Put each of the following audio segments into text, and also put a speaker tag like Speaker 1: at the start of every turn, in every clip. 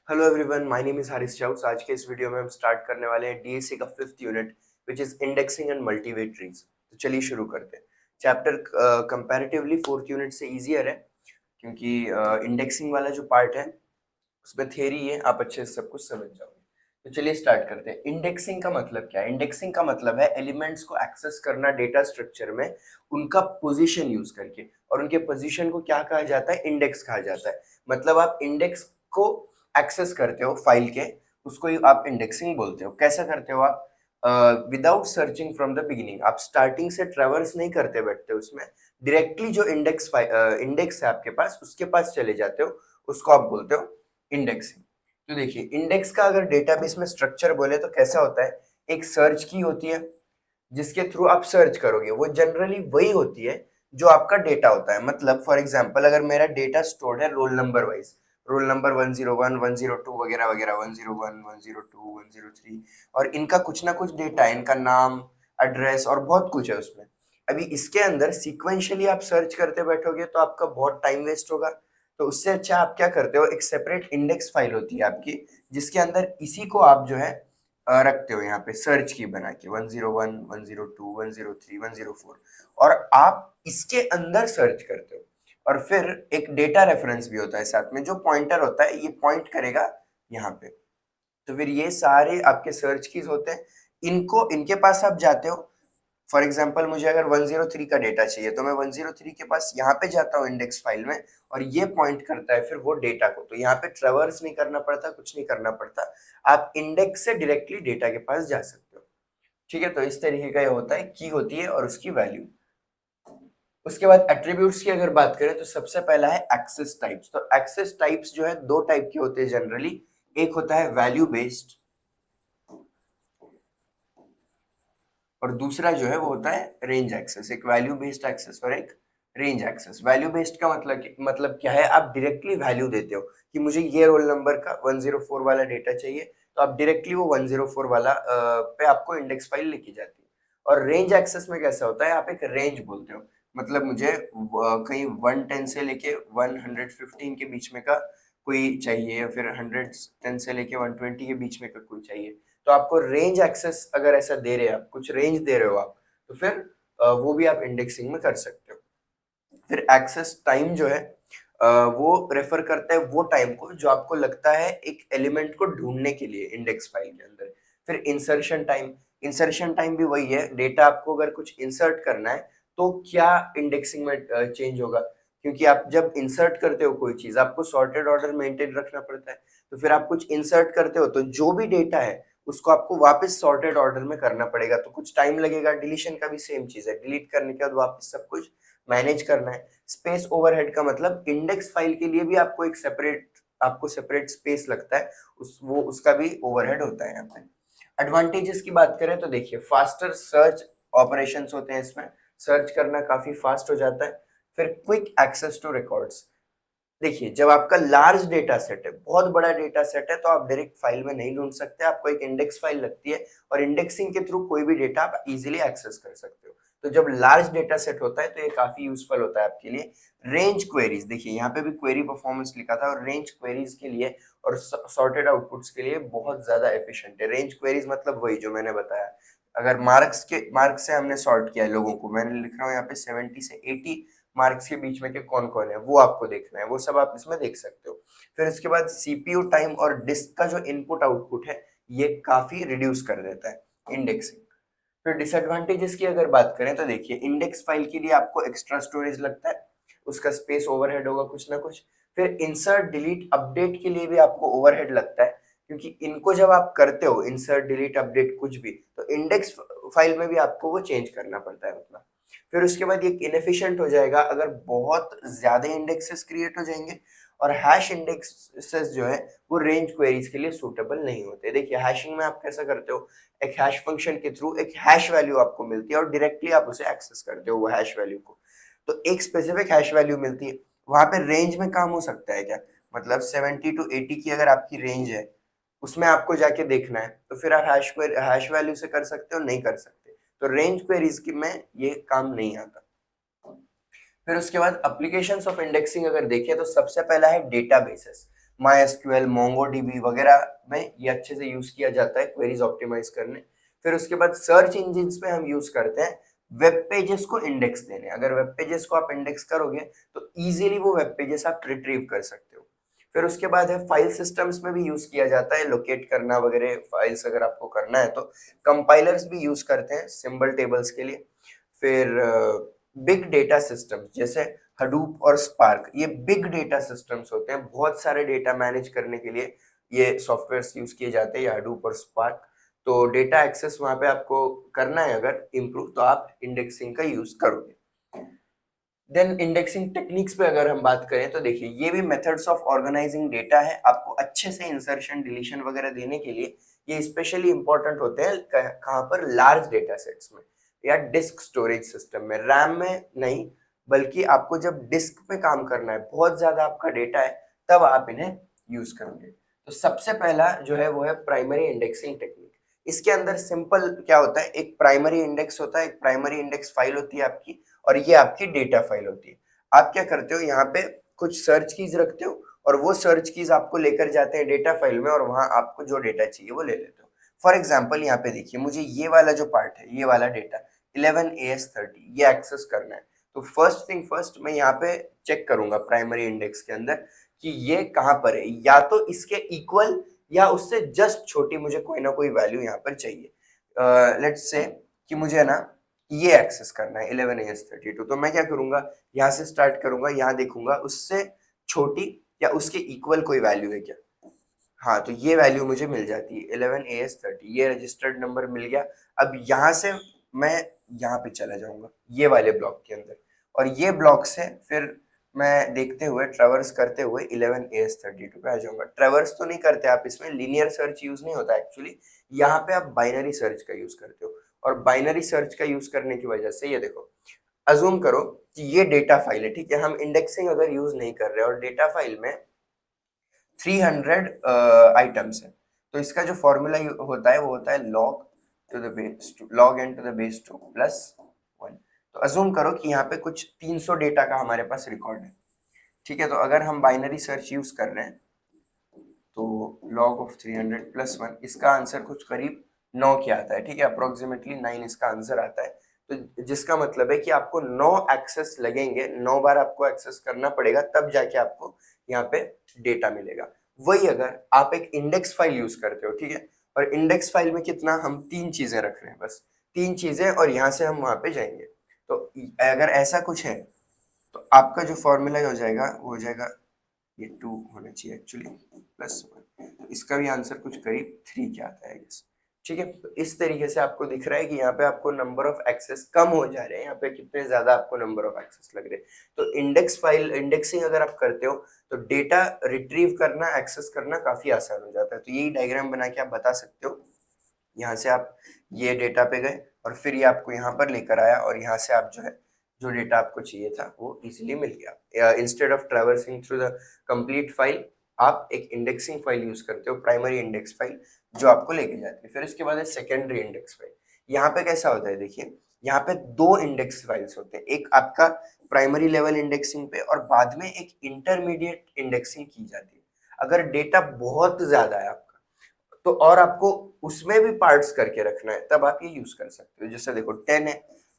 Speaker 1: Hello everyone, my name is Haris chaos. आज के इस वीडियो में हम स्टार्ट करने वाले हैं डीएससी का 5th unit which is indexing and multiway trees. तो चलिए शुरू करते हैं। चैप्टर कंपैरेटिवली 4th यूनिट से इजियर है क्योंकि इंडेक्सिंग वाला जो पार्ट है उसमें थियरी है, आप अच्छे से सब कुछ समझ जाओगे। तो चलिए स्टार्ट करते हैं। इंडेक्सिंग का मतलब क्या है? इंडेक्सिंग का मतलब है एलिमेंट्स को एक्सेस करना डेटा स्ट्रक्चर में उनका पोजीशन यूज करके, और उनके पोजीशन को क्या कहा जाता है? इंडेक्स कहा जाता है। मतलब आप इंडेक्स को एक्सेस करते हो फाइल के, उसको ही आप इंडेक्सिंग बोलते हो। कैसा करते हो आप? Without searching from the beginning. आप स्टार्टिंग से ट्रेवर्स नहीं करते बैठते उसमें, डायरेक्टली जो इंडेक्स है आपके पास उसके पास चले जाते हो, उसको आप बोलते हो इंडेक्सिंग। तो देखिए, इंडेक्स का अगर डेटाबेस में स्ट्रक्चर बोले तो कैसा होता है? एक सर्च की होती है जिसके थ्रू आप सर्च करोगे, वो जनरली वही होती है जो आपका डेटा होता है। मतलब फॉर एग्जांपल, अगर मेरा डेटा स्टोर्ड है roll number wise, roll number 101, 102 वगैरह वगैरह, 101, 102, 103, और इनका कुछ ना कुछ डेटा है, इनका नाम, एड्रेस और बहुत कुछ है उसमें। अभी इसके अंदर सीक्वेंशियली आप सर्च करते बैठोगे तो आपका बहुत टाइम वेस्ट होगा। तो उससे अच्छा आप क्या करते हो, एक सेपरेट इंडेक्स फाइल होती है आपकी, जिसके अंदर इसी को आप जो है रखते हो यहाँ पे सर्च की बना के 101, 102, 103, 104, और आप इसके अंदर सर्च करते हो। और फिर एक डेटा रेफरेंस भी होता है साथ में, जो पॉइंटर होता है, ये पॉइंट करेगा यहाँ पे। तो फिर ये सारे आपके सर्च कीज होते हैं, इनको इनके पास आप जाते हो। फॉर एग्जाम्पल, मुझे अगर 103 का डेटा चाहिए तो मैं 103 के पास यहाँ पे जाता हूँ इंडेक्स फाइल में, और ये पॉइंट करता है फिर वो डेटा को। तो यहाँ पे ट्रेवर्स नहीं करना पड़ता, कुछ नहीं करना पड़ता, आप इंडेक्स से डायरेक्टली डेटा के पास जा सकते हो। ठीक है, तो इस तरीके का ये होता है, की होती है और उसकी वैल्यू। उसके बाद एट्रीब्यूट्स की अगर बात करें तो सबसे पहला है एक्सेस टाइप्स। तो एक्सेस टाइप्स जो है दो टाइप के होते हैं जनरली। एक होता है वैल्यू बेस्ड, और दूसरा जो है वो होता है रेंज एक्सेस। एक वैल्यू बेस्ड एक्सेस और एक रेंज एक्सेस। वैल्यू बेस्ड का मतलब क्या है? आप डायरेक्टली वैल्यू देते हो कि मुझे ये रोल नंबर का 104 वाला डेटा चाहिए, तो आप डायरेक्टली वो 104 वाला पे आपको इंडेक्स फाइल लिखी जाती है। और रेंज एक्सेस में कैसा होता है? आप एक रेंज बोलते हो, मतलब मुझे कहीं 110 से लेके 115 के बीच में का कोई चाहिए, या फिर 110 से लेके 120 के बीच में का कोई चाहिए। तो आपको रेंज एक्सेस अगर ऐसा दे रहे हैं, आप कुछ रेंज दे रहे हो आप, तो फिर वो भी आप इंडेक्सिंग में कर सकते हो। फिर एक्सेस टाइम जो है वो रेफर करता है वो टाइम को जो आपको लगता है एक एलिमेंट को ढूंढने के लिए इंडेक्स फाइल के अंदर। फिर इंसर्शन टाइम, इंसर्शन टाइम भी वही है, डेटा आपको अगर कुछ इंसर्ट करना है तो क्या इंडेक्सिंग में चेंज होगा, क्योंकि आप जब इंसर्ट करते हो कोई चीज आपको सॉर्टेड ऑर्डर मेंटेन रखना पड़ता है। तो फिर आप कुछ इंसर्ट करते हो तो जो भी डेटा है उसको आपको वापस सॉर्टेड ऑर्डर में करना पड़ेगा, तो कुछ टाइम लगेगा। डिलीशन का भी सेम चीज है, डिलीट करने के बाद वापस सब कुछ मैनेज करना है। स्पेस ओवरहेड का मतलब इंडेक्स फाइल के लिए भी आपको सेपरेट स्पेस लगता है, उसका भी ओवरहेड होता है यहाँ पे। एडवांटेजेस की बात करें तो देखिए, फास्टर सर्च ऑपरेशंस होते हैं इसमें, सर्च करना काफी फास्ट हो जाता है। फिर क्विक एक्सेस टू रिकॉर्ड्स। देखिए, जब आपका लार्ज डेटा सेट है, बहुत बड़ा डेटा सेट है, तो आप डायरेक्ट फाइल में नहीं ढूंढ सकते, आपको एक इंडेक्स फाइल लगती है, और इंडेक्सिंग के थ्रू कोई भी डेटा आप इजीली एक्सेस कर सकते हो। तो जब लार्ज डेटा सेट होता है तो ये काफी यूजफुल होता है आपके लिए। रेंज क्वेरीज, देखिए यहाँ पे भी क्वेरी परफॉर्मेंस लिखा था, और रेंज क्वेरीज के लिए और सॉर्टेड आउटपुट्स के लिए बहुत ज्यादा एफिशिएंट है। रेंज क्वेरीज मतलब वही जो मैंने बताया, अगर मार्क्स से हमने सॉर्ट किया है लोगों को, मैंने लिख रहा हूँ यहाँ पे 70 से 80 मार्क्स के बीच में के कौन कौन है, वो आपको देखना है, वो सब आप इसमें देख सकते हो। फिर इसके बाद सीपीयू टाइम और डिस्क का जो इनपुट आउटपुट है, ये काफी रिड्यूस कर देता है इंडेक्सिंग। फिर डिसएडवांटेजेस की अगर बात करें तो देखिए, इंडेक्स फाइल के लिए आपको एक्स्ट्रा स्टोरेज लगता है, उसका स्पेस ओवरहेड होगा कुछ ना कुछ। फिर इंसर्ट डिलीट अपडेट के लिए भी आपको ओवरहेड लगता है, क्योंकि इनको जब आप करते हो इंसर्ट डिलीट अपडेट कुछ भी, तो इंडेक्स फाइल में भी आपको वो चेंज करना पड़ता है मतलब। फिर उसके बाद ये इनएफिशिएंट हो जाएगा अगर बहुत ज्यादा इंडेक्सेस क्रिएट हो जाएंगे, और हैश इंडेक्सेस जो है वो रेंज क्वेरीज के लिए सूटेबल नहीं होते। देखिए, हैशिंग में आप कैसा करते हो, एक हैश फंक्शन के थ्रू एक हैश वैल्यू आपको मिलती है, और डायरेक्टली आप उसे एक्सेस करते हो वो हैश वैल्यू को। तो एक स्पेसिफिक हैश वैल्यू मिलती है, वहां पे रेंज में काम हो सकता है क्या? मतलब 70 टू 80 की अगर आपकी रेंज है, उसमें आपको जाके देखना है, तो फिर आप हैश वैल्यू से कर सकते हो? नहीं कर सकते। तो रेंज क्वेरीज की में ये काम नहीं आता। फिर उसके बाद एप्लीकेशंस ऑफ इंडेक्सिंग अगर देखें तो सबसे पहला है डेटाबेसेस। MySQL, MongoDB वगैरह में ये अच्छे से यूज किया जाता है क्वेरीज ऑप्टिमाइज करने। फिर उसके बाद सर्च इंजिन्स पे हम यूज करते हैं वेब पेजेस को इंडेक्स देने। अगर वेब पेजेस को आप इंडेक्स करोगे तो इजीली वो वेब पेजेस आप रिट्रीव कर सकते हो। फिर उसके बाद है फाइल सिस्टम्स में भी यूज किया जाता है, लोकेट करना वगैरह फाइल्स अगर आपको करना है तो। कंपाइलर्स भी यूज करते हैं सिंबल टेबल्स के लिए। फिर बिग डेटा सिस्टम्स जैसे हडूप और स्पार्क, ये बिग डेटा सिस्टम्स होते हैं, बहुत सारे डेटा मैनेज करने के लिए ये सॉफ्टवेयर्स यूज किए जाते हैं, हडूप और स्पार्क। तो डेटा एक्सेस वहां पे आपको करना है अगर इम्प्रूव, तो आप इंडेक्सिंग का यूज करोगे। देन इंडेक्सिंग टेक्निक्स पे अगर हम बात करें तो देखिए ये भी मेथड्स ऑफ ऑर्गेनाइजिंग डेटा है। आपको अच्छे से इंसर्शन डिलीशन वगैरह देने के लिए ये स्पेशली इंपॉर्टेंट होते हैं कहाँ पर, लार्ज डेटा सेट्स में या डिस्क स्टोरेज सिस्टम में, रैम में नहीं, बल्कि आपको जब डिस्क पे काम करना है, बहुत ज्यादा आपका डेटा है, तब आप इन्हें यूज करोगे। तो सबसे पहला जो है वो है प्राइमरी इंडेक्सिंग टेक्निक। इसके अंदर सिंपल क्या होता है, एक प्राइमरी इंडेक्स होता है, एक प्राइमरी इंडेक्स फाइल होती है आपकी, और ये आपकी डेटा फाइल होती है। आप क्या करते हो, यहाँ पे कुछ सर्च कीज रखते हो और वो सर्च कीज आपको लेकर जाते हैं डेटा फाइल में, और वहां आपको जो डेटा चाहिए वो ले लेते हो। फॉर एग्जाम्पल यहाँ पे देखिए मुझे ये वाला जो पार्ट है, ये वाला डेटा 11AS30 ये एक्सेस करना है। तो फर्स्ट थिंग फर्स्ट, मैं यहाँ पे चेक करूंगा प्राइमरी इंडेक्स के अंदर कि ये कहाँ पर है, या तो इसके इक्वल या उससे जस्ट छोटी मुझे कोई ना कोई वैल्यू यहाँ पर चाहिए। लेट्स से कि मुझे ना ये एक्सेस करना है 11AS32, तो मैं क्या करूंगा, यहाँ से स्टार्ट करूंगा, यहाँ देखूंगा उससे छोटी या उसके इक्वल कोई वैल्यू है क्या। हाँ, तो ये वैल्यू मुझे मिल जाती है 11AS30, ये रजिस्टर्ड नंबर मिल गया। अब यहाँ से मैं यहाँ पे चला जाऊंगा ये वाले ब्लॉक के अंदर, और ये ब्लॉक से फिर मैं देखते हुए ट्रेवर्स करते हुए 11AS32 पे आ जाऊंगा। ट्रेवर्स तो नहीं करते आप इसमें, लीनियर सर्च यूज नहीं होता एक्चुअली, यहाँ पे आप बाइनरी सर्च का यूज करते हो। और बाइनरी सर्च का यूज करने की वजह से ये देखो, अज्यूम करो कि ये डेटा फाइल है, ठीक है, हम इंडेक्सिंग अगर यूज नहीं कर रहे और डेटा फाइल में 300 आइटम्स है, तो इसका जो फॉर्मूला होता है वो होता है log to the base two, log n to the base 2 plus 1। तो अज्यूम करो कि यहाँ पे कुछ 300 डेटा का हमारे पास रिकॉर्ड है, ठीक है। तो अगर हम बाइनरी सर्च यूज कर रहे हैं तो log ऑफ 300 प्लस 1, इसका आंसर कुछ करीब 9 क्या आता है, ठीक है, अप्रोक्सीमेटली 9 इसका आंसर आता है। तो जिसका मतलब है कि आपको 9 एक्सेस लगेंगे, 9 बार आपको एक्सेस करना पड़ेगा, तब जाके आपको यहाँ पे डेटा मिलेगा। वही अगर आप एक इंडेक्स फाइल यूज करते हो, ठीक है, और इंडेक्स फाइल में कितना, हम 3 चीजें रख रहे हैं, बस 3 चीजें, और यहाँ से हम वहां पे जाएंगे। तो अगर ऐसा कुछ है तो आपका जो फॉर्मूला हो जाएगा वो हो जाएगा, ये 2 होना चाहिए एक्चुअली, प्लस 1, इसका भी आंसर कुछ करीब 3 क्या आता है गेस, ठीक है। तो इस तरीके से आपको दिख रहा है कि यहाँ पे आपको नंबर ऑफ एक्सेस कम हो जा रहे हैं, यहाँ पे कितने ज्यादा आपको नंबर ऑफ एक्सेस लग रहे हैं। तो इंडेक्स फाइल इंडेक्सिंग अगर आप करते हो तो डेटा रिट्रीव करना, एक्सेस करना काफी आसान हो जाता है। तो यही डायग्राम बना के आप बता सकते हो, यहाँ से आप ये डेटा पे गए और फिर ये आपको यहाँ पर लेकर आया, और यहाँ से आप जो है जो डेटा आपको चाहिए था वो इजीली मिल गया। Instead of traversing through the complete file, आप एक इंडेक्सिंग फाइल यूज करते हो, प्राइमरी इंडेक्स फाइल, जो आपको लेके जाती है। फिर इसके बाद है सेकेंडरी इंडेक्स फाइल। यहाँ पे कैसा होता है देखिए, यहाँ पे 2 इंडेक्स फाइल्स होते हैं, एक आपका प्राइमरी लेवल इंडेक्सिंग पे और बाद में एक इंटरमीडिएट इंडेक्सिंग की जाती है। अगर डेटा बहुत ज्यादा है आपका तो, और आपको उसमें भी पार्ट्स करके रखना है, तब आप ये यूज कर सकते हो। जैसे देखो 10 है,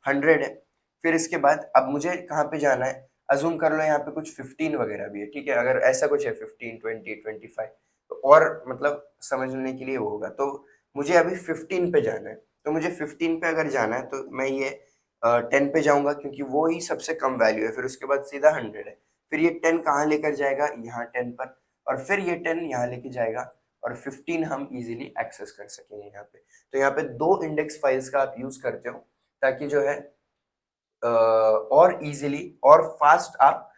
Speaker 1: 100 है, फिर इसके बाद अब मुझे कहाँ पे जाना है, अजूम कर लो यहाँ पे कुछ 15 वगैरह भी है, ठीक है, अगर ऐसा कुछ है 15, 20, 25, तो और मतलब समझने के लिए वो होगा। तो मुझे अभी 15 पे जाना है, तो मुझे 15 पे अगर जाना है तो मैं ये 10 पे जाऊंगा, क्योंकि वो ही सबसे कम वैल्यू है। फिर उसके बाद सीधा 100 है, फिर ये 10 कहाँ लेकर जाएगा, यहाँ 10 पर, और फिर ये 10 यहाँ लेके जाएगा, और 15 हम इजीली एक्सेस कर सकेंगे यहाँ पे। तो यहाँ पे 2 इंडेक्स फाइल्स का आप यूज करते हो ताकि जो है और इजीली और फास्ट आप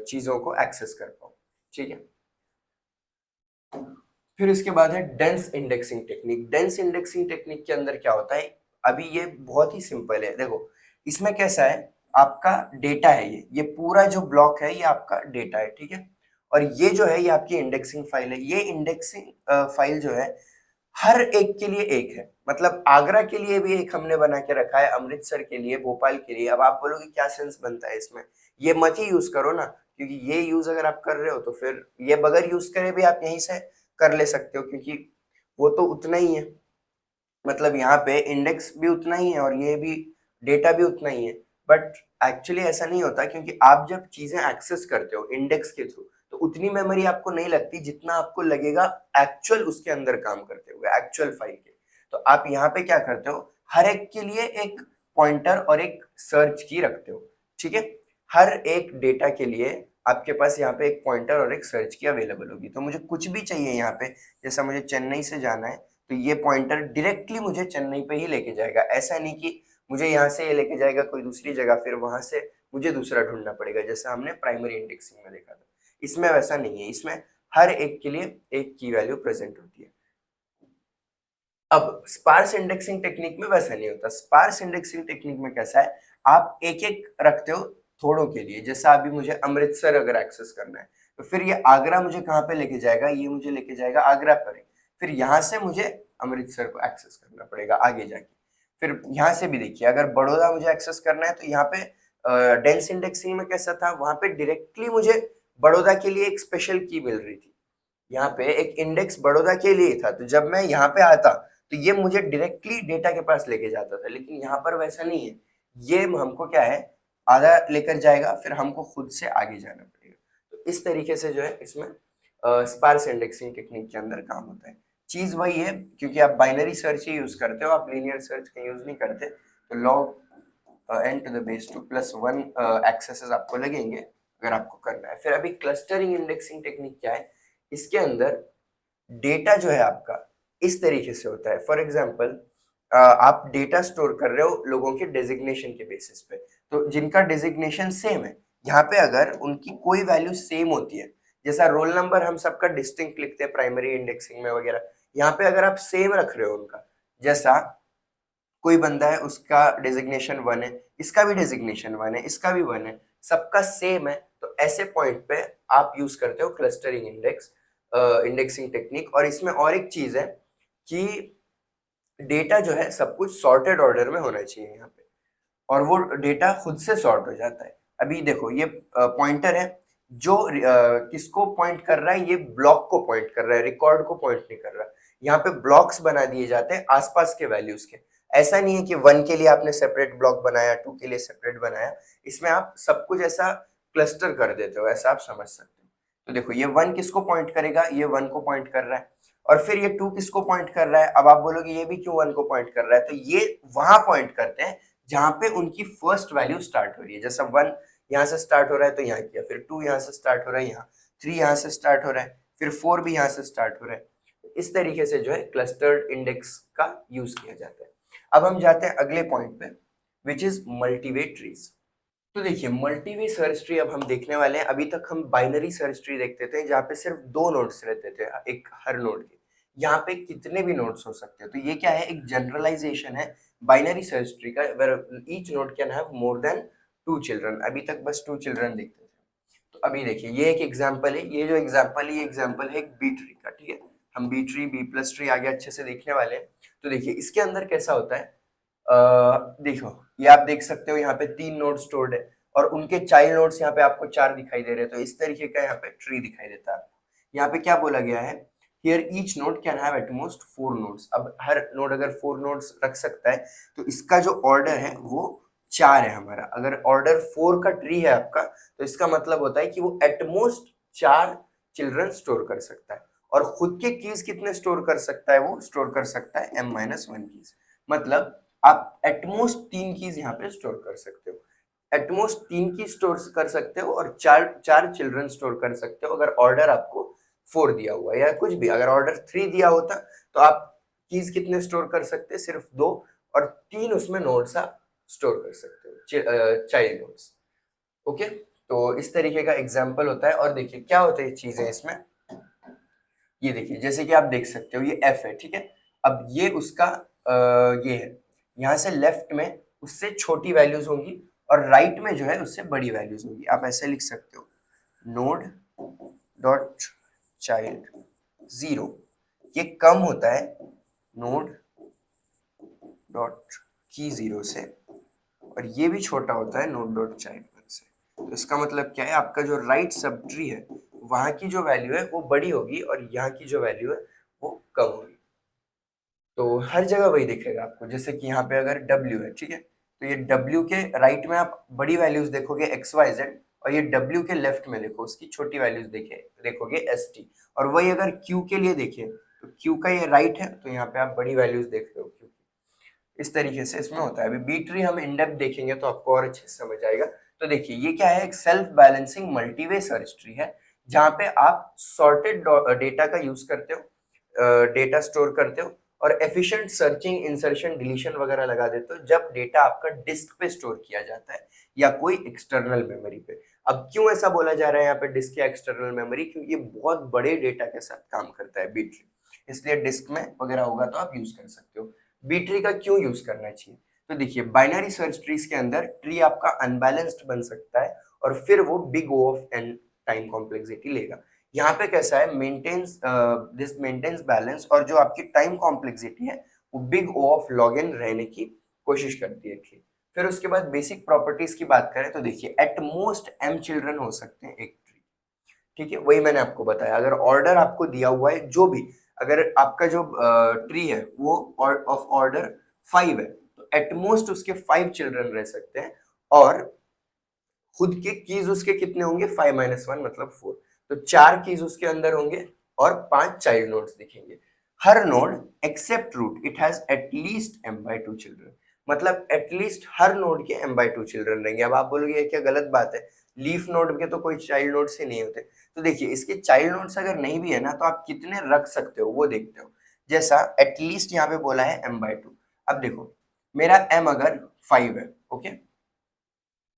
Speaker 1: चीजों को एक्सेस कर पाओ, ठीक है। फिर इसके बाद है dense indexing technique. Dense indexing technique के अंदर क्या होता है, अभी ये बहुत ही सिंपल है। देखो इसमें कैसा है, आपका डेटा है, ये पूरा जो ब्लॉक है ये आपका डेटा है, ठीक है, और ये जो है ये आपकी इंडेक्सिंग फाइल है। ये इंडेक्सिंग फाइल जो है हर एक के लिए एक है, मतलब आगरा के लिए भी एक हमने बना के रखा है, अमृतसर के लिए, भोपाल के लिए। अब आप बोलोगे क्या सेंस बनता है इसमें, ये मत ही यूज करो ना, क्योंकि ये यूज अगर आप कर रहे हो तो फिर ये बगैर यूज करे भी आप यहीं से कर ले सकते हो, क्योंकि वो तो उतना ही है, मतलब यहाँ पे इंडेक्स भी उतना ही है और ये भी डेटा भी उतना ही है। बट एक्चुअली ऐसा नहीं होता, क्योंकि आप जब चीजें एक्सेस करते हो इंडेक्स के थ्रू तो उतनी मेमोरी आपको नहीं लगती जितना आपको लगेगा एक्चुअल उसके अंदर काम करते हुए, एक्चुअल फाइल के। तो आप यहाँ पे क्या करते हो, हर एक के लिए एक पॉइंटर और एक सर्च की रखते हो, ठीक है। हर एक डेटा के लिए आपके पास यहाँ पे एक पॉइंटर और एक सर्च की अवेलेबल होगी। तो मुझे कुछ भी चाहिए यहाँ पे, जैसा मुझे चेन्नई से जाना है तो ये पॉइंटर डायरेक्टली मुझे चेन्नई पे ही लेके जाएगा। ऐसा नहीं कि मुझे यहाँ से ये लेके जाएगा कोई दूसरी जगह, फिर वहां से मुझे दूसरा ढूंढना पड़ेगा, जैसा हमने प्राइमरी इंडेक्सिंग में देखा था। इसमें वैसा नहीं है, इसमें हर एक के लिए एक की वैल्यू प्रेजेंट होती है। अब स्पार्स इंडेक्सिंग टेक्निक में वैसा नहीं होता। स्पार्स इंडेक्सिंग टेक्निक में कैसा है, आप एक एक रखते हो थोड़ों के लिए। जैसा अभी मुझे अमृतसर अगर एक्सेस करना है तो फिर ये आगरा मुझे कहाँ पे लेके जाएगा, ये मुझे लेके जाएगा आगरा पर, फिर यहाँ से मुझे अमृतसर को एक्सेस करना पड़ेगा आगे जाके। फिर यहाँ से भी देखिए, अगर बड़ौदा मुझे एक्सेस करना है तो यहाँ पे डेंस इंडेक्सिंग में कैसा था, वहां पे डायरेक्टली मुझे बड़ौदा के लिए एक स्पेशल की मिल रही थी, यहाँ पे एक इंडेक्स बड़ौदा के लिए था। तो जब मैं यहाँ पे आता तो ये मुझे डायरेक्टली डेटा के पास लेके जाता था, लेकिन यहाँ पर वैसा नहीं है। ये हमको क्या है, आधा लेकर जाएगा, फिर हमको खुद से आगे जाना पड़ेगा। तो इस तरीके से जो है इसमें स्पार्स इंडेक्सिंग टेक्निक के अंदर काम होता है। चीज वही है, क्योंकि आप बाइनरी सर्च ही यूज करते हो, आप लीनियर सर्च का यूज नहीं करते। तो log n to the base 2 plus 1 axes आपको लगेंगे अगर आपको करना है। फिर अभी क्लस्टरिंग इंडेक्सिंग टेक्निक क्या है, इसके अंदर डेटा जो है आपका इस तरीके से होता है। फॉर एग्जांपल आप डेटा स्टोर कर रहे हो लोगों के डेजिग्नेशन के बेसिस पे, तो जिनका डेजिग्नेशन सेम है, यहाँ पे अगर उनकी कोई वैल्यू सेम होती है, जैसा रोल नंबर हम सबका डिस्टिंक्ट लिखते हैं प्राइमरी इंडेक्सिंग में वगैरह, यहाँ पे अगर आप सेम रख रहे हो उनका, जैसा कोई बंदा है उसका डेजिग्नेशन 1 है, इसका भी डेजिग्नेशन 1 है, इसका भी 1 है, सबका सेम है, तो ऐसे पॉइंट पे आप यूज करते हो क्लस्टरिंग इंडेक्सिंग टेक्निक। और इसमें और एक चीज है कि डेटा जो है सब कुछ सॉर्टेड ऑर्डर में होना चाहिए यहाँ पे, और वो डेटा खुद से सॉर्ट हो जाता है। अभी देखो ये पॉइंटर है, जो किसको पॉइंट कर रहा है, ये ब्लॉक को पॉइंट कर रहा है, रिकॉर्ड को पॉइंट नहीं कर रहा। यहाँ पे ब्लॉक्स बना दिए जाते हैं आसपास के वैल्यूज के। ऐसा नहीं है कि 1 के लिए आपने सेपरेट ब्लॉक बनाया, 2 के लिए सेपरेट बनाया, इसमें आप सब कुछ ऐसा क्लस्टर कर देते हो, ऐसा आप समझ सकते हो। तो देखो ये 1 किसको पॉइंट करेगा, ये 1 को पॉइंट कर रहा है, और फिर ये 2 किसको पॉइंट कर रहा है। अब आप बोलोगे ये भी क्यों 1 को पॉइंट कर रहा है, तो ये वहां पॉइंट करते हैं जहां पे उनकी फर्स्ट वैल्यू स्टार्ट हो रही है। जैसा 1 यहाँ से स्टार्ट हो रहा है तो यहाँ किया, फिर 2 यहाँ से स्टार्ट हो रहा है, यहाँ 3 यहाँ से स्टार्ट हो रहा है, फिर 4 भी यहाँ से स्टार्ट हो रहा है। इस तरीके से जो है क्लस्टर्ड इंडेक्स का यूज किया जाता है। अब हम जाते हैं अगले पॉइंट पे, विच इज मल्टीवे ट्रीज। तो देखिए मल्टीवे सर्च ट्री अब हम देखने वाले हैं। अभी तक हम बाइनरी सर्च ट्री देखते थे जहाँ पे सिर्फ 2 नोड्स रहते थे एक हर नोड के, यहाँ पे कितने भी नोड्स हो सकते हैं। तो ये क्या है, एक जनरलाइजेशन है बाइनरी सर्च ट्री का, where each node can have more than 2 children. अभी तक बस 2 चिल्ड्रन देखते थे। तो अभी देखिए ये एक एग्जांपल है, ये जो एग्जांपल है ये एग्जांपल है एक बी ट्री का, ठीक है। हम B tree B plus tree आगे अच्छे से देखने वाले हैं। तो देखिए इसके अंदर कैसा होता है, देखो ये आप देख सकते हो यहाँ पे 3 नोड स्टोर्ड है और उनके चाइल्ड नोड्स यहाँ पे आपको 4 दिखाई दे रहे हैं। तो इस तरीके का यहाँ पे ट्री दिखाई देता है। यहाँ पे क्या बोला गया है, hear each node can have at most 4 nodes. अब हर नोड अगर 4 नोड्स रख सकता है तो इसका जो ऑर्डर है वो 4 है हमारा। अगर ऑर्डर 4 का ट्री है आपका तो इसका मतलब होता है कि वो एटमोस्ट 4 चिल्ड्रन स्टोर कर सकता है। और खुद के कीज कितने स्टोर कर सकता है, वो स्टोर कर सकता है m-1 कीज। मतलब आप एटमोस्ट 3 कीज यहाँ पे स्टोर कर सकते हो, एटमोस्ट 3 की स्टोर कर सकते हो, और 4 चिल्ड्रन स्टोर कर सकते हो अगर ऑर्डर आपको 4 दिया हुआ है, या कुछ भी अगर ऑर्डर 3 दिया होता तो आप कीज कितने स्टोर कर सकते, सिर्फ 2, और 3 उसमें नोड्स आप स्टोर कर सकते हो, चाइल्ड नोड्स। ओके, तो इस तरीके का एग्जाम्पल होता है। और देखिए क्या होता है चीजें इसमें, ये देखिए जैसे कि आप देख सकते हो ये f है, ठीक है। अब ये उसका ये है, यहाँ से लेफ्ट में उससे छोटी वैल्यूज होंगी और राइट में जो है उससे बड़ी वैल्यूज होंगी। आप ऐसे लिख सकते हो नोड डॉट चाइल्ड 0, ये कम होता है नोड डॉट की 0 से, और ये भी छोटा होता है नोड डॉट चाइल्ड 1 से। तो इसका मतलब क्या है, आपका जो राइट सब ट्री है वहां की जो वैल्यू है वो बड़ी होगी और यहाँ की जो वैल्यू है वो कम होगी। तो हर जगह वही दिखेगा आपको, जैसे कि यहाँ पे अगर W है, ठीक है, तो ये W के राइट में आप बड़ी वैल्यूज देखोगे XYZ, और ये W के लेफ्ट में देखो उसकी छोटी वैल्यूज देखोगे ST। और वही अगर Q के लिए देखिए तो Q का ये राइट है, तो यहाँ पे आप बड़ी वैल्यूज देख रहे हो Q की। इस तरीके से इसमें होता है। अभी बी ट्री हम इन डेप्थ देखेंगे तो आपको और अच्छे से समझ आएगा। तो देखिए ये क्या है, एक self balancing multiway search tree है, जहाँ पे आप सॉर्टेड डेटा का यूज करते हो, डेटा स्टोर करते हो, और एफिशिएंट सर्चिंग, इंसर्शन, डिलीशन वगैरह लगा देते हो जब डेटा आपका डिस्क पे स्टोर किया जाता है या कोई एक्सटर्नल मेमोरी पे। अब क्यों ऐसा बोला जा रहा है यहाँ पे डिस्क या एक्सटर्नल मेमोरी, क्योंकि ये बहुत बड़े डेटा के साथ काम करता है बी ट्री, इसलिए डिस्क में वगैरह होगा तो आप यूज कर सकते हो। बी ट्री का क्यों यूज करना चाहिए, तो देखिए बाइनरी सर्च ट्रीज के अंदर ट्री आपका अनबैलेंस्ड बन सकता है और फिर वो big O of N time complexity लेगा। यहाँ पे कैसा है, मेंटेन्स दिस मेंटेन्स बैलेंस, और जो आपकी टाइम कॉम्प्लेक्सिटी है वो big O of log N रहने की कोशिश करती है ट्री। फिर उसके बाद बेसिक प्रॉपर्टीज की बात करें तो देखिए एट मोस्ट m चिल्ड्रन हो सकते हैं एक ट्री, ठीक है, वही मैंने आपको बताया। अगर ऑर्डर आपको दिया हुआ है जो भी, अगर आपका जो ट्री है वो ऑफ ऑर्डर 5 है, तो एटमोस्ट उसके 5 चिल्ड्रन रह सकते हैं, और खुद के कीज उसके कितने होंगे, 5 - 1 मतलब 4। तो 4 कीज उसके अंदर होंगे और 5 चाइल्ड नोड्स दिखेंगे। हर node except root it has at least m/2 children, मतलब एटलीस्ट हर नोड के m/2 चिल्ड्रन रहेंगे। अब आप बोलोगे ये क्या गलत बात है, लीफ नोड के तो कोई चाइल्ड नोड्स ही नहीं होते। तो देखिए इसके चाइल्ड नोड्स अगर नहीं भी है ना, तो आप कितने रख सकते हो वो देखते हो। जैसा एटलीस्ट यहाँ पे बोला है m/2। अब देखो मेरा m अगर 5 है, ओके,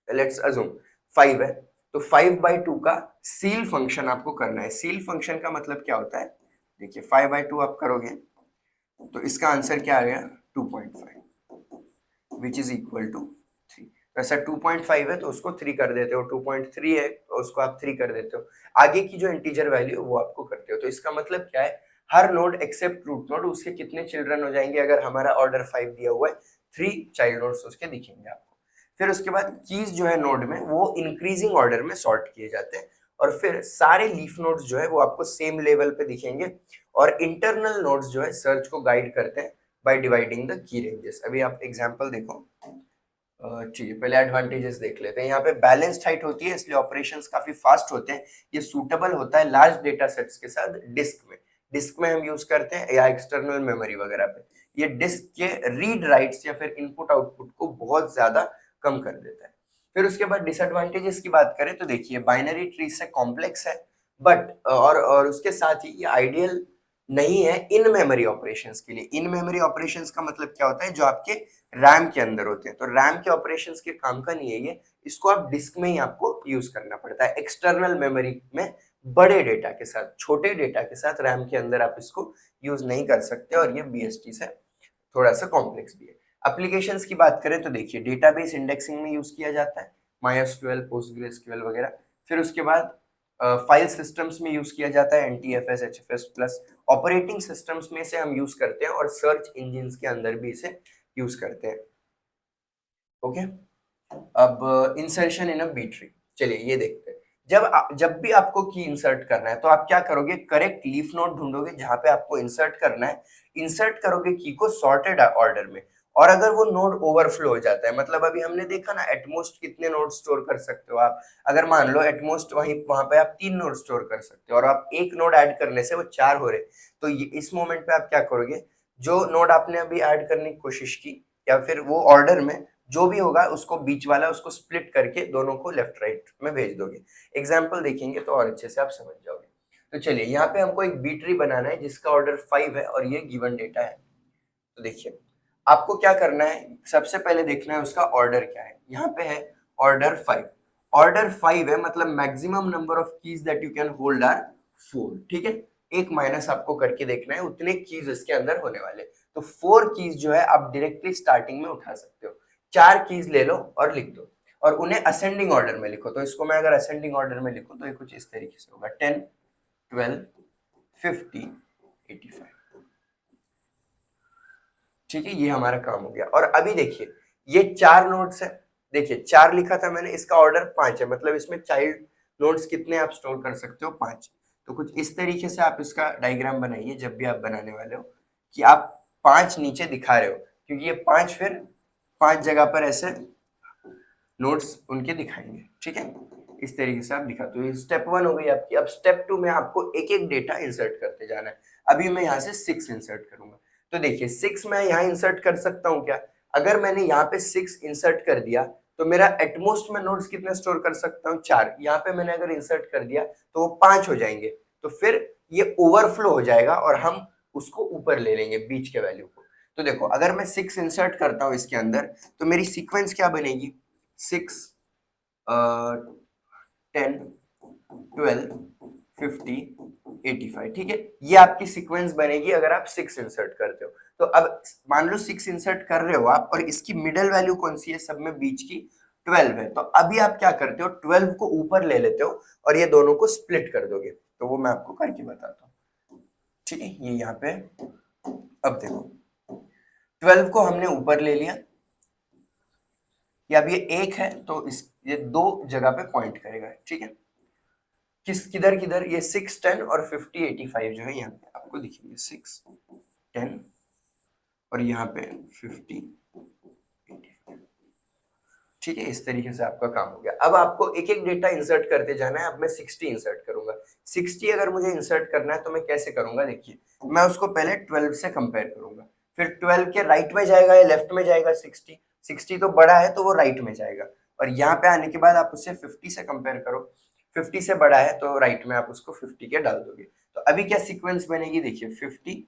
Speaker 1: लेट्स अज्यूम 5 है, तो 5/2 का सील फंक्शन आपको करना है। सील फंक्शन का मतलब क्या होता है, देखिए 5/2 आप करोगे तो इसका आंसर क्या आ गया, 2.5 विच इज इक्वल टू 3। तो ऐसा 2.5 है तो उसको 3 कर देते हो, 2.3 है तो उसको आप 3 कर देते हो, आगे की जो इंटीजर वैल्यू वो आपको करते हो। तो इसका मतलब क्या है, हर नोड एक्सेप्ट रूट नोड उसके कितने चिल्ड्रन हो जाएंगे, अगर हमारा ऑर्डर 5 दिया हुआ है 3 चाइल्ड नोड्स उसके दिखेंगे आपको। फिर उसके बाद कीज जो है नोड में वो इंक्रीजिंग ऑर्डर में सॉर्ट किए जाते हैं, और फिर सारे लीफ नोड्स जो है वो आपको सेम लेवल पे दिखेंगे, और इंटरनल नोड्स जो है सर्च को गाइड करते हैं by dividing the key ranges. अभी आप एग्जांपल देखो, ठीक है, पहले एडवांटेजेस देख लेते हैं। यहाँ पे बैलेंस्ड हाइट होती है इसलिए ऑपरेशंस काफी फास्ट होते हैं। ये सूटेबल होता है लार्ज डेटा सेट्स के साथ डिस्क में हम यूज करते हैं या एक्सटर्नल मेमोरी वगैरह पे। ये डिस्क के रीड राइट्स या फिर इनपुट आउटपुट को बहुत ज्यादा कम कर देता है। फिर उसके बाद डिसएडवांटेजेस की बात करें तो देखिए बाइनरी ट्री से कॉम्प्लेक्स है, बट और उसके साथ ही ये आइडियल नहीं है इन मेमोरी ऑपरेशंस के लिए। इन मेमोरी ऑपरेशंस का मतलब क्या होता है, जो आपके रैम के अंदर होते हैं। तो रैम के ऑपरेशंस के काम का नहीं है ये, इसको आप डिस्क में ही आपको यूज करना पड़ता है। एक्सटर्नल मेमोरी में बड़े डेटा के साथ, छोटे डेटा के साथ रैम के अंदर आप इसको यूज नहीं कर सकते, और ये बीएसटी से थोड़ा सा कॉम्प्लेक्स भी है। एप्लीकेशंस की बात करें तो देखिए डेटाबेस इंडेक्सिंग में यूज किया जाता है, माइस्क्यूएल, पोस्टग्रेसक्यूएल वगैरह। फिर उसके बाद फाइल सिस्टम्स में यूज किया जाता है NTFS, HFS plus. Operating systems में से हम यूज करते हैं, और सर्च इंजिन के अंदर भी इसे यूज करते हैं। ओके, अब insertion in a B tree, चलिए ये देखते हैं। जब भी आपको की इंसर्ट करना है तो आप क्या करोगे, करेक्ट लीफ नोड ढूंढोगे जहां पे आपको इंसर्ट करना है, इंसर्ट करोगे की को सॉर्टेड ऑर्डर में। और अगर वो नोड ओवरफ्लो हो जाता है, मतलब अभी हमने देखा ना एटमोस्ट कितने नोड स्टोर कर सकते हो आप, अगर मान लो एटमोस्ट वहां पे आप 3 नोड स्टोर कर सकते हो और आप एक नोड ऐड करने से वो 4 हो रहे, तो इस मोमेंट पे आप क्या करोगे, जो नोड आपने अभी ऐड करने की कोशिश की या फिर वो ऑर्डर में जो भी होगा उसको बीच वाला उसको स्प्लिट करके दोनों को लेफ्ट राइट में भेज दोगे। एग्जाम्पल देखेंगे तो और अच्छे से आप समझ जाओगे। तो चलिए यहाँ पे हमको एक बी ट्री बनाना है जिसका ऑर्डर 5 है और ये गिवन डेटा है। तो देखिए आपको क्या करना है, सबसे पहले देखना है उसका ऑर्डर क्या है। यहाँ पे है ऑर्डर 5, ऑर्डर 5 है मतलब maximum number of keys that you can hold are 4, ठीक है। एक माइनस आपको करके देखना है, उतने कीज इसके अंदर होने वाले। तो 4 कीज जो है आप डायरेक्टली स्टार्टिंग में उठा सकते हो, 4 कीज ले लो और लिख दो, और उन्हें असेंडिंग ऑर्डर में लिखो। तो इसको मैं अगर असेंडिंग ऑर्डर में लिखूं तो ये कुछ इस तरीके से होगा, 10, 12, 50, 85, ठीक है। ये हमारा काम हो गया। और अभी देखिए ये 4 नोड्स है, देखिए 4 लिखा था मैंने, इसका ऑर्डर 5 है, मतलब इसमें चाइल्ड नोड्स कितने आप स्टोर कर सकते हो, 5। तो कुछ इस तरीके से आप इसका डायग्राम बनाइए जब भी आप बनाने वाले हो, कि आप 5 नीचे दिखा रहे हो, क्योंकि ये 5 फिर 5 जगह पर ऐसे नोट्स उनके दिखाएंगे, ठीक है। इस तरीके से आप दिखा, तो ये स्टेप 1 हो गई आपकी। अब स्टेप 2 में आपको एक एक डेटा इंसर्ट करते जाना है। अभी मैं यहाँ से 6 इंसर्ट करूंगा, तो देखिए 6 मैं यहाँ इंसर्ट कर सकता हूँ क्या? अगर मैंने यहाँ पे 6 इंसर्ट कर दिया तो मेरा एटमोस्ट में नोट्स कितने स्टोर कर सकता हूँ, 4। यहाँ पे मैंने अगर इंसर्ट कर दिया तो वो 5 हो जाएंगे, तो फिर ये ओवरफ्लो हो जाएगा और हम उसको ऊपर ले लेंगे बीच के वैल्यू को। तो देखो अगर मैं 6 इंसर्ट करता हूँ इसके अंदर, तो मेरी सीक्वेंस क्या बनेगी, 6 10 12 50 85, ठीक है। ये आपकी सीक्वेंस बनेगी अगर आप 6 इंसर्ट करते हो। तो अब मान लो 6 इंसर्ट कर रहे हो आप, और इसकी मिडल वैल्यू कौन सी है, सब में बीच की 12 है। तो अभी आप क्या करते हो, 12 को ऊपर ले लेते हो और ये दोनों को स्प्लिट कर दोगे। तो वो मैं आपको करके बताता हूँ, ठीक है। ये यहाँ पे अब देखो 12 को हमने ऊपर ले लिया, या अब ये 1 है तो इस ये 2 जगह पे पॉइंट करेगा, ठीक है। किधर किधर, ये 6 10 और 50 85 जो है यहाँ पे आपको दिखेंगे, 6 10 और यहाँ पे 50 85, ठीक है। इस तरीके से आपका काम हो गया। अब आपको एक एक डेटा इंसर्ट करते जाना है। अब मैं 60 इंसर्ट करूंगा। 60 अगर मुझे इंसर्ट करना है तो मैं कैसे करूंगा, देखिए मैं उसको पहले 12 से कंपेयर करूंगा, फिर 12 के राइट में जाएगा या लेफ्ट में जाएगा, 60 तो बड़ा है तो वो राइट में जाएगा, और यहाँ पे आने के बाद आप उसे 50 से कंपेयर करो, 50 से बड़ा है तो राइट में आप उसको 50 के डाल दोगे। तो अभी क्या सीक्वेंस बनेगी, देखिए 50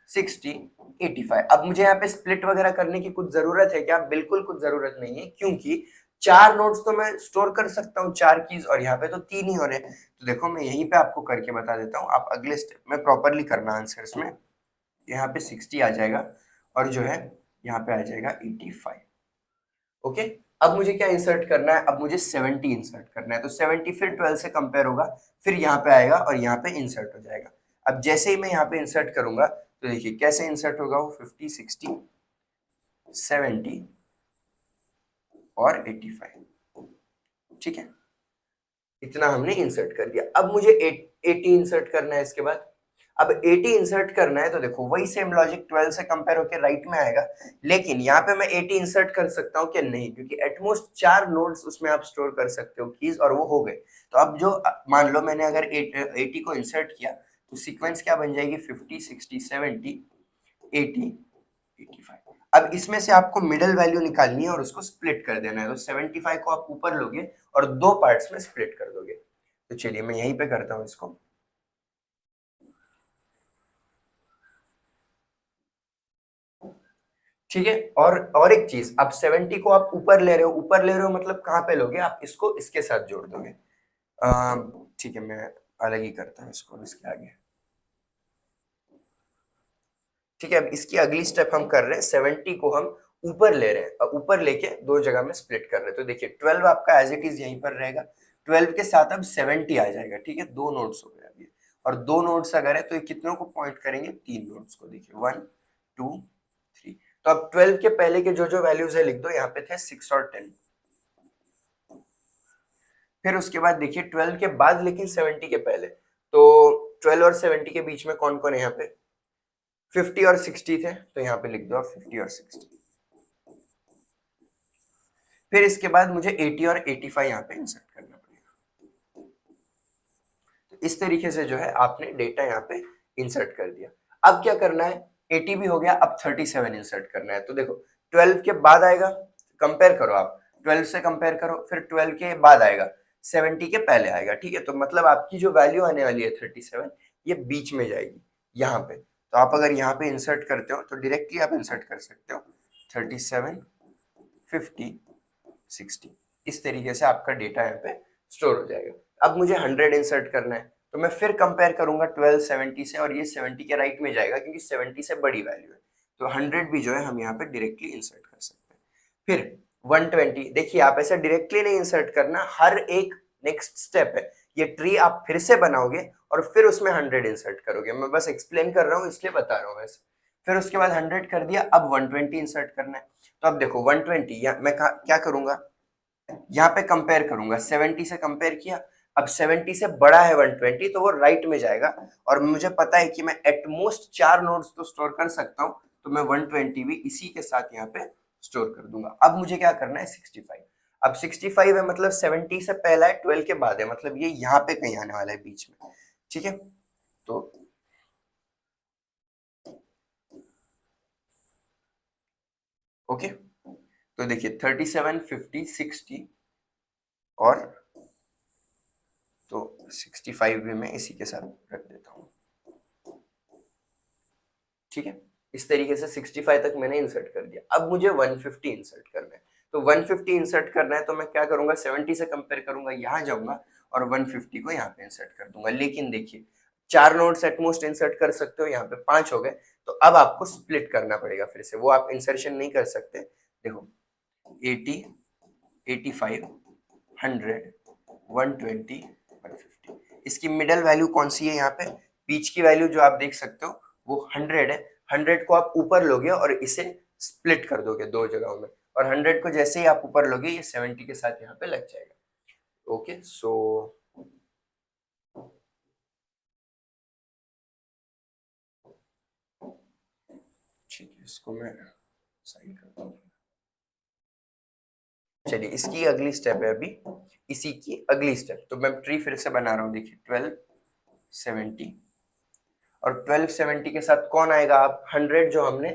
Speaker 1: 60 85। अब मुझे यहाँ पे स्प्लिट वगैरह करने की कुछ जरूरत है क्या, बिल्कुल कुछ जरूरत नहीं है, क्योंकि 4 नोट्स तो मैं स्टोर कर सकता हूँ, 4 कीज, और यहाँ पे तो 3 ही हो रहे हैं। तो देखो मैं यहीं पे आपको करके बता देता हूँ, आप अगले स्टेप में प्रॉपरली करना आंसर्स में। यहाँ पे 60 आ जाएगा और जो है यहाँ पे आ जाएगा 85, ओके। अब मुझे क्या इंसर्ट करना है, अब मुझे 70 इंसर्ट करना है। तो 70 फिर 12 से कंपेयर होगा, फिर यहाँ पे आएगा और यहाँ पे इंसर्ट हो जाएगा। अब जैसे ही मैं यहाँ पे इंसर्ट करूंगा तो देखिए कैसे इंसर्ट होगा, वो 50 60 70 और 85, ठीक है। इतना हमने इंसर्ट कर दिया। अब मुझे 80 इंसर्ट करना है इसके बाद। अब 80 इंसर्ट करना है तो देखो वही सेम लॉजिक, 12 से कंपेयर होकर राइट में आएगा, लेकिन यहाँ पे मैं 80 इंसर्ट कर सकता हूँ क्या, नहीं, क्योंकि एटमोस्ट 4 नोड्स उसमें आप स्टोर कर सकते हो कीज, और वो हो गए। तो अब जो मान लो मैंने अगर 80 को इंसर्ट किया तो सीक्वेंस क्या बन जाएगी, 50 60 70 80 85। अब इसमें से आपको मिडल वैल्यू निकालनी है और उसको स्प्लिट कर देना है। तो 75 को आप ऊपर लोगे और 2 पार्ट्स में स्प्लिट कर दोगे। तो चलिए मैं यहीं पे करता हूं इसको। ठीक है। और एक चीज, अब 70 को आप ऊपर ले रहे हो, ऊपर ले रहे हो मतलब कहां पे लोगे, आप इसको इसके साथ जोड़ दोगे। ठीक है, मैं अलग ही करता हूँ इसको इसके आगे। ठीक है, अब इसकी अगली स्टेप हम कर रहे हैं, 70 को हम ऊपर ले रहे हैं, ऊपर लेके 2 जगह में स्प्लिट कर रहे हैं। तो देखिए 12 आपका एज इट इज यहीं पर रहेगा, 12 के साथ अब 70 आ जाएगा, ठीक है। 2 नोट्स हो गए अभी, और 2 नोट्स अगर है तो ये कितनों को पॉइंट करेंगे, 3 नोट्स को। देखिए 1 2 3। तो अब 12 के पहले के जो जो वैल्यूज है लिख दो, यहाँ पे थे 6 और 10। फिर उसके बाद देखिए 12 के बाद लेकिन 70 के पहले, तो 12 और 70 के बीच में कौन कौन है, यहाँ पे 50 और 60 थे, तो यहाँ पे लिख दो आप 50 और 60। फिर इसके बाद मुझे 80 और 85 यहाँ पे इंसर्ट करना पड़ेगा। तो इस तरीके से जो है आपने डेटा यहाँ पे इंसर्ट कर दिया। अब क्या करना है, 80 भी हो गया, अब 37 इंसर्ट करना है। तो देखो 12 के बाद आएगा, कंपेयर करो आप, 12 से कंपेयर करो, फिर 12 के बाद आएगा, 70 के पहले आएगा, ठीक है। तो मतलब आपकी जो वैल्यू आने वाली है 37, ये बीच में जाएगी यहाँ पे। तो आप अगर यहाँ पे इंसर्ट करते हो तो डायरेक्टली आप इंसर्ट कर सकते हो 37 50 60। इस तरीके से आपका डेटा यहाँ पे स्टोर हो जाएगा। अब मुझे 100 इंसर्ट करना है, तो मैं फिर कंपेयर करूंगा 12 70 से, और ये 70 के राइट में जाएगा क्योंकि 70 से बड़ी वैल्यू है। तो 100 भी जो है हम यहाँ पे डायरेक्टली इंसर्ट कर सकते हैं। फिर 120, देखिए आप ऐसा डायरेक्टली नहीं इंसर्ट करना, हर एक नेक्स्ट स्टेप है। ये ट्री आप फिर से बनाओगे और फिर उसमें 100 इंसर्ट करोगे। मैं बस एक्सप्लेन कर रहा हूँ इसलिए बता रहा हूँ वैसे। फिर उसके बाद 100 कर दिया, अब 120 इंसर्ट करना है। तो अब देखो 120 मैं क्या करूंगा, यहाँ पे कंपेयर करूंगा, 70 से कंपेयर किया, अब 70 से बड़ा है 120 तो वो राइट में जाएगा, और मुझे पता है कि मैं एटमोस्ट 4 नोड्स तो स्टोर कर सकता हूँ, तो मैं 120 भी इसी के साथ यहाँ पे स्टोर कर दूंगा। अब मुझे क्या करना है 65, अब 65 है मतलब 70 से पहला है, 12 के बाद है, मतलब ये यहाँ पे कहीं आने वाला है बीच में, ठीक है। तो ओके, तो देखिए 37, 50, 60 और तो 65 भी मैं इसी के साथ रख देता हूँ, ठीक है। इस तरीके से 65 तक मैंने इंसर्ट कर दिया। अब मुझे 150 इंसर्ट करना है, तो 150 इंसर्ट करना है तो मैं क्या करूंगा, 70 से कंपेयर करूंगा, यहाँ जाऊंगा और 150 को यहाँ पे इंसर्ट कर दूंगा। लेकिन देखिए 4 नोड्स एटमोस्ट इंसर्ट कर सकते हो, यहाँ पे 5 हो गए, तो अब आपको स्प्लिट करना पड़ेगा फिर से, वो आप इंसर्शन नहीं कर सकते। देखो 80, 85, 100, 120, 150, इसकी मिडल वैल्यू कौन सी है, यहाँ पे बीच की वैल्यू जो आप देख सकते हो वो 100 है। 100 को आप ऊपर लोगे और इसे स्प्लिट कर दोगे दो जगहों में, और 100 को जैसे ही आप ऊपर लोगे ये 70 के साथ यहाँ पे लग जाएगा। ओके, सो ठीक है, इसको मैं साइड करता हूँ। चलिए इसकी अगली स्टेप है अभी, इसी की अगली स्टेप, तो मैं ट्री फिर से बना रहा हूँ। देखिए 1270 और 1270 के साथ कौन आएगा, आप 100 जो हमने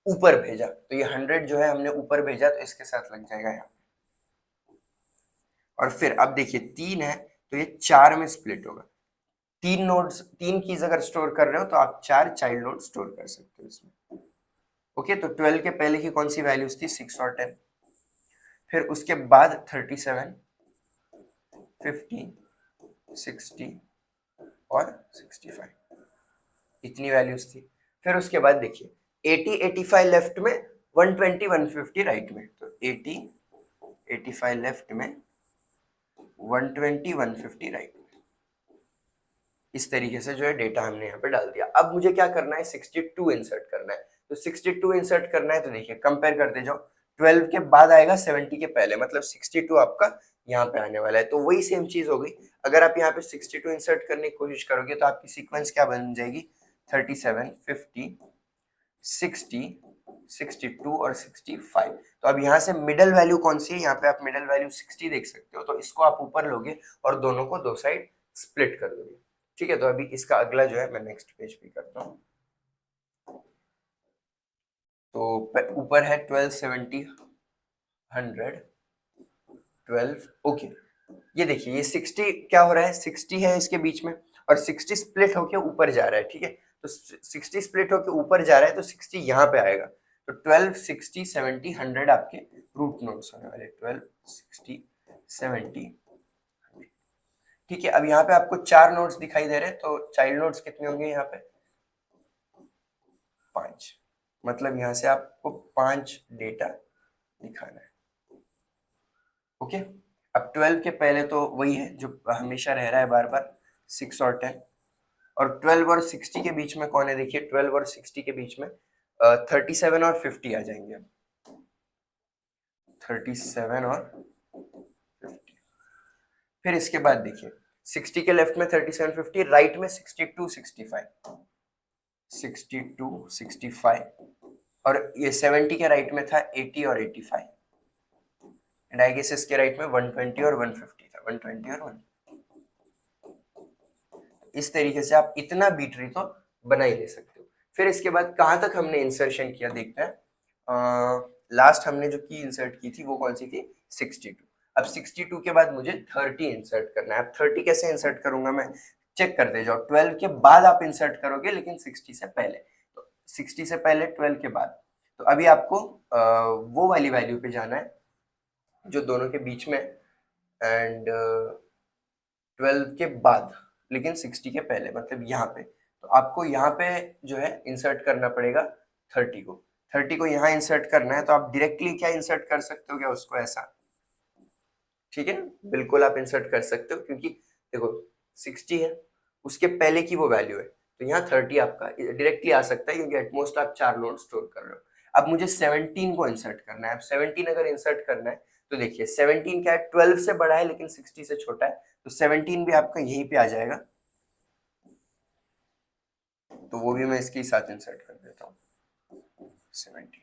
Speaker 1: ऊपर भेजा, तो ये 100 जो है हमने ऊपर भेजा तो इसके साथ लग जाएगा यहाँ। और फिर अब देखिए 3 है तो ये 4 में स्प्लिट होगा। 3 नोड्स, 3 कीज अगर स्टोर कर रहे हो तो आप 4 चाइल्ड नोड स्टोर कर सकते हो इसमें। ओके, तो 12 के पहले की कौन सी वैल्यूज थी, 6 और 10, फिर उसके बाद 37, 50, 60 और 65, इतनी वैल्यूज थी। फिर उसके बाद देखिए 80, 85 लेफ्ट में, 120, 150 राइट में, तो 80, 85 लेफ्ट में, 120, 150 राइट में। इस तरीके से जो है डेटा हमने यहाँ पे डाल दिया। अब मुझे क्या करना है, 62 इंसर्ट करना है, तो 62 इंसर्ट करना है तो देखिए कंपेयर करते जाओ, 12 के बाद आएगा 70 के पहले, मतलब 62 आपका यहाँ पे आने वाला है। तो वही सेम चीज हो गई, अगर आप यहाँ पे 62 इंसर्ट करने की कोशिश करोगे तो आपकी सीक्वेंस क्या बन जाएगी, 37, 50, 60, 62 और 65। तो अब यहाँ से मिडल वैल्यू कौन सी है, यहाँ पे आप मिडल वैल्यू 60 देख सकते हो, तो इसको आप ऊपर लोगे और दोनों को दो साइड स्प्लिट कर दोगे, ठीक है। तो अभी इसका अगला जो है मैं नेक्स्ट पेज पे करता हूँ। तो ऊपर है 1270, 100, 12, ओके। ये देखिए ये 60 क्या हो रहा है, 60 है इसके बीच में, और 60 स्प्लिट होके ऊपर जा रहा है, ठीक है। तो 60 स्प्लिट होके ऊपर जा रहा है तो 60 यहाँ पे आएगा, तो 12, 60, 70, 100 आपके रूट नोड्स होने वाले, 12, 60, 70, ठीक है। अब यहाँ पे आपको 4 नोड्स दिखाई दे रहे हैं, तो चाइल्ड नोड्स कितने होंगे यहाँ पे, 5, मतलब यहाँ से आपको 5 डेटा दिखाना है। ओके, अब 12 के पहले तो वही है जो हमेशा रह रहा है बार बार, 6 और 10, और 12 और 60 के बीच में कौन है, देखिए 12 और 60 के बीच में 37 और 50 आ जाएंगे, 37 और 50। फिर इसके बाद देखिए 60 के लेफ्ट में 37, 50, राइट में 62, 65, 62, 65, और ये 70 के राइट में था 80 और 85, एंड आई गेस इसके राइट में 120 और 150 था, 120 और 1, इस तरीके से आप इतना बीट ट्री तो बना ही ले सकते हो। फिर इसके बाद कहाँ तक हमने इंसर्शन किया देखते हैं। लास्ट हमने जो की इंसर्ट की थी वो कौन सी थी, 62। अब 62 के बाद मुझे 30 इंसर्ट करना है। अब 30 कैसे इंसर्ट करूंगा मैं, चेक करते जाओ, 12 के बाद आप इंसर्ट करोगे लेकिन 60 से पहले, तो 60 से पहले 12 के बाद, तो अभी आपको वो वाली वैल्यू पे जाना है जो दोनों के बीच में, एंड 12 के बाद लेकिन 60 के पहले, मतलब यहाँ पे, तो आपको यहाँ पे जो है इंसर्ट करना पड़ेगा 30 को। 30 को यहाँ इंसर्ट करना है तो आप डायरेक्टली क्या इंसर्ट कर सकते हो क्या उसको, ऐसा, ठीक है, बिल्कुल आप इंसर्ट कर सकते हो, क्योंकि देखो 60 है, उसके पहले की वो वैल्यू है, तो यहाँ 30 आपका डायरेक्टली आ सकता है क्योंकि एटमोस्ट आप 4 नोड स्टोर कर रहे हो। अब मुझे 17 को इंसर्ट करना है। अब 17 अगर इंसर्ट करना है तो देखिए 17 क्या है, 12 से बड़ा है लेकिन 60 से छोटा है, तो 17 भी आपका यहीं पे आ जाएगा। तो वो भी मैं इसके साथ इंसर्ट कर देता हूँ 17।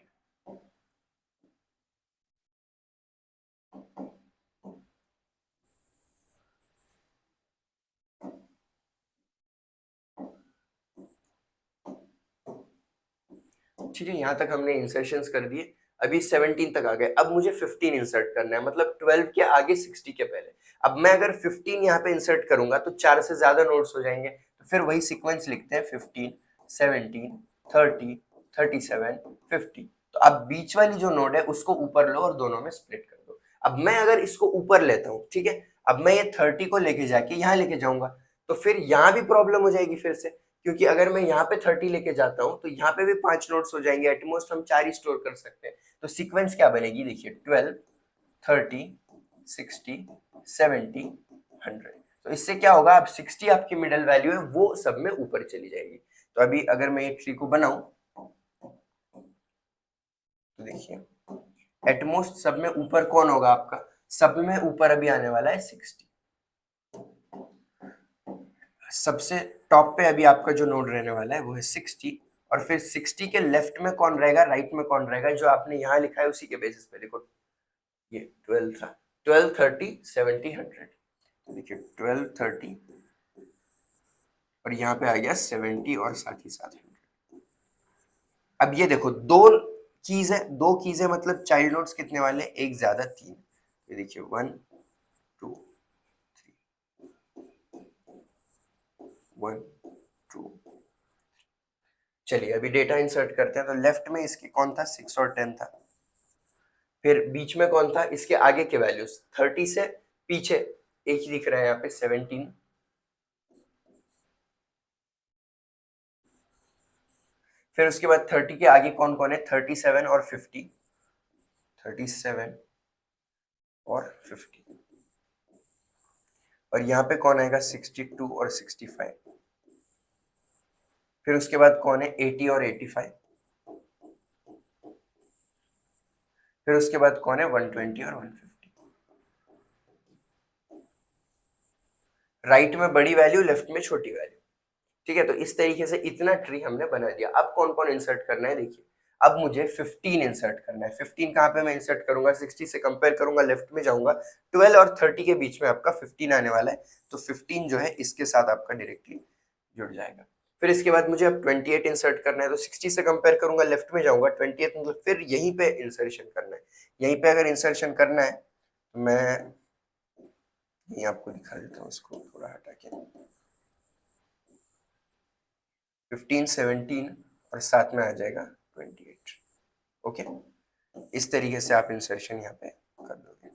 Speaker 1: ठीक है, यहाँ तक हमने इंसर्शंस कर दिए। अभी 17 तक आ गए। अब मुझे 15 इंसर्ट करना है, मतलब 12 के आगे 60 के पहले। अब मैं अगर 15 यहाँ पे इंसर्ट करूंगा तो 4 से ज्यादा नोड्स हो जाएंगे, तो फिर वही सीक्वेंस लिखते हैं 15, 17, 30, 37, 50। तो अब बीच वाली जो नोड है उसको ऊपर लो और दोनों में स्प्लिट कर दो। अब मैं अगर इसको ऊपर लेता हूँ, ठीक है, अब मैं ये 30 को लेके जाके यहाँ लेके जाऊंगा, तो फिर यहाँ भी प्रॉब्लम हो जाएगी फिर से, क्योंकि अगर मैं यहाँ पे 30 लेके जाता हूँ तो यहाँ पे भी 5 नोट्स हो जाएंगे, एटमोस्ट हम 4 ही स्टोर कर सकते हैं। तो सीक्वेंस क्या बनेगी, देखिए 12, 30, 60, 70, 100। तो इससे क्या होगा, अब 60 आपकी मिडल वैल्यू है वो सब में ऊपर चली जाएगी। तो अभी अगर मैं ये ट्री को बनाऊं तो देखिए एटमोस्ट सब में ऊपर कौन होगा आपका, सब में ऊपर अभी आने वाला है 60। सबसे टॉप पे अभी आपका जो नोड रहने वाला है वो है 60, और फिर 60 के लेफ्ट में कौन रहेगा, राइट में कौन रहेगा, जो आपने यहाँ लिखा है उसी के बेसिस पे देखो। ये 12 था, 12, 30, 70, 100। देखिए 12, 30 और यहाँ पे आ गया 70 और साथ ही साथ 100। अब ये देखो दो कीज है, दो कीज है, मतलब चाइल्ड नोड्स कितने वाले, एक ज्यादा 3। ये देखिए 1, 2, 1, 2। चलिए अभी डेटा इंसर्ट करते हैं। तो लेफ्ट में इसके कौन था, 6 और 10 था। फिर बीच में कौन था, इसके आगे के वैल्यूज 30 से पीछे एक ही दिख रहा है यहाँ पे 17। फिर उसके बाद 30 के आगे कौन कौन है, 37 और 50, 37 और 50। और यहाँ पे कौन आएगा, 62 और 65। फिर उसके बाद कौन है, 80 और 85। फिर उसके बाद कौन है, 120 और 150। राइट में बड़ी वैल्यू, लेफ्ट में छोटी वैल्यू। ठीक है, तो इस तरीके से इतना ट्री हमने बना दिया। अब कौन कौन इंसर्ट करना है, देखिए अब मुझे 15 इंसर्ट करना है। 15 कहाँ पे मैं इंसर्ट करूंगा, 60 से कंपेयर करूंगा, लेफ्ट में जाऊंगा, 12 और 30 के बीच में आपका 15 आने वाला है। तो 15 जो है इसके साथ आपका डायरेक्टली जुड़ जाएगा। फिर इसके बाद मुझे अब 28 इंसर्ट करना है, तो 60 से कंपेयर करूंगा, लेफ्ट में जाऊंगा, 28 मतलब फिर यहीं पे इंसर्शन करना है। यहीं पे अगर इंसर्शन करना है तो मैं यहीं आपको दिखा देता हूँ, इसको थोड़ा हटा के 15, 17 और साथ में आ जाएगा 28। ओके, इस तरीके से आप इंसर्शन यहाँ पे कर दोगे।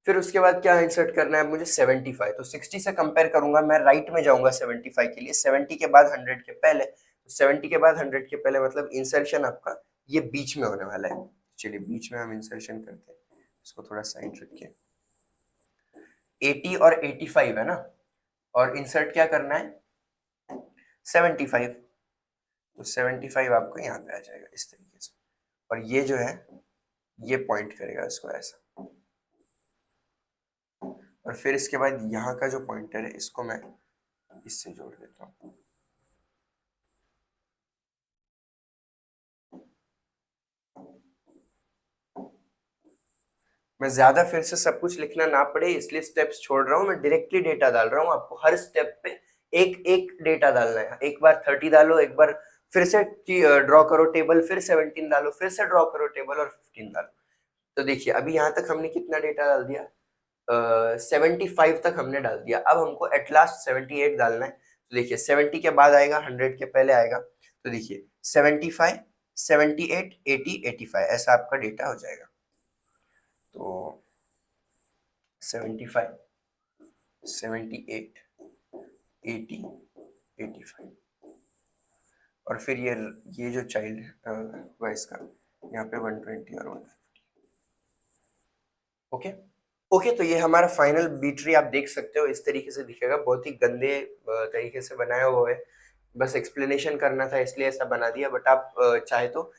Speaker 1: फिर उसके बाद क्या इंसर्ट करना है मुझे, 75। तो 60 से कंपेयर करूंगा, मैं राइट में जाऊंगा 75 के लिए, 70 के बाद 100 के पहले। तो 70 के बाद 100 के पहले मतलब इंसर्शन आपका ये बीच में होने वाला है। चलिए बीच में हम इंसर्शन करते हैं, इसको थोड़ा साइड रखिए। 80 और 85 है ना, और इंसर्ट क्या करना है, 75। तो 75 आपको यहाँ पे आ जाएगा इस तरीके से, और ये जो है ये पॉइंट करेगा इसको ऐसा। और फिर इसके बाद यहाँ का जो पॉइंटर है इसको मैं इससे जोड़ देता हूँ। मैं ज्यादा फिर से सब कुछ लिखना ना पड़े इसलिए स्टेप्स छोड़ रहा हूँ, मैं डायरेक्टली डेटा डाल रहा हूँ। आपको हर स्टेप पे एक एक डेटा डालना है। एक बार 30 डालो, एक बार फिर से ड्रॉ करो टेबल, फिर 17 डालो, फिर से ड्रॉ करो टेबल, और 15 डालो। तो देखिए अभी यहाँ तक हमने कितना डेटा डाल दिया, 75 तक हमने डाल दिया। अब हमको एट लास्ट 78 डालना है। तो देखिए 70 के बाद आएगा, 100 के पहले आएगा। तो देखिए 75, 78, 80, 85 ऐसा आपका डेटा हो जाएगा। तो 75, 78, 80, 85, और फिर ये जो चाइल्ड हुआ इसका यहाँ पे 120 और 150। ओके, ओके तो ये हमारा फाइनल बी ट्री आप देख सकते हो, इस तरीके से दिखेगा, बहुत ही गंदे तरीके से बनाया हुआ है, बस एक्सप्लेनेशन करना था इसलिए ऐसा बना दिया। बट आप चाहे तो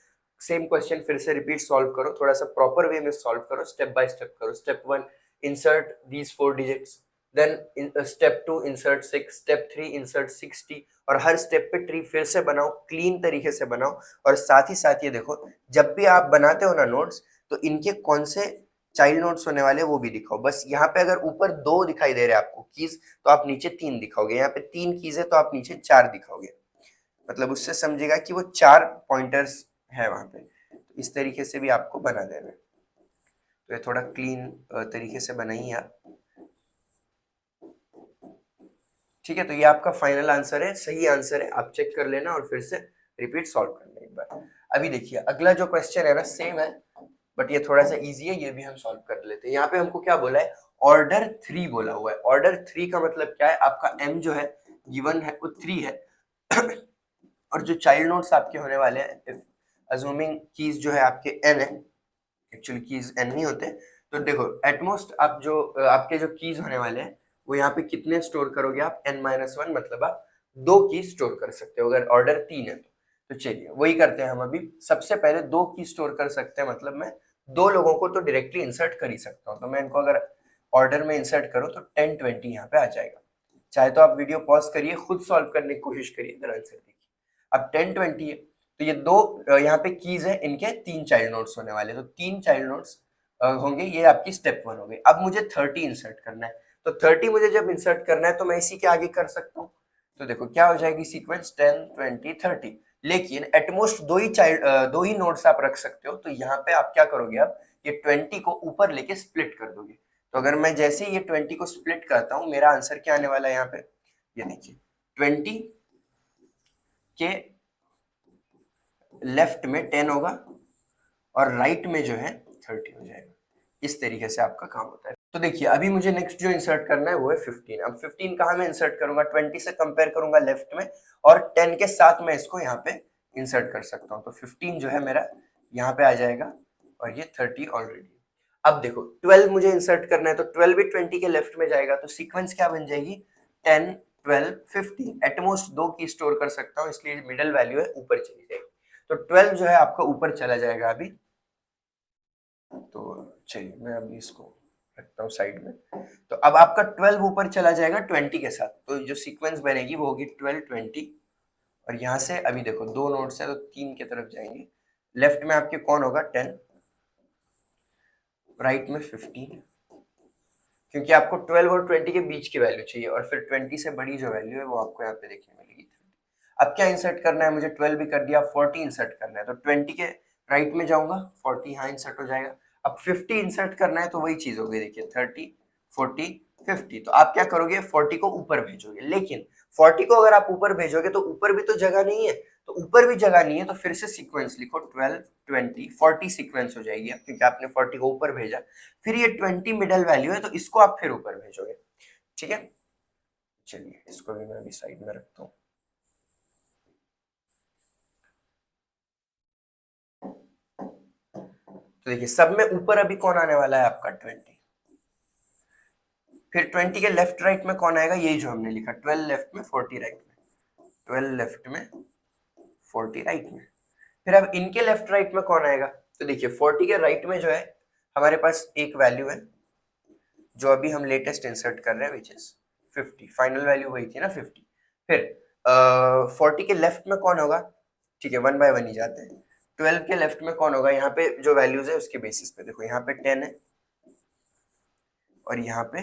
Speaker 1: सेम क्वेश्चन फिर से रिपीट सॉल्व करो, थोड़ा सा प्रॉपर वे में सॉल्व करो, स्टेप बाय स्टेप करो। Step 1 insert these 4 digits, then step 2 insert 6, step 3 insert 60, और हर स्टेप पे ट्री फिर से बनाओ, क्लीन तरीके से बनाओ। और साथ ही साथ ये देखो, जब भी आप बनाते हो ना नोट्स, तो इनके कौन से चाइल्ड नोट्स होने वाले वो भी दिखाओ। बस यहाँ पे अगर ऊपर 2 दिखाई दे रहे हैं आपको कीज, तो आप नीचे 3 दिखाओगे। यहाँ पे 3 कीज है तो आप नीचे 4 दिखाओगे, मतलब उससे समझेगा कि वो 4 पॉइंटर्स है वहां पे। तो इस तरीके से भी आपको बना देना है। तो ये थोड़ा क्लीन तरीके से बनाइए आप, ठीक है। तो ये आपका फाइनल आंसर है, सही आंसर है, आप चेक कर लेना और फिर से रिपीट सॉल्व करना एक बार। अभी देखिए अगला जो क्वेश्चन है ना, सेम है बट ये थोड़ा सा इजी है, ये भी हम सॉल्व कर लेते हैं। यहाँ पे हमको क्या बोला है, ऑर्डर 3 बोला हुआ है। ऑर्डर 3 का मतलब क्या है, आपका m जो है गिवन है वो 3 है और जो चाइल्ड नोट्स आपके होने वाले हैं, अज्यूमिंग कीज जो है आपके n है, एक्चुअली कीज n नहीं होते। तो देखो एटमोस्ट आप जो आपके जो कीज होने वाले हैं वो यहाँ पे कितने स्टोर करोगे आप, n-1, मतलब आप 2 की स्टोर कर सकते हो अगर ऑर्डर 3 है तो चलिए वही करते हैं हम अभी। सबसे पहले 2 की स्टोर कर सकते हैं, मतलब मैं 2 लोगों को तो डायरेक्टली इंसर्ट कर ही सकता हूँ। तो मैं इनको अगर ऑर्डर में इंसर्ट करूँ तो 10-20 यहाँ पे आ जाएगा। चाहे तो आप वीडियो पॉज करिए, खुद सॉल्व करने की कोशिश करिए, अगर आंसर देखिए। अब 10-20 है तो ये 2 यहाँ पे कीज है, इनके 3 चाइल्ड नोट्स होने वाले, तो 3 चाइल्ड नोट्स होंगे, ये आपकी स्टेप 1 हो गई। अब मुझे 30 इंसर्ट करना है, तो 30 मुझे जब इंसर्ट करना है तो मैं इसी के आगे कर सकता हूँ। तो देखो क्या हो जाएगी सीक्वेंस, 10-20-30। लेकिन एटमोस्ट 2 ही नोट्स आप रख सकते हो, तो यहाँ पे आप क्या करोगे, आप ये 20 को ऊपर लेके स्प्लिट कर दोगे। तो अगर मैं जैसे ही ये 20 को स्प्लिट करता हूँ, मेरा आंसर क्या आने वाला है यहाँ पे, ये देखिए 20 के लेफ्ट में 10 होगा और राइट में जो है 30 हो जाएगा। इस तरीके से आपका काम होता है। तो देखिए अभी मुझे नेक्स्ट जो इंसर्ट करना है वो है 15। अब 15 कहाँ में इंसर्ट करूंगा, 20 से कंपेयर करूंगा लेफ्ट में, और 10 के साथ मैं इसको यहाँ पे इंसर्ट कर सकता हूँ। तो 15 जो है मेरा यहाँ पे आ जाएगा और ये 30 ऑलरेडी। अब देखो 12 मुझे इंसर्ट करना है, तो 12 भी 20 के लेफ्ट में जाएगा, तो सीक्वेंस क्या बन जाएगी, 10, 12, 15। एटमोस्ट 2 की स्टोर कर सकता हूँ, इसलिए मिडल वैल्यू है ऊपर चली जाएगी। तो 12 जो है आपका ऊपर चला जाएगा अभी। तो चलिए मैं अभी इसको रखता हूँ साइड में। तो अब आपका 12 ऊपर चला जाएगा 20 के साथ, तो जो सीक्वेंस बनेगी वो होगी 12, 20। और यहाँ से अभी देखो 2 नोड्स है तो 3 की तरफ जाएंगे। लेफ्ट में आपके कौन होगा, 10, राइट में 15, क्योंकि आपको 12 और 20 के बीच की वैल्यू चाहिए, और फिर 20 से बड़ी जो वैल्यू है वो आपको यहाँ पे देखने मिलेगी। अब क्या इंसर्ट करना है मुझे, 12 भी कर दिया, 40 इंसर्ट करना है, तो 20 के राइट में जाऊंगा, 40 यहाँ इंसर्ट हो जाएगा। अब 50 इंसर्ट करना है तो वही चीज होगी, देखिए 30, 40, 50। तो आप क्या करोगे, 40 को ऊपर भेजोगे। लेकिन 40 को अगर आप ऊपर भेजोगे तो ऊपर भी तो जगह नहीं है, तो ऊपर भी जगह नहीं है, तो फिर से सीक्वेंस लिखो, 12, 20, 40 सीक्वेंस हो जाएगी क्योंकि आपने 40 को ऊपर भेजा। फिर ये 20 मिडल वैल्यू है, तो इसको आप फिर ऊपर भेजोगे, ठीक है। चलिए इसको भी मैं अभी साइड में रखता हूँ। तो देखिए सब में ऊपर अभी कौन आने वाला है आपका, 20। फिर 20 के लेफ्ट राइट में कौन आएगा, यही जो हमने लिखा, 12 लेफ्ट में 40 राइट में, 12 लेफ्ट में 40 राइट में। फिर अब इनके लेफ्ट राइट में कौन आएगा, तो देखिए 40 के राइट में जो है हमारे पास एक वैल्यू है जो अभी हम लेटेस्ट इंसर्ट कर रहे हैं, विच इज 50। फाइनल वैल्यू वही थी ना 50। फिर 40 के लेफ्ट में कौन होगा, ठीक है 1 बाय 1 ही जाते हैं। 12 के लेफ्ट में कौन होगा, यहाँ पे जो वैल्यूज है उसके बेसिस पे देखो, यहाँ पे 10 है और यहाँ पे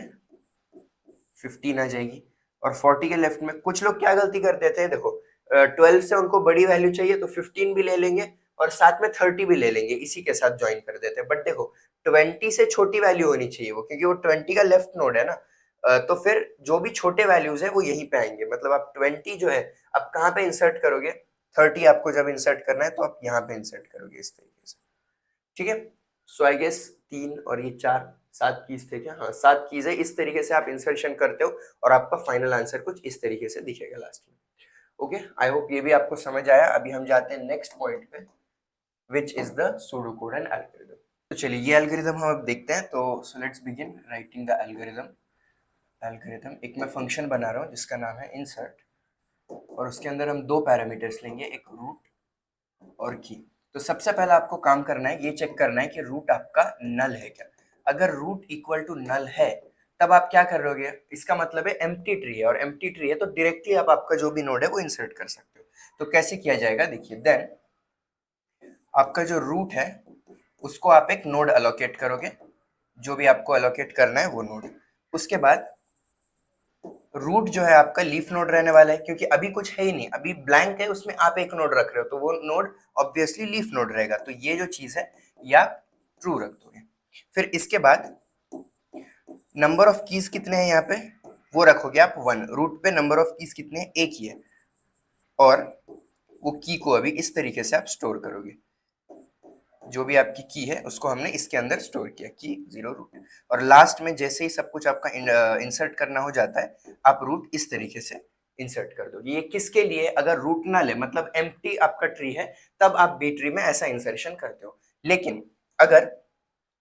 Speaker 1: 15 आ जाएगी। और 40 के लेफ्ट में कुछ लोग क्या गलती कर देते हैं, देखो 12 से उनको बड़ी वैल्यू चाहिए तो 15 भी ले लेंगे और साथ में 30 भी ले लेंगे, इसी के साथ ज्वाइन कर देते हैं। बट देखो 20 से छोटी वैल्यू होनी चाहिए वो, क्योंकि वो 20 का लेफ्ट नोड है ना। तो फिर जो भी छोटे वैल्यूज है वो यहीं पे आएंगे, मतलब आप 20 जो है आप कहाँ पे इंसर्ट करोगे, 30 आपको जब इंसर्ट करना है तो आप यहाँ पे इंसर्ट करोगे इस तरीके से, ठीक है। सो आई गेस 3 और ये 4, 7 कीज थे क्या, हाँ 7 कीज है। इस तरीके से आप इंसर्शन करते हो और आपका फाइनल आंसर कुछ इस तरीके से दिखेगा लास्ट में। ओके, आई होप ये भी आपको समझ आया। अभी हम जाते हैं नेक्स्ट पॉइंट पे, which is the pseudocode and algorithm. तो चलिए ये एल्गोरिथम हम अब देखते हैं। तो so let's begin writing the algorithm. एक मैं फंक्शन बना रहा हूँ जिसका नाम है इंसर्ट, और उसके अंदर हम दो पैरामीटर्स लेंगे, एक रूट और की। तो सबसे पहला आपको काम करना है, ये चेक करना है कि रूट आपका नल है क्या। अगर रूट इक्वल टू नल है तब आप क्या कर रहोगे, इसका मतलब है एम्प्टी ट्री है, और एम्प्टी ट्री है तो डायरेक्टली आप आपका जो भी नोड है वो इंसर्ट कर सकते हो। तो कैसे किया जाएगा देखिए, देन आपका जो रूट है उसको आप एक नोड अलोकेट करोगे, जो भी आपको अलोकेट करना है वो नोड। उसके बाद रूट जो है आपका लीफ नोड रहने वाला है, क्योंकि अभी कुछ है ही नहीं, अभी ब्लैंक है, उसमें आप एक नोड रख रहे हो तो वो नोड ऑब्वियसली लीफ नोड रहेगा। तो ये जो चीज है ये आप ट्रू रख दोगे। फिर इसके बाद नंबर ऑफ कीज कितने हैं यहाँ पे, वो रखोगे आप 1। रूट पे नंबर ऑफ कीज कितने हैं, एक ही है, और वो की को अभी इस तरीके से आप स्टोर करोगे। जो भी आपकी की है उसको हमने इसके अंदर स्टोर किया, की 0 रूट। और लास्ट में जैसे ही सब कुछ आपका इंसर्ट करना हो जाता है, आप रूट इस तरीके से इंसर्ट कर दो। ये किसके लिए, अगर रूट ना ले मतलब एम्प्टी आपका ट्री है तब आप बी ट्री में ऐसा इंसर्शन करते हो। लेकिन अगर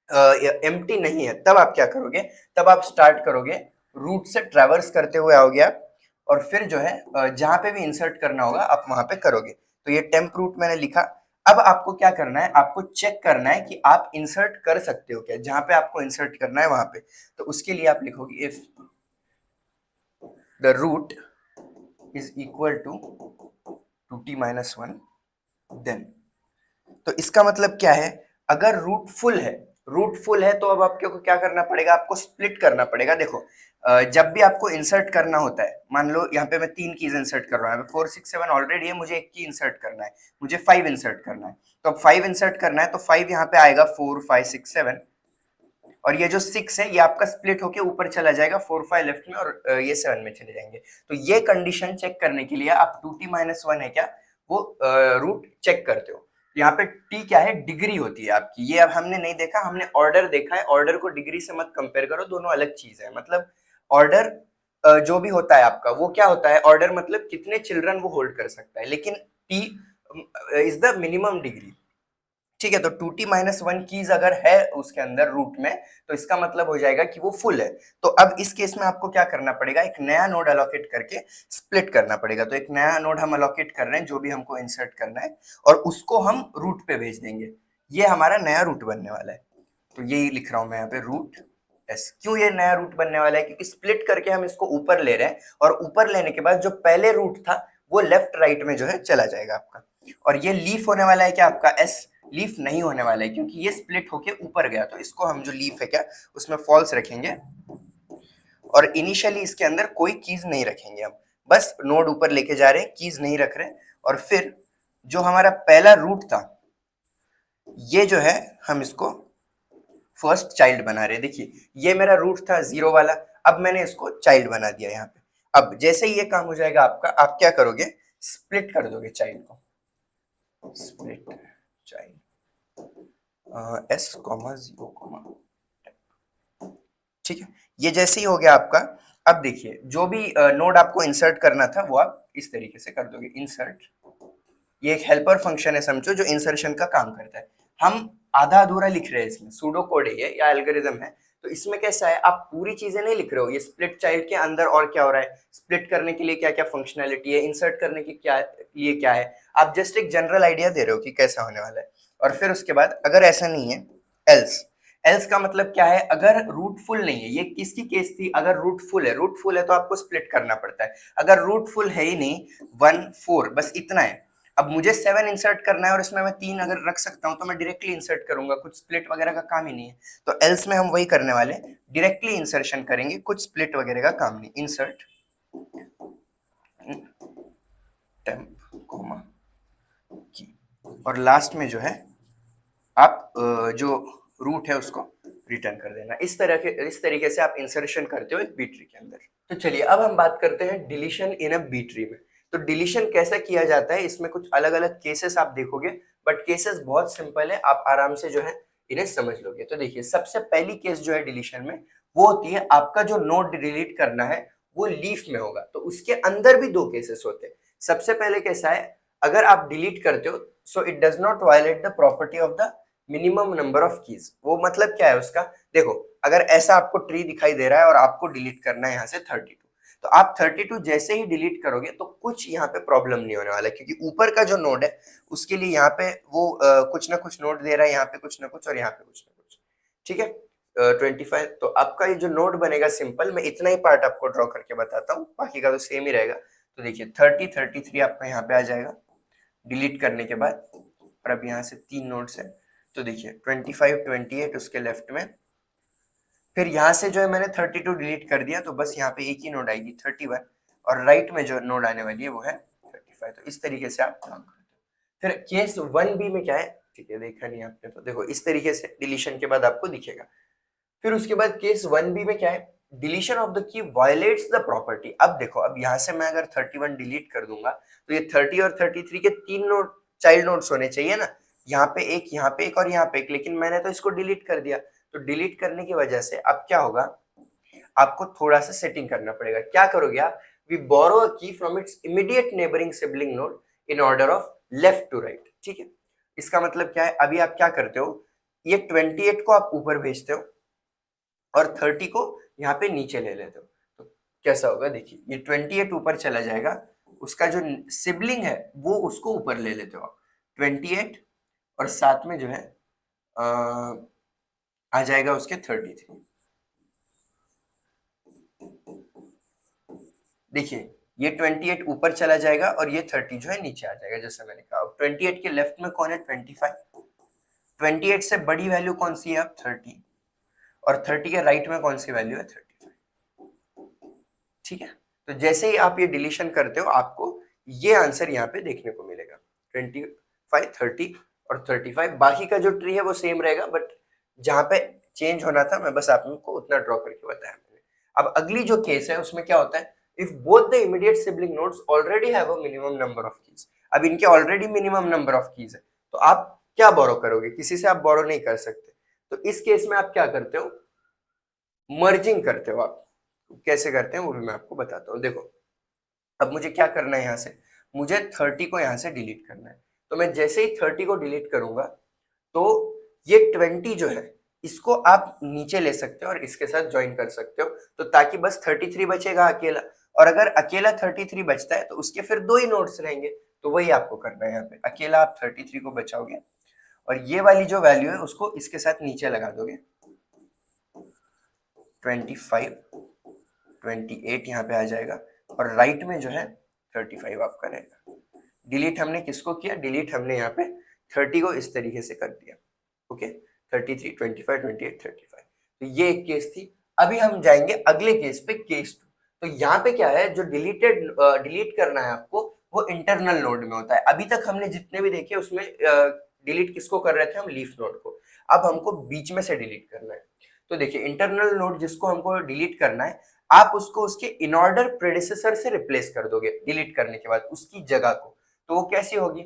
Speaker 1: एम्प्टी नहीं है तब आप क्या करोगे, तब आप स्टार्ट करोगे रूट से ट्रैवर्स करते हुए आओगे आप, और फिर जो है जहां पे भी इंसर्ट करना होगा आप वहां पे करोगे। तो ये टेम्प रूट मैंने लिखा। अब आपको क्या करना है, आपको चेक करना है कि आप इंसर्ट कर सकते हो क्या, जहां पे आपको इंसर्ट करना है वहां पे। तो उसके लिए आप लिखोगे if the root is equal to 2t-1, then. तो इसका मतलब क्या है, अगर रूट फुल है तो अब आपको क्या करना पड़ेगा, आपको स्प्लिट करना पड़ेगा। देखो जब भी आपको इंसर्ट करना होता है, मान लो यहाँ पे मैं 3 कीज इंसर्ट कर रहा हूँ, 4 6 7 ऑलरेडी है, मुझे एक की इंसर्ट करना है, मुझे 5 इंसर्ट करना है। तो अब 5 इंसर्ट करना है तो 5 यहाँ पे आएगा 4 5 6 7, और ये जो 6 है ये आपका स्प्लिट होके ऊपर चला जाएगा, 4 5 लेफ्ट में और ये 7 में चले जाएंगे। तो ये कंडीशन चेक करने के लिए आप 2t-1 है क्या वो रूट चेक करते हो। यहाँ पे टी क्या है, डिग्री होती है आपकी। ये अब हमने नहीं देखा, हमने ऑर्डर देखा है। ऑर्डर को डिग्री से मत कंपेयर करो, दोनों अलग चीज है। मतलब ऑर्डर जो भी होता है आपका वो क्या होता है, ऑर्डर मतलब कितने चिल्ड्रन वो होल्ड कर सकता है, लेकिन T is the minimum degree. ठीक है, तो 2t-1 कीज अगर है उसके अंदर रूट में, तो इसका मतलब हो जाएगा कि वो फुल है। तो अब इस केस में आपको क्या करना पड़ेगा, एक नया नोड अलोकेट करके स्प्लिट करना पड़ेगा। तो एक नया नोड हम अलोकेट कर रहे हैं, जो भी हमको इंसर्ट करना है, और उसको हम रूट पे भेज देंगे। ये हमारा नया रूट बनने वाला है। तो यही लिख रहा हूं मैं यहाँ पे, रूट एस। क्यों ये नया रूट बनने वाला है, क्योंकि स्प्लिट करके हम इसको ऊपर ले रहे हैं, और ऊपर लेने के बाद जो पहले रूट था वो लेफ्ट राइट में जो है चला जाएगा आपका। और ये लीफ होने वाला है क्या आपका, एस। लीफ नहीं होने वाला है क्योंकि ये स्प्लिट होके ऊपर गया, तो इसको हम जो लीफ है क्या उसमें फॉल्स रखेंगे, और इनिशियली इसके अंदर कोई कीज नहीं रखेंगे हम, बस नोड ऊपर लेके जा रहे हैं, कीज नहीं रख रहे। और फिर जो हमारा पहला रूट था ये जो है हम इसको फर्स्ट चाइल्ड बना रहे हैं। देखिए ये मेरा रूट था 0 वाला, अब मैंने इसको चाइल्ड बना दिया यहाँ पे। अब जैसे ही ये काम हो जाएगा आपका, आप क्या करोगे, स्प्लिट कर दोगे चाइल्ड को, split child S comma 0 comma. ठीक है, ये जैसे ही हो गया आपका। अब देखिए जो भी नोड आपको इंसर्ट करना था वो आप इस तरीके से कर दोगे, इंसर्ट। ये एक हेल्पर फंक्शन है समझो, जो इंसर्शन का काम करता है। हम आधा अधूरा लिख रहे हैं इसमें, सूडो कोड है ये या एल्गोरिदम है। तो इसमें कैसा है, आप पूरी चीजें नहीं लिख रहे हो, ये स्प्लिट चाइल्ड के अंदर और क्या हो रहा है, स्प्लिट करने के लिए क्या क्या फंक्शनैलिटी है, इंसर्ट करने के क्या लिए क्या है, आप जस्ट एक जनरल आइडिया दे रहे हो कि कैसा होने वाला है। और फिर उसके बाद अगर ऐसा नहीं है, एल्स। एल्स का मतलब क्या है, अगर रूट फुल नहीं है, ये किसकी केस थी, अगर रूट फुल है, रूट फुल है तो आपको स्प्लिट करना पड़ता है। अगर रूट फुल है ही नहीं, 1 4 बस इतना है, अब मुझे 7 इंसर्ट करना है और इसमें मैं 3 अगर रख सकता हूं तो मैं डायरेक्टली इंसर्ट करूंगा, कुछ स्प्लिट वगैरह का काम ही नहीं है। तो एल्स में हम वही करने वाले, डायरेक्टली इंसर्शन करेंगे, कुछ स्प्लिट वगैरह का काम नहीं। इंसर्ट टेम्प कॉमा की, और लास्ट में जो है आप जो रूट है उसको रिटर्न कर देना। इस तरीके से आप इंसर्शन करते हो एक बी ट्री के अंदर। तो चलिए अब हम बात करते हैं deletion in a B tree में। तो डिलीशन कैसे किया जाता है, इसमें कुछ अलग अलग केसेस आप देखोगे, बट केसेस बहुत सिंपल है, आप आराम से जो है इन्हें समझ लोगे। तो देखिए सबसे पहली केस जो है डिलीशन में, वो होती है आपका जो नोड डिलीट करना है वो लीफ में होगा। तो उसके अंदर भी दो केसेस होते हैं। सबसे पहले कैसा है, अगर आप डिलीट करते हो so it does not violate the property of the minimum number of keys. वो मतलब क्या है उसका, देखो अगर ऐसा आपको ट्री दिखाई दे रहा है और आपको डिलीट करना है यहाँ से 32, तो आप 32 जैसे ही डिलीट करोगे तो कुछ यहाँ पे प्रॉब्लम नहीं होने वाला है, क्योंकि ऊपर का जो नोड है उसके लिए यहाँ पे वो कुछ ना कुछ नोड दे रहा है, यहाँ पे कुछ ना कुछ और यहाँ पे कुछ ना कुछ। ठीक है, 25। तो आपका ये जो नोड बनेगा सिंपल, मैं इतना ही पार्ट आपको ड्रॉ करके बताता हूँ, बाकी का तो सेम ही रहेगा। तो देखिए 30 33 आपका यहाँ पे आ जाएगा डिलीट करने के बाद, और अब यहाँ से 3 नोड्स है, तो देखिए 25 28 उसके लेफ्ट में, फिर यहाँ से जो है मैंने 32 डिलीट कर दिया, तो बस यहाँ पे एक ही नोड आएगी 31, और राइट में जो नोड आने वाली है वो है 35। तो इस तरीके से आप काम करते हो। फिर केस 1b में क्या है, ठीक है देखा नहीं आपने, तो देखो इस तरीके से डिलीशन के बाद आपको दिखेगा। फिर उसके बाद केस 1b में क्या है, deletion of the key violets the property. अब देखो, अब यहाँ से मैं अगर 31 डिलीट कर दूंगा तो ये 30 और 33 के 3 नोड चाइल्ड नोड्स होने चाहिए ना, यहाँ पे एक, यहाँ पे एक और यहाँ पे एक, लेकिन मैंने तो इसको डिलीट कर दिया। तो डिलीट करने की वजह से अब क्या होगा, आपको थोड़ा सा सेटिंग करना पड़ेगा। क्या करोगे आप, we borrow a key from its immediate neighbouring sibling node in order of left to right. ठीक है, इसका मतलब क्या है, अभी आप क्या करते हो, ये 28 को आप ऊपर भेजते हो और 30 को यहाँ पे नीचे ले लेते हो। तो कैसा होगा देखिए, ये 28 ऊपर चला जाएगा, उसका जो सिबलिंग है वो उसको ऊपर ले लेते हो आप 28, और साथ में जो है आ जाएगा उसके 33। देखिए ये 28 ऊपर चला जाएगा और ये 30 जो है नीचे आ जाएगा, जैसा मैंने कहा। 28 के लेफ्ट में कौन है, 25। 28 से बड़ी वैल्यू कौन सी है अब, 30, और 30 के राइट में कौन सी वैल्यू है, 35। ठीक है, तो जैसे ही आप ये डिलीशन करते हो आपको ये आंसर यहाँ पे देखने को मिलेगा, 25 30 और 35। बाकी का जो ट्री है वो सेम रहेगा, बट जहां पे चेंज होना था मैं बस आपको उतना ड्रॉ करके बताया मैंने। अब अगली जो केस है उसमें क्या होता है, if both the immediate sibling nodes already have a minimum number of keys. अब इनके already minimum number of keys है, तो आप क्या बोरो करोगे, किसी से आप बोरो नहीं कर सकते। तो इस केस में आप क्या करते हो, मर्जिंग करते हो आप। कैसे करते हैं वो भी मैं आपको बताता हूँ। देखो अब मुझे क्या करना है, यहाँ से मुझे 30 को यहाँ से डिलीट करना है। तो मैं जैसे ही 30 को डिलीट करूंगा तो ये 20 जो है इसको आप नीचे ले सकते हो और इसके साथ ज्वाइन कर सकते हो, तो ताकि बस 33 बचेगा अकेला। और अगर अकेला 33 बचता है तो उसके फिर 2 ही नोड्स रहेंगे, तो वही आपको करना है। यहाँ पे अकेला आप 33 को बचाओगे और ये वाली जो वैल्यू है उसको इसके साथ नीचे लगा दोगे, 25 28 यहाँ पे आ जाएगा, और राइट में जो है 35 आपका रहेगा। डिलीट हमने किसको किया, डिलीट हमने यहाँ पे 30 को इस तरीके से कर दिया। ओके, 33 25 28 35। तो ये एक केस थी। अभी हम जाएंगे अगले केस पे, केस 2। तो यहाँ पे क्या है, जो डिलीट करना है आपको वो इंटरनल नोड में होता है। अभी तक हमने जितने भी देखे उसमें डिलीट किसको कर रहे थे हम, लीफ नोड को। अब हमको बीच में से डिलीट करना है। तो देखिए इंटरनल नोड जिसको हमको डिलीट करना है, आप उसको उसके इन ऑर्डर प्रेडिसेसर से रिप्लेस कर दोगे डिलीट करने के बाद उसकी जगह को। तो वो कैसी होगी,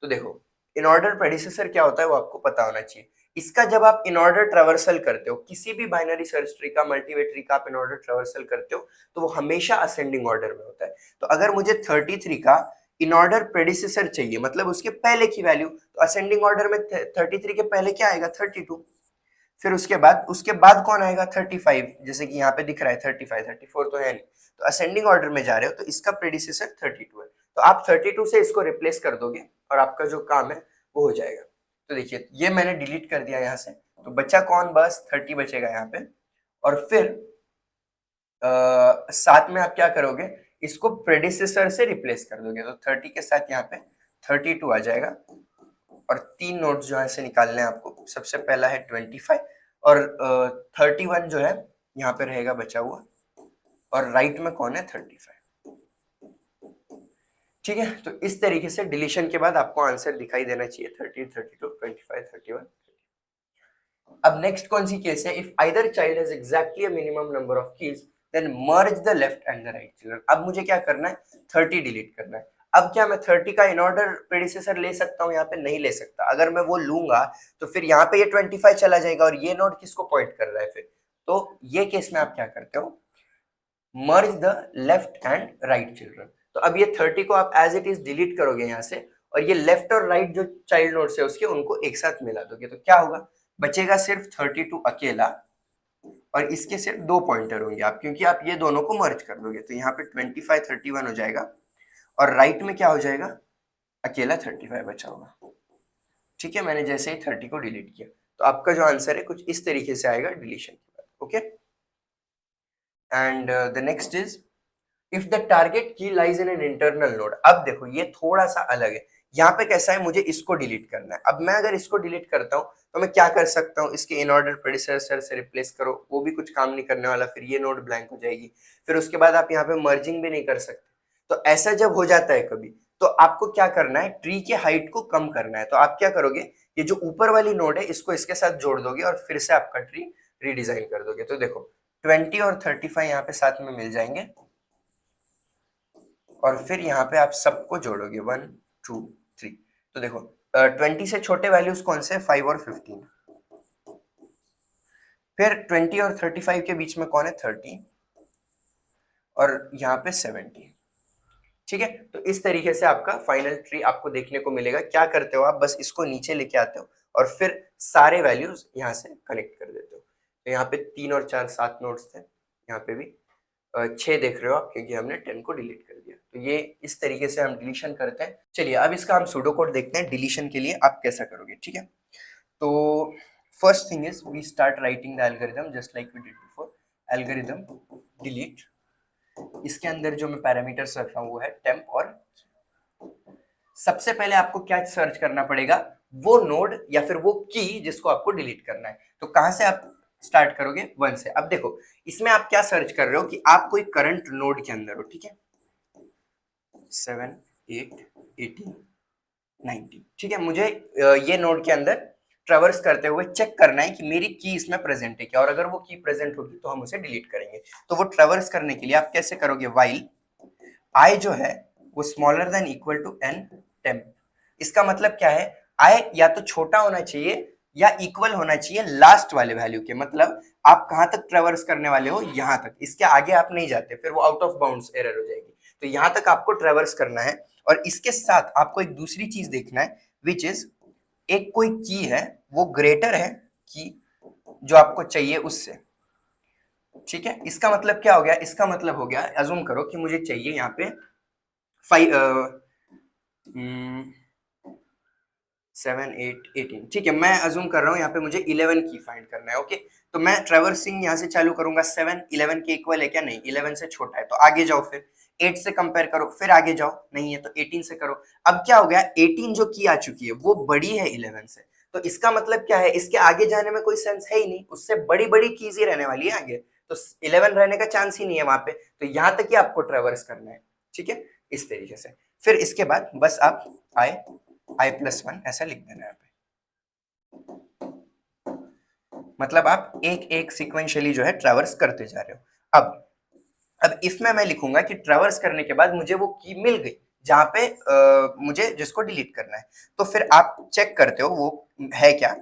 Speaker 1: तो देखो इन ऑर्डर प्रेडिसेसर क्या होता है वो आपको पता होना चाहिए। इसका जब आप इन ऑर्डर ट्रेवर्सल करते हो, किसी भी बाइनरी सर्च ट्री का, मल्टीवे ट्री का आप इन ऑर्डर ट्रेवर्सल करते हो, तो वो हमेशा असेंडिंग ऑर्डर में होता है। तो अगर मुझे 33 का इन ऑर्डर प्रेडिसेसर चाहिए, मतलब उसके पहले की वैल्यू, तो असेंडिंग ऑर्डर में 33 के पहले क्या आएगा, 32। फिर उसके बाद कौन आएगा, 35, जैसे कि यहाँ पे दिख रहा है 35 34 तो है नहीं, तो असेंडिंग ऑर्डर में जा रहे हो तो इसका प्रेडिसेसर 32 है। तो आप 32 से इसको रिप्लेस कर दोगे और आपका जो काम है वो हो जाएगा। तो देखिए ये मैंने डिलीट कर दिया यहाँ से, तो बचा कौन, बस 30 बचेगा यहाँ पे। और फिर साथ में आप क्या करोगे, इसको प्रेडिसेसर से रिप्लेस कर दोगे, तो 30 के साथ यहाँ पे 32 आ जाएगा। और 3 नोट्स जो है से निकालने हैं आपको। सबसे पहला है 25 और 31 जो है यहाँ पे रहेगा बचा हुआ, और राइट में कौन है, 35। ठीक है, तो इस तरीके से डिलीशन के बाद आपको आंसर दिखाई देना चाहिए, 30 32 25 31। अब नेक्स्ट कौन सी केस है, if either child has exactly a minimum number of keys then merge the left and the right children. अब मुझे क्या करना है, 30 डिलीट करना है। अब क्या मैं 30 का इन ऑर्डर प्रेडिसेसर ले सकता हूँ, यहाँ पे नहीं ले सकता। अगर मैं वो लूंगा तो फिर यहाँ पे ये 25 चला जाएगा और ये नोड किसको पॉइंट कर रहा है फिर। तो ये केस में आप क्या करते हो, मर्ज the left and right children. तो अब ये 30 को आप एज इट इज डिलीट करोगे यहाँ से, और ये लेफ्ट और राइट जो चाइल्ड नोड्स है उसके उनको एक साथ मिला दोगे तो क्या होगा, बचेगा सिर्फ 32 अकेला और इसके सिर्फ 2 पॉइंटर होंगे आप, क्योंकि आप ये दोनों को मर्ज कर दोगे तो यहाँ पे 25 31 हो जाएगा और राइट में क्या हो जाएगा, अकेला 35 बचा होगा। ठीक है, मैंने जैसे ही 30 को डिलीट किया तो आपका जो आंसर है कुछ इस तरीके से आएगा डिलीशन के बाद। Okay, and the next is if the target key lies in an internal node. अब देखो ये थोड़ा सा अलग है, यहाँ पे कैसा है, मुझे इसको डिलीट करना है। अब मैं अगर इसको डिलीट करता हूँ तो मैं क्या कर सकता हूँ, इसके इन ऑर्डर प्रेडिसेसर से रिप्लेस करो, वो भी कुछ काम नहीं करने वाला, फिर ये नोड ब्लैंक हो जाएगी, फिर उसके बाद आप यहाँ पे मर्जिंग भी नहीं कर सकते। तो ऐसा जब हो जाता है कभी, तो आपको क्या करना है, ट्री के हाइट को कम करना है। तो आप क्या करोगे, ये जो ऊपर वाली नोड है इसको इसके साथ जोड़ दोगे और फिर से आपका ट्री रीडिजाइन कर दोगे। तो देखो 20 और 35 यहाँ पे साथ में मिल जाएंगे और फिर यहाँ पे आप सबको जोड़ोगे 1 2 3। तो देखो 20 से छोटे वैल्यूज कौन से, 5 और 15। फिर 20 और 35 के बीच में कौन है, 30 और यहाँ पे 70। ठीक है, तो इस तरीके से आपका फाइनल ट्री आपको देखने को मिलेगा। क्या करते हो आप, बस इसको नीचे लेके आते हो और फिर सारे वैल्यूज यहाँ से कनेक्ट कर देते हो। तो यहाँ पे 3 और 4 7 नोड्स थे, यहाँ पे भी 6 देख रहे हो आप, क्योंकि हमने 10 को डिलीट कर दिया। तो ये इस तरीके से हम डिलीशन करते हैं। चलिए अब इसका हम सूडो कोड देखते हैं, डिलीशन के लिए आप कैसा करोगे। ठीक है, तो first thing is we start writing the algorithm just like we did before. Algorithm delete, इसके अंदर जो मैं पैरामीटर्स रख रहा हूँ वो है टेम्प और सबसे पहले आपको क्या सर्च करना पड़ेगा, वो नोड या फिर वो की जिसको आपको डिलीट करना है। तो कहां से आप स्टार्ट करोगे, 1 से। अब देखो इसमें आप क्या सर्च कर रहे हो कि आप कोई करंट नोड के अंदर हो। ठीक है, 7 8 18 19। ठीक है, मुझे ये नोड के अंदर ट्रेवर्स करते हुए चेक करना है कि मेरी की इसमें प्रेजेंट है क्या, और अगर वो की प्रेजेंट होगी तो हम उसे डिलीट करेंगे। तो वो ट्रेवर्स करने के लिए आप कैसे करोगे, व्हाइल आई जो है वो smaller than equal to N temp. इसका मतलब क्या है, आई या तो छोटा होना चाहिए या इक्वल होना चाहिए लास्ट वाले वैल्यू के। मतलब आप कहां तक ट्रेवर्स करने वाले हो, यहां तक, इसके आगे आप नहीं जाते, फिर वो आउट ऑफ बाउंड्स एरर हो जाएगी। तो यहां तक आपको ट्रेवर्स करना है। और इसके साथ आपको एक दूसरी चीज देखना है विच इज, एक कोई की है वो ग्रेटर है की जो आपको चाहिए उससे। ठीक है, इसका मतलब क्या हो गया, इसका मतलब हो गया, अज्यूम करो कि मुझे चाहिए यहाँ पे 7 8 18। ठीक है, मैं अज्यूम कर रहा हूँ यहाँ पे मुझे 11 की फाइंड करना है। ओके, तो मैं ट्रेवर्सिंग यहाँ से चालू करूंगा। 7 11 के इक्वल है क्या, नहीं, 11 से छोटा है तो आगे जाओ, फिर 8 से कंपेयर करो, फिर आगे जाओ, नहीं है तो 18 से करो। अब क्या हो गया, 18 जो की आ चुकी है वो बड़ी है 11 से, तो इसका मतलब क्या है, इसके आगे जाने में कोई सेंस है ही नहीं, उससे बड़ी बड़ी कीज ही रहने वाली है आगे, तो 11 रहने का चांस ही नहीं है वहां पे। तो यहां तक ही आपको ट्रेवर्स करना है। ठीक है, इस तरीके से। फिर इसके बाद बस आप i+1 ऐसा लिख देना है। मतलब आप एक एक सिक्वेंशियली जो है ट्रैवर्स करते जा रहे हो। अब इफ में मैं लिखूंगा कि ट्रैवर्स करने के बाद मुझे वो की मिल गई जहां पे मुझे जिसको डिलीट करना है, तो फिर आप चेक करते हो वो है क्या।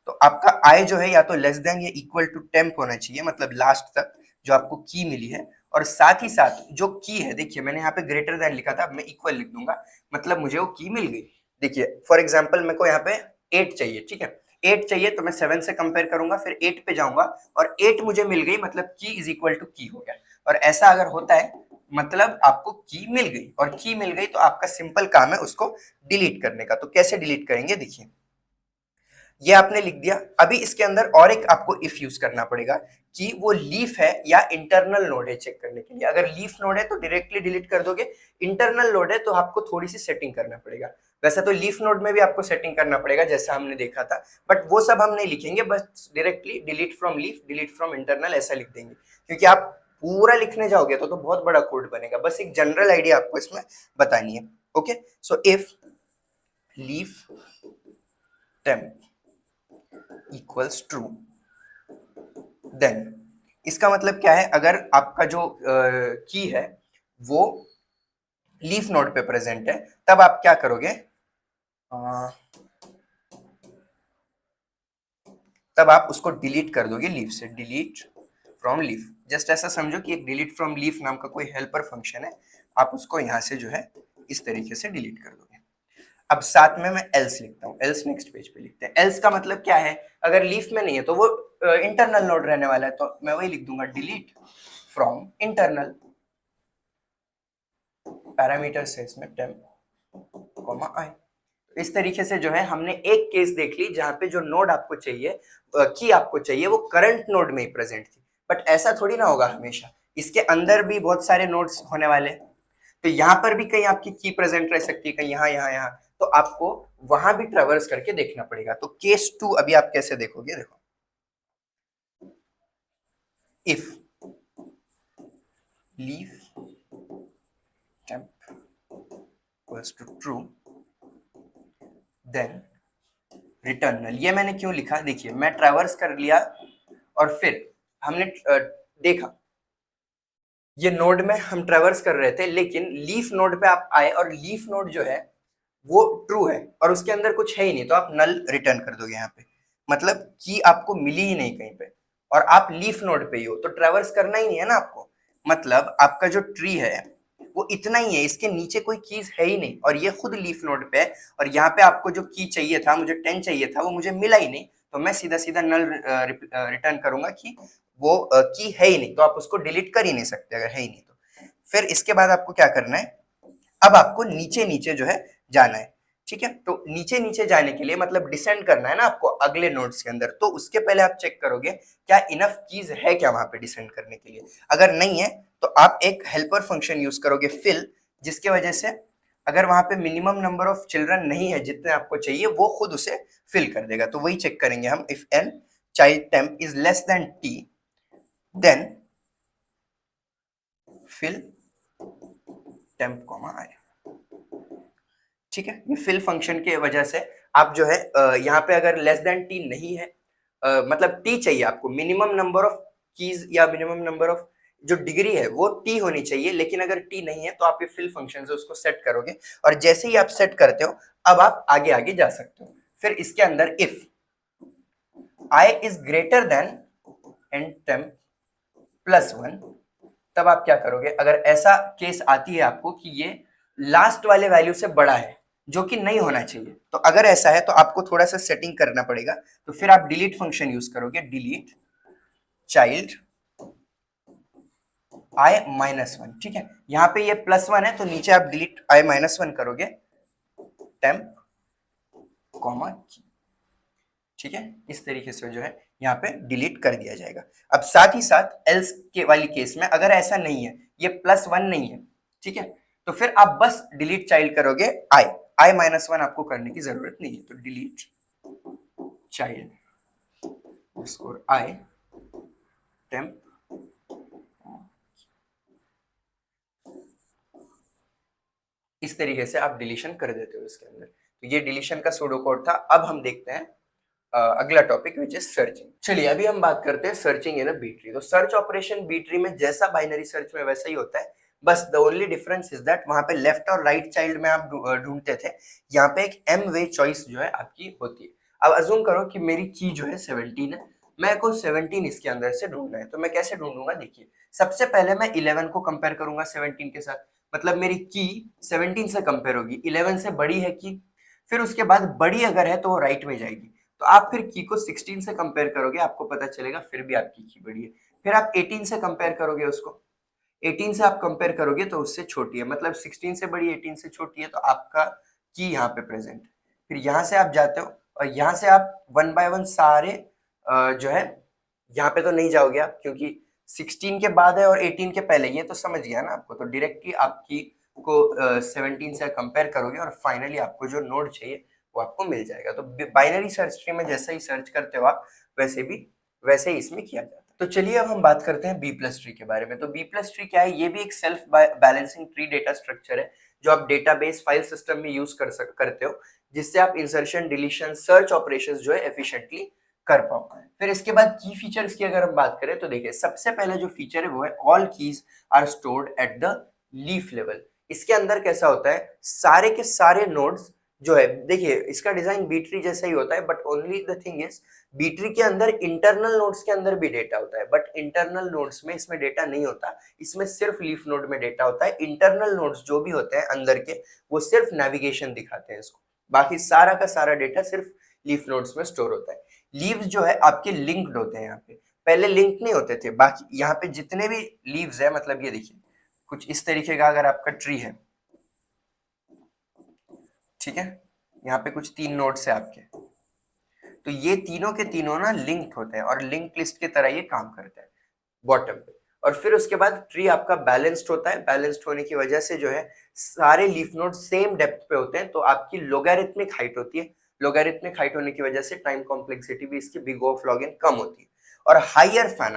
Speaker 1: तो आपका आई जो है या तो लेस देन या इक्वल टू टेम्प होना चाहिए, मतलब लास्ट तक जो आपको की मिली है। और साथ ही साथ जो की है, देखिए मैंने यहाँ पे ग्रेटर देन लिखा था, अब मैं इक्वल लिख दूंगा, मतलब मुझे वो की मिल गई। देखिए फॉर एग्जाम्पल मेरे को यहाँ पे 8 चाहिए। ठीक है, 8 चाहिए तो मैं 7 से कंपेयर करूंगा, फिर 8 पे जाऊंगा और 8 मुझे मिल गई, मतलब की इज इक्वल टू की हो गया। और ऐसा अगर होता है मतलब आपको की मिल गई, और की मिल गई तो आपका सिंपल काम है उसको डिलीट करने का। तो कैसे डिलीट करेंगे, देखिए ये आपने लिख दिया। अभी इसके अंदर और एक आपको इफ यूज करना पड़ेगा कि वो लीफ है या इंटरनल नोड है चेक करने के लिए। अगर लीफ नोड है तो डायरेक्टली डिलीट कर दोगे, इंटरनल नोड है तो आपको थोड़ी सी सेटिंग करना पड़ेगा। वैसे तो लीफ नोड में भी आपको सेटिंग करना पड़ेगा जैसा हमने देखा था, बट वो सब हम नहीं लिखेंगे, बस directly delete from leaf, delete from internal ऐसा लिख देंगे। क्योंकि आप पूरा लिखने जाओगे तो बहुत बड़ा कोड बनेगा, बस एक जनरल आइडिया आपको इसमें बतानी है। Okay, so if leaf temp equals true, then इसका मतलब क्या है, अगर आपका जो की है वो लीफ नोड पे प्रेजेंट है तब आप क्या करोगे, तब आप उसको डिलीट कर दोगे लीफ से, डिलीट फ्रॉम लीफ। जस्ट ऐसा समझो कि एक डिलीट फ्रॉम लीफ नाम का कोई हेल्पर फंक्शन है, आप उसको यहां से जो है इस तरीके से डिलीट कर दोगे। अब साथ में मैं एल्स लिखता हूँ, एल्स नेक्स्ट पेज पे लिखते हैं। एल्स का मतलब क्या है, अगर लीफ में नहीं है तो वो इंटरनल नोड रहने वाला है, तो मैं वही लिख दूंगा डिलीट फ्रॉम इंटरनल पैरामीटर से इसमें टेम्प कॉमा आई। इस तरीके से जो है हमने एक केस देख ली जहां पे जो नोड आपको चाहिए, की आपको चाहिए, वो करंट नोड में ही प्रेजेंट थी। बट ऐसा थोड़ी ना होगा हमेशा, इसके अंदर भी बहुत सारे नोड्स होने वाले, तो यहाँ पर भी कहीं आपकी की प्रेजेंट रह सकती है, कहीं यहाँ यहाँ यहाँ, तो आपको वहां भी ट्रेवर्स करके देखना पड़ेगा। तो केस 2 अभी आप कैसे देखोगे, देखो, if leaf temp equals to true then return null. ये मैंने क्यों लिखा, देखिए मैं ट्रैवर्स कर लिया और फिर हमने देखा ये नोड में हम ट्रैवर्स कर रहे थे, लेकिन लीफ नोड पे आप आए और लीफ नोड जो है वो ट्रू है और उसके अंदर कुछ है ही नहीं, तो आप नल रिटर्न कर दोगे यहाँ पे, मतलब की आपको मिली ही नहीं कहीं पे और आप लीफ नोड पे ही हो, तो ट्रैवर्स करना ही नहीं है ना आपको, मतलब आपका जो ट्री है वो इतना ही है, इसके नीचे कोई कीज है ही नहीं और ये खुद लीफ नोड पे है और यहाँ पे आपको जो की चाहिए था, मुझे 10 चाहिए था, वो मुझे मिला ही नहीं, तो मैं सीधा सीधा नल रिटर्न करूंगा कि वो की है ही नहीं, तो आप उसको डिलीट कर ही नहीं सकते अगर है ही नहीं तो। फिर इसके बाद आपको क्या करना है, अब आपको नीचे नीचे जो है जाना है, ठीक है। तो नीचे नीचे जाने के लिए मतलब डिसेंड करना है ना आपको अगले नोड्स के अंदर, तो उसके पहले आप चेक करोगे क्या इनफ कीज है क्या वहां पे डिसेंड करने के लिए। अगर नहीं है तो आप एक हेल्पर फंक्शन यूज करोगे फिल, जिसके वजह से अगर वहां पे मिनिमम नंबर ऑफ चिल्ड्रन नहीं है जितने आपको चाहिए, वो खुद उसे फिल कर देगा। तो वही चेक करेंगे हम, if n child temp is less than t then fill temp comma i, ठीक है। ये फिल फंक्शन के वजह से आप जो है यहाँ पे अगर लेस देन टी नहीं है, मतलब टी चाहिए आपको, मिनिमम नंबर ऑफ कीज या मिनिमम नंबर ऑफ जो डिग्री है वो टी होनी चाहिए, लेकिन अगर टी नहीं है तो आप ये फिल फंक्शन से उसको सेट करोगे और जैसे ही आप सेट करते हो अब आप आगे आगे जा सकते हो। फिर इसके अंदर if I is greater than N temp plus 1, तब आप क्या करोगे, अगर ऐसा केस आती है आपको कि ये लास्ट वाले वैल्यू से बड़ा है जो कि नहीं होना चाहिए, तो अगर ऐसा है तो आपको थोड़ा सा सेटिंग करना पड़ेगा, तो फिर आप डिलीट फंक्शन यूज करोगे, डिलीट चाइल्ड आई माइनस 1, ठीक है। यहाँ पे ये +1 है तो नीचे आप डिलीट आई माइनस 1 करोगे टेम्प कॉमा, ठीक है। इस तरीके से जो है यहाँ पे डिलीट कर दिया जाएगा। अब साथ ही साथ एल्स के वाली केस में अगर ऐसा नहीं है, ये +1 नहीं है, ठीक है, तो फिर आप बस डिलीट चाइल्ड करोगे आई, आई माइनस 1 आपको करने की जरूरत नहीं है, तो डिलीट चाइल्ड स्कोर आई टेम्प, इस तरीके से आप डिलीशन कर देते हो इसके अंदर। तो ये डिलीशन का सूडो कोड था। अब हम देखते हैं अगला टॉपिक विच इज सर्चिंग। चलिए अभी हम बात करते हैं searching in a B tree. तो सर्च ऑपरेशन बी ट्री में जैसा बाइनरी सर्च में वैसा ही होता है, बस the only difference is that वहां पे लेफ्ट और राइट चाइल्ड में आप ढूंढते थे, यहाँ पे एक एम वे चॉइस जो है आपकी होती है। अब अज्यूम करो कि मेरी की जो है 17 है, मैं को 17 इसके अंदर से ढूंढना है, तो मैं कैसे ढूंढूंगा, देखिए सबसे पहले मैं 11 को कंपेयर करूंगा 17 के साथ, मतलब मेरी की 17 से कंपेयर होगी, 11 से बड़ी है की, फिर उसके बाद बड़ी अगर है तो वो राइट में जाएगी, तो आप फिर की को 16 से कंपेयर करोगे, आपको पता चलेगा फिर भी आपकी की बड़ी है। फिर आप 18 से कंपेयर करोगे उसको, 18 से आप कंपेयर करोगे तो उससे छोटी है, मतलब 16 से बड़ी 18 से छोटी है, तो आपका की यहाँ पे प्रेजेंट। फिर यहाँ से आप जाते हो और यहाँ से आप 1 बाय 1 सारे जो है, यहाँ पे तो नहीं जाओगे आप क्योंकि 16 के बाद है और 18 के पहले, ये तो समझ गया ना आपको, तो डायरेक्टली आपकी को 17 से कंपेयर करोगे और फाइनली आपको जो नोड चाहिए वो आपको मिल जाएगा। तो बाइनरी सर्च ट्री में जैसा ही सर्च करते हो आप, वैसे ही इसमें किया जाता है। तो चलिए अब हम बात करते हैं बी प्लस ट्री के बारे में। तो बी प्लस ट्री क्या है, ये भी एक self balancing tree data structure है जो आप डेटाबेस फाइल सिस्टम में यूज करते हो, जिससे आप इंसर्शन डिलीशन सर्च ऑपरेशंस जो है एफिशिएंटली कर पाओ। फिर इसके बाद की फीचर्स की अगर हम बात करें तो देखिए सबसे पहले जो फीचर है वो है all keys are stored at the leaf level. इसके अंदर कैसा होता है, सारे के सारे नोड्स जो है, देखिए इसका डिजाइन बी ट्री जैसा ही होता है, but only the thing is B tree के अंदर इंटरनल नोड्स के अंदर भी डेटा होता है, बट इंटरनल नोड्स में इसमें डेटा नहीं होता, इसमें सिर्फ लीफ नोड में डेटा होता है। इंटरनल नोड्स जो भी होते हैं अंदर के, वो सिर्फ नेविगेशन दिखाते हैं इसको, बाकी सारा का सारा डेटा सिर्फ लीफ नोड्स में स्टोर होता है। लीव्स जो है आपके लिंक्ड होते हैं। यहाँ पे पहले लिंक नहीं होते थे। बाकी यहाँ पे जितने भी लीव्स है, मतलब ये देखिए कुछ इस तरीके का अगर आपका ट्री है, ठीक है, यहाँ पे कुछ 3 नोड्स है आपके, तो ये तीनों के तीनों ना लिंक्ड होते हैं और लिंक लिस्ट की तरह ये काम करते हैं बॉटम पे। और फिर उसके बाद ट्री आपका बैलेंस्ड होता है। बैलेंस्ड होने की वजह से जो है सारे लीफ नोड सेम डेप्थ पे होते हैं, तो आपकी लोगैरिथमिक हाइट होती है। लोगैरिथमिक हाइट होने की वजह से टाइम कॉम्प्लेक्सिटी भी इसकी big O of log n कम होती है। और हायर फैन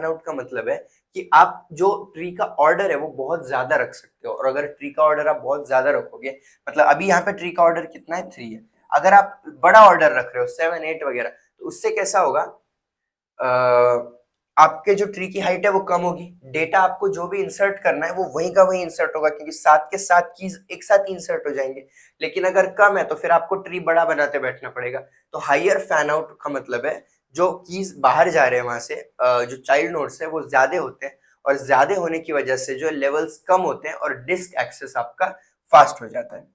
Speaker 1: आउट का मतलब है कि आप जो ट्री का ऑर्डर है वो बहुत ज्यादा रख सकते हो। और अगर ट्री का ऑर्डर आप बहुत ज्यादा रखोगे, मतलब अभी यहाँ पे ट्री का ऑर्डर कितना है, 3 है, अगर आप बड़ा ऑर्डर रख रहे हो 7 8 वगैरह, तो उससे कैसा होगा, आपके जो ट्री की हाइट है वो कम होगी। डेटा आपको जो भी इंसर्ट करना है वो वहीं का वहीं इंसर्ट होगा, क्योंकि साथ के साथ कीज एक साथ इंसर्ट हो जाएंगे। लेकिन अगर कम है तो फिर आपको ट्री बड़ा बनाते बैठना पड़ेगा। तो हायर फैन आउट का मतलब है जो कीज बाहर जा रहे हैं वहां से, जो चाइल्ड नोड्स है वो ज्यादा होते हैं, और ज्यादा होने की वजह से जो लेवल्स कम होते हैं और डिस्क एक्सेस आपका फास्ट हो जाता है।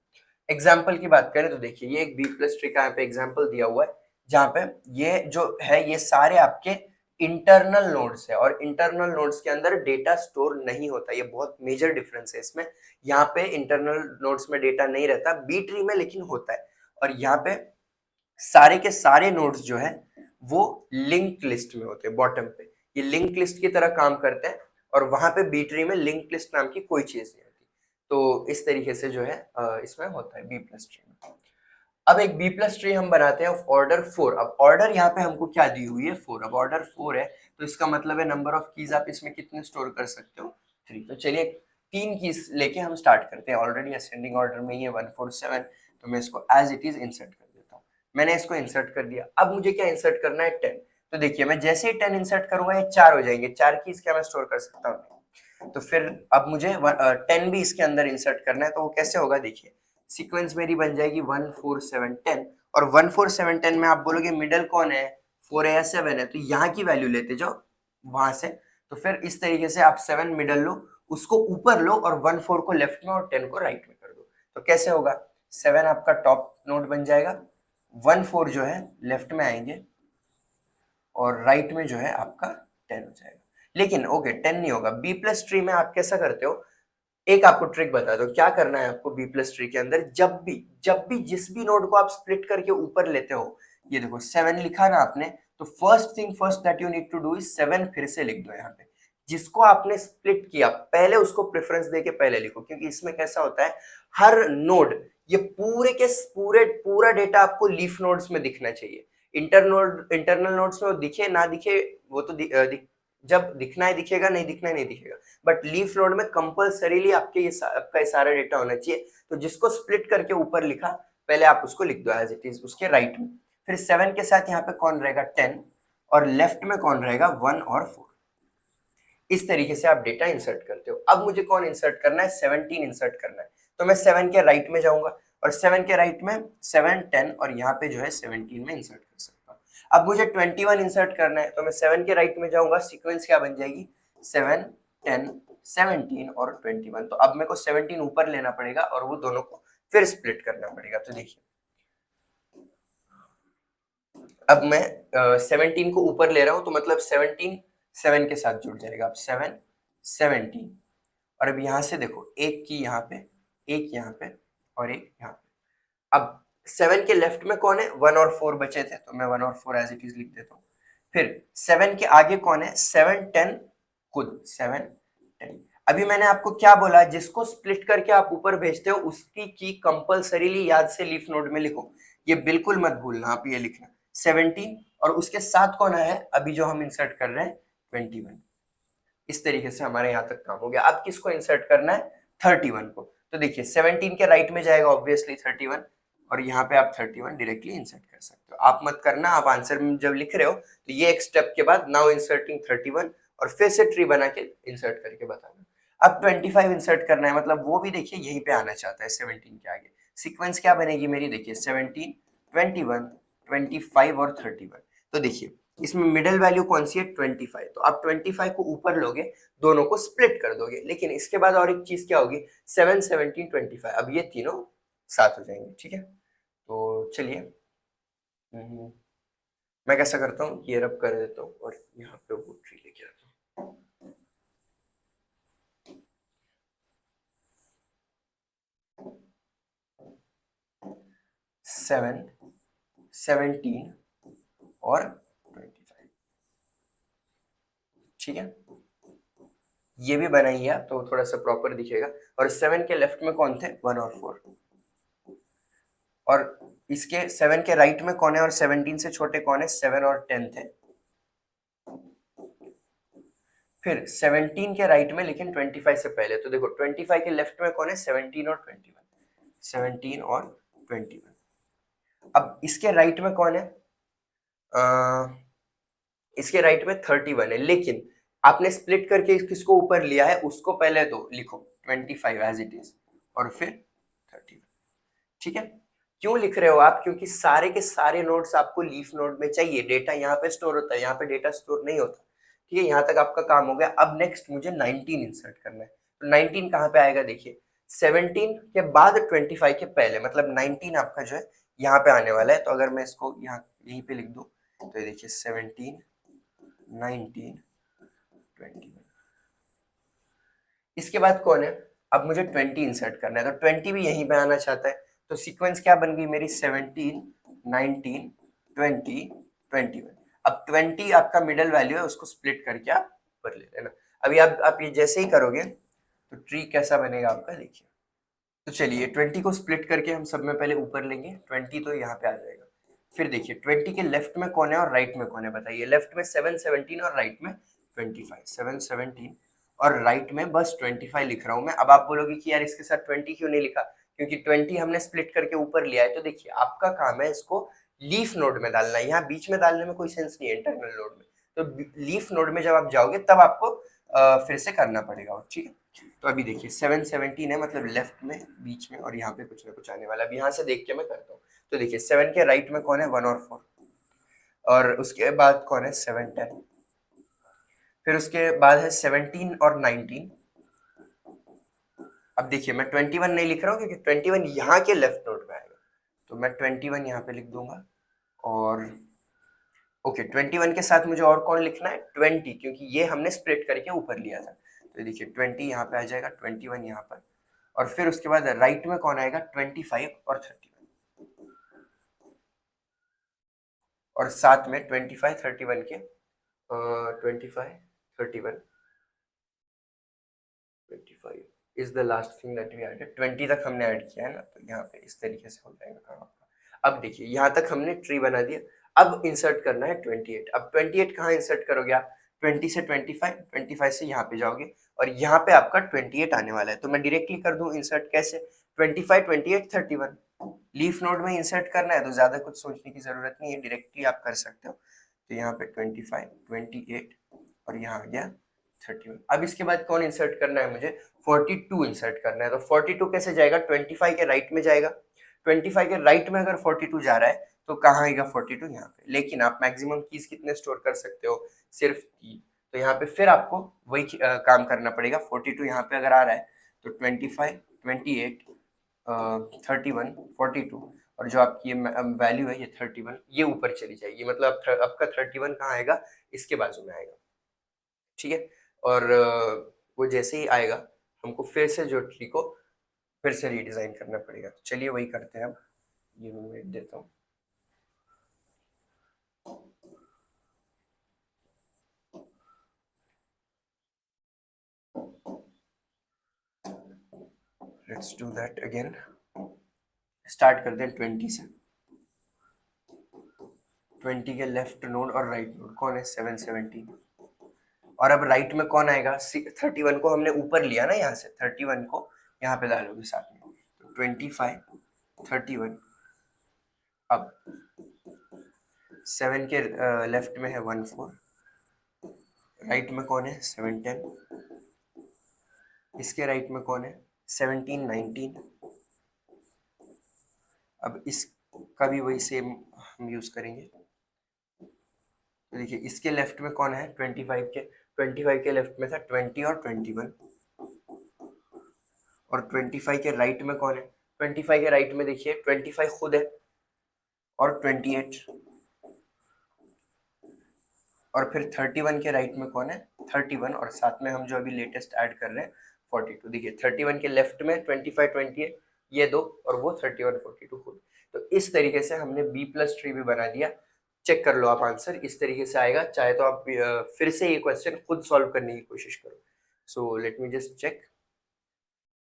Speaker 1: एग्जाम्पल की बात करें तो देखिए ये एक बी प्लस ट्री का यहाँ पे एग्जाम्पल दिया हुआ है, जहां पे ये जो है ये सारे आपके इंटरनल नोड्स है, और इंटरनल नोड्स के अंदर डेटा स्टोर नहीं होता। ये बहुत मेजर डिफरेंस है इसमें। यहाँ पे इंटरनल नोड्स में डेटा नहीं रहता, बी ट्री में लेकिन होता है। और यहाँ पे सारे के सारे नोड्स जो है वो लिंक लिस्ट में होते हैं बॉटम पे। ये लिंक लिस्ट की तरह काम करते हैं, और वहां पे बी ट्री में लिंक लिस्ट नाम की कोई चीज नहीं होती। तो इस तरीके से जो है इसमें होता है बी प्लस ट्री में। अब एक बी प्लस ट्री हम बनाते हैं ऑफ ऑर्डर 4। अब ऑर्डर यहाँ पे हमको क्या दी हुई है, 4। अब ऑर्डर 4 है तो इसका मतलब है नंबर ऑफ कीज आप इसमें कितने स्टोर कर सकते हो, 3। तो चलिए 3 कीज लेके हम स्टार्ट करते हैं। ऑलरेडी असेंडिंग ऑर्डर में ये 1 4 7, तो मैं इसको एज इट इज इंसर्ट कर देता हूँ। मैंने इसको इंसर्ट कर दिया। अब मुझे क्या इंसर्ट करना है, 10। तो देखिए मैं जैसे ही 10 इंसर्ट करूंगा ये 4 हो जाएंगे। 4 कीज क्या मैं स्टोर कर सकता हूँ, तो फिर अब मुझे 10 भी इसके अंदर इंसर्ट करना है। तो वो कैसे होगा, देखिए सीक्वेंस मेरी बन जाएगी 1 4 7 10। और 1 4 7 10 में आप बोलोगे मिडल कौन है, 4 है या 7 है, तो यहाँ की वैल्यू लेते जाओ वहां से। तो फिर इस तरीके से आप 7 मिडल लो, उसको ऊपर लो, और 1 4 को लेफ्ट में और 10 को राइट में कर दो। तो कैसे होगा, 7 आपका टॉप नोड बन जाएगा, 1 4 जो है लेफ्ट में आएंगे, और राइट में जो है आपका 10 हो जाएगा। लेकिन ओके 10 नहीं होगा। बी प्लस ट्री में आप कैसा करते हो, एक आपको ट्रिक बता दो क्या करना है आपको बी प्लस ट्री के अंदर। जब भी जिस भी नोड को आप स्प्लिट करके ऊपर लेते हो, ये देखो 7 लिखा ना आपने, तो first thing first that you need to do is 7 फिर से लिख दो यहाँ पे। जिसको आपने स्प्लिट किया पहले उसको प्रेफरेंस देके पहले लिखो, क्योंकि इसमें कैसा होता है हर नोड, ये पूरे के पूरा डेटा आपको लीफ नोड्स में दिखना चाहिए। इंटरनल नोड्स में वो दिखे ना दिखे वो तो जब दिखना है दिखेगा, नहीं दिखना है नहीं दिखेगा। बट लीफ नोड में कंपलसरीली आपका ये सारा डेटा होना चाहिए। तो जिसको स्प्लिट करके ऊपर लिखा पहले आप उसको लिख दो एज इट इज उसके राइट में। फिर 7 के साथ यहाँ पे कौन रहेगा, 10, और लेफ्ट में कौन रहेगा, 1 और 4। इस तरीके से आप डेटा इंसर्ट करते हो। अब मुझे कौन इंसर्ट करना है, 17 इंसर्ट करना है। तो मैं 7 के राइट में जाऊंगा, और 7 के राइट में 7 10 और यहाँ पे जो है 17 में इंसर्ट कर सकता हूँ। अब मुझे 21 इंसर्ट करना है, तो मैं 7 के राइट में जाऊंगा, सीक्वेंस क्या बन जाएगी, 7 10 17 और 21। तो अब मेरे को 17 ऊपर लेना पड़ेगा और वो दोनों को फिर स्प्लिट करना पड़ेगा। तो देखिए अब मैं 17 को ऊपर ले रहा हूं, तो मतलब 17 7 के साथ जुड़ जाएगा। अब 7 17, और अब यहां से देखो एक की यहाँ पे, एक यहाँ पे, और एक यहाँ पे। अब 7 के लेफ्ट में कौन है, 1 और 4 बचे थे, तो मैं 1 और 4 एज इट इज लिख देता हूँ। फिर 7 के आगे कौन है, 7 10 खुद 7 10। अभी मैंने आपको क्या बोला, जिसको स्प्लिट करके आप ऊपर भेजते हो उसकी की कंपलसरीली याद से लीफ नोड में लिखो। ये बिल्कुल मत भूलना, आप ये लिखना 17, और उसके साथ कौन है अभी जो हम इंसर्ट कर रहे हैं, 21। इस तरीके से हमारे यहाँ तक काम हो गया। अब किसको इंसर्ट करना है, 31 को। तो देखिए 17 के राइट में जाएगा ऑब्वियसली 31, और यहाँ पे आप 31 डायरेक्टली इंसर्ट कर सकते हो। आप मत करना, आप आंसर में जब लिख रहे हो तो ये एक स्टेप के बाद नाउ इंसर्टिंग 31, और फिर से ट्री बना के इंसर्ट करके बताना। अब 25 इंसर्ट करना है, मतलब वो भी देखिए यहीं पे आना चाहता है 17 के आगे। सीक्वेंस क्या बनेगी मेरी, देखिए 17 21 25 और 31। तो देखिए इसमें मिडिल वैल्यू कौन सी है, 25। तो आप 25 को ऊपर लोगे, दोनों को स्प्लिट कर दोगे। लेकिन इसके बाद और एक चीज क्या होगी, 7 17 25, अब ये तीनों साथ हो जाएंगे, ठीक है। तो चलिए मैं कैसा करता हूँ, ये रब कर देता हूँ और यहाँ पे वो ट्री लेके आता हूँ। 7, 17 और 25, ठीक है। ये भी बनाइए तो थोड़ा सा प्रॉपर दिखेगा। और 7 के लेफ्ट में कौन थे, 1 और 4। और इसके 7 के राइट में कौन है और 17 से छोटे कौन है, 7 और 10 थे। फिर 17 के राइट में लेकिन 25 से पहले, तो देखो 25 के लेफ्ट में कौन है, 17 और 21, 17 और 21। अब इसके राइट में कौन है, इसके राइट में 31 है, लेकिन आपने स्प्लिट करके किसको ऊपर लिया है, उसको पहले तो लिखो 25 एज इट इज और फिर 31, ठीक है। क्यों लिख रहे हो आप, क्योंकि सारे के सारे नोड्स आपको लीफ नोड में चाहिए, डेटा यहाँ पे स्टोर होता है, यहाँ पे डेटा स्टोर नहीं होता, ठीक है। यहाँ तक आपका काम हो गया। अब नेक्स्ट मुझे 19 इंसर्ट करना है। तो 19 कहाँ पे आएगा, देखिए 17 के बाद 25 के पहले, मतलब 19 आपका जो है यहाँ पे आने वाला है। तो अगर मैं इसको यहाँ यहीं पे लिख दूं तो ये देखिए 17, 19, 21। इसके बाद कौन है, अब मुझे 20 इंसर्ट करना है, तो 20 भी यहीं पे आना चाहता है। तो सीक्वेंस क्या बन गई मेरी, 17, 19, 20, 21। अब 20 आपका मिडल वैल्यू है, उसको स्प्लिट करके आप ऊपर ले लेना। अभी आप ये जैसे ही करोगे तो ट्री कैसा बनेगा आपका, देखिए। तो चलिए 20 को स्प्लिट करके हम सब में पहले ऊपर लेंगे, 20 तो यहाँ पे आ जाएगा। फिर देखिए 20 के लेफ्ट में कौन है और राइट में कौन है, बताइए। लेफ्ट में 7, 17 और राइट में 25, 7, 17 और राइट में बस 25 लिख रहा हूँ मैं। अब आप बोलोगे कि यार इसके साथ 20 क्यों नहीं लिखा, क्योंकि 20 हमने स्प्लिट करके ऊपर लिया है। तो देखिए आपका काम है इसको लीफ नोड में डालना है, यहाँ बीच में डालने में कोई सेंस नहीं है, इंटरनल नोड में। तो लीफ नोड में जब आप जाओगे तब आपको फिर से करना पड़ेगा, ठीक है। तो अभी देखिए 7, 17 है, मतलब लेफ्ट में बीच में, और यहाँ पे कुछ ना कुछ आने वाला है। अब यहाँ से देख के मैं करता हूँ। तो देखिए 7 के राइट में कौन है, 1 और 4, और उसके बाद कौन है, 7, 10। फिर उसके बाद है 17 और 19। अब देखिए मैं 21 नहीं लिख रहा हूँ, क्योंकि 21 यहाँ के लेफ्ट नोड में आएगा, तो मैं 21 यहाँ पे लिख दूंगा। और ओके 21 के साथ मुझे और कौन लिखना है, 20, क्योंकि ये हमने स्प्लिट करके ऊपर लिया था। तो देखिए 20 यहाँ पे आ जाएगा, 21 यहाँ पर, और फिर उसके बाद राइट में कौन आएगा, 25 और 31, और साथ में 25, 31 के 25, 31, 25 is the last thing that we added. 20 तक हमने ऐड किया है ना, तो यहाँ पे इस तरीके से हो जाएगा काम आपका। अब देखिए यहाँ तक हमने ट्री बना दिया। अब इंसर्ट करना है 28। अब 28 कहाँ इंसर्ट करोगे आप, 20 से 25, 25 से यहाँ पे जाओगे, और यहाँ पे आपका 28 आने वाला है। तो मैं डायरेक्टली कर दूं इंसर्ट, कैसे, 25, 28, 31। लीफ नोड में इंसर्ट करना है तो ज्यादा कुछ सोचने की जरूरत नहीं है, डायरेक्टली आप कर सकते हो। तो यहाँ पे 25, 28 और यहाँ आ गया 31। अब इसके बाद कौन इंसर्ट करना है मुझे, 42 इंसर्ट करना है। तो 42 कैसे जाएगा, 25 के राइट में जाएगा। 25 के राइट में अगर 42 जा रहा है तो कहाँ आएगा 42, यहाँ पे। लेकिन आप मैक्सिमम कीज कितने स्टोर कर सकते हो, सिर्फ 3। तो यहाँ पे फिर आपको वही काम करना पड़ेगा। 42 यहाँ पे अगर आ रहा है तो 25, 28, 31, 42, और जो आपकी वैल्यू है ये 31, ये ऊपर चली जाएगी। मतलब आपका 31 कहाँ आएगा, इसके बाजू में आएगा, ठीक है। और वो जैसे ही आएगा हमको फिर से जो ट्री को फिर से रीडिजाइन करना पड़ेगा। तो चलिए वही करते हैं। अब ये मैं देता हूँ। Let's do that again. Start करते हैं 20 से। 20 के लेफ्ट नोड और राइट नोड कौन है, 7, 17। और अब राइट में कौन आएगा, 31 को हमने ऊपर लिया ना, यहाँ से 31 को यहाँ पे डालोगे साथ में। तो 25, 31। अब 7 के लेफ्ट में है 1, 4, राइट में कौन है, 7, 10। इसके राइट में कौन है, 17, 19। अब इसका भी वही सेम हम यूज करेंगे। तो देखिए इसके लेफ्ट में कौन है, 25 के लेफ्ट में था 20 और 21। और 25 के राइट में कौन है, 25 के राइट में देखिए 25 खुद है, और 28, और फिर 31 के राइट में कौन है 31, और साथ में हम जो अभी लेटेस्ट ऐड कर रहे हैं 42। देखिए 31 के लेफ्ट में 25 28 ये दो, और वो 31 42 खुद। तो इस तरीके से हमने बी प्लस ट्री भी बना दिया। चेक कर लो आप, आंसर इस तरीके से आएगा। चाहे तो आप फिर से ये क्वेश्चन खुद सॉल्व करने की कोशिश करो। So let me just check.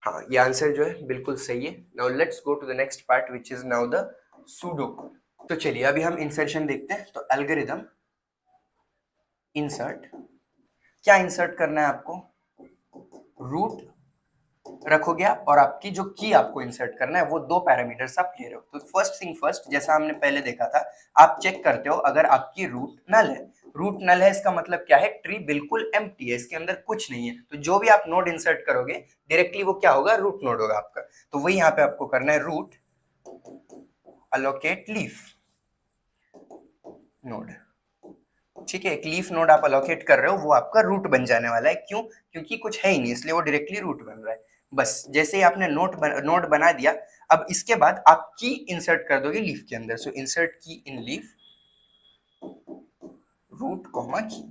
Speaker 1: हाँ, ये आंसर जो है बिल्कुल सही है। Now let's go to the next part which is now the sudoku. तो चलिए अभी हम इंसर्शन देखते हैं। तो एल्गोरिदम इंसर्ट, क्या इंसर्ट करना है आपको, रूट रखोगे आप, और आपकी जो की आपको इंसर्ट करना है वो दो पैरामीटर्स आप ले रहे हो। तो फर्स्ट थिंग फर्स्ट, जैसा हमने पहले देखा था, आप चेक करते हो अगर आपकी रूट नल है। रूट नल है इसका मतलब क्या है, ट्री बिल्कुल एम्प्टी है, इसके अंदर कुछ नहीं है। तो जो भी आप नोड इंसर्ट करोगे डायरेक्टली वो क्या होगा, रूट नोड होगा आपका। तो वही यहाँ पे आपको करना है, रूट अलोकेट लीफ नोड। ठीक है, एक लीफ नोड आप अलोकेट कर रहे हो, वो आपका रूट बन जाने वाला है। क्यों? क्योंकि कुछ है ही नहीं, इसलिए वो डायरेक्टली रूट बन रहा है। बस जैसे ही आपने नोड बना दिया, अब इसके बाद आप की इंसर्ट कर दोगे लीफ के अंदर। सो इंसर्ट की इन लीफ रूट कॉमा की,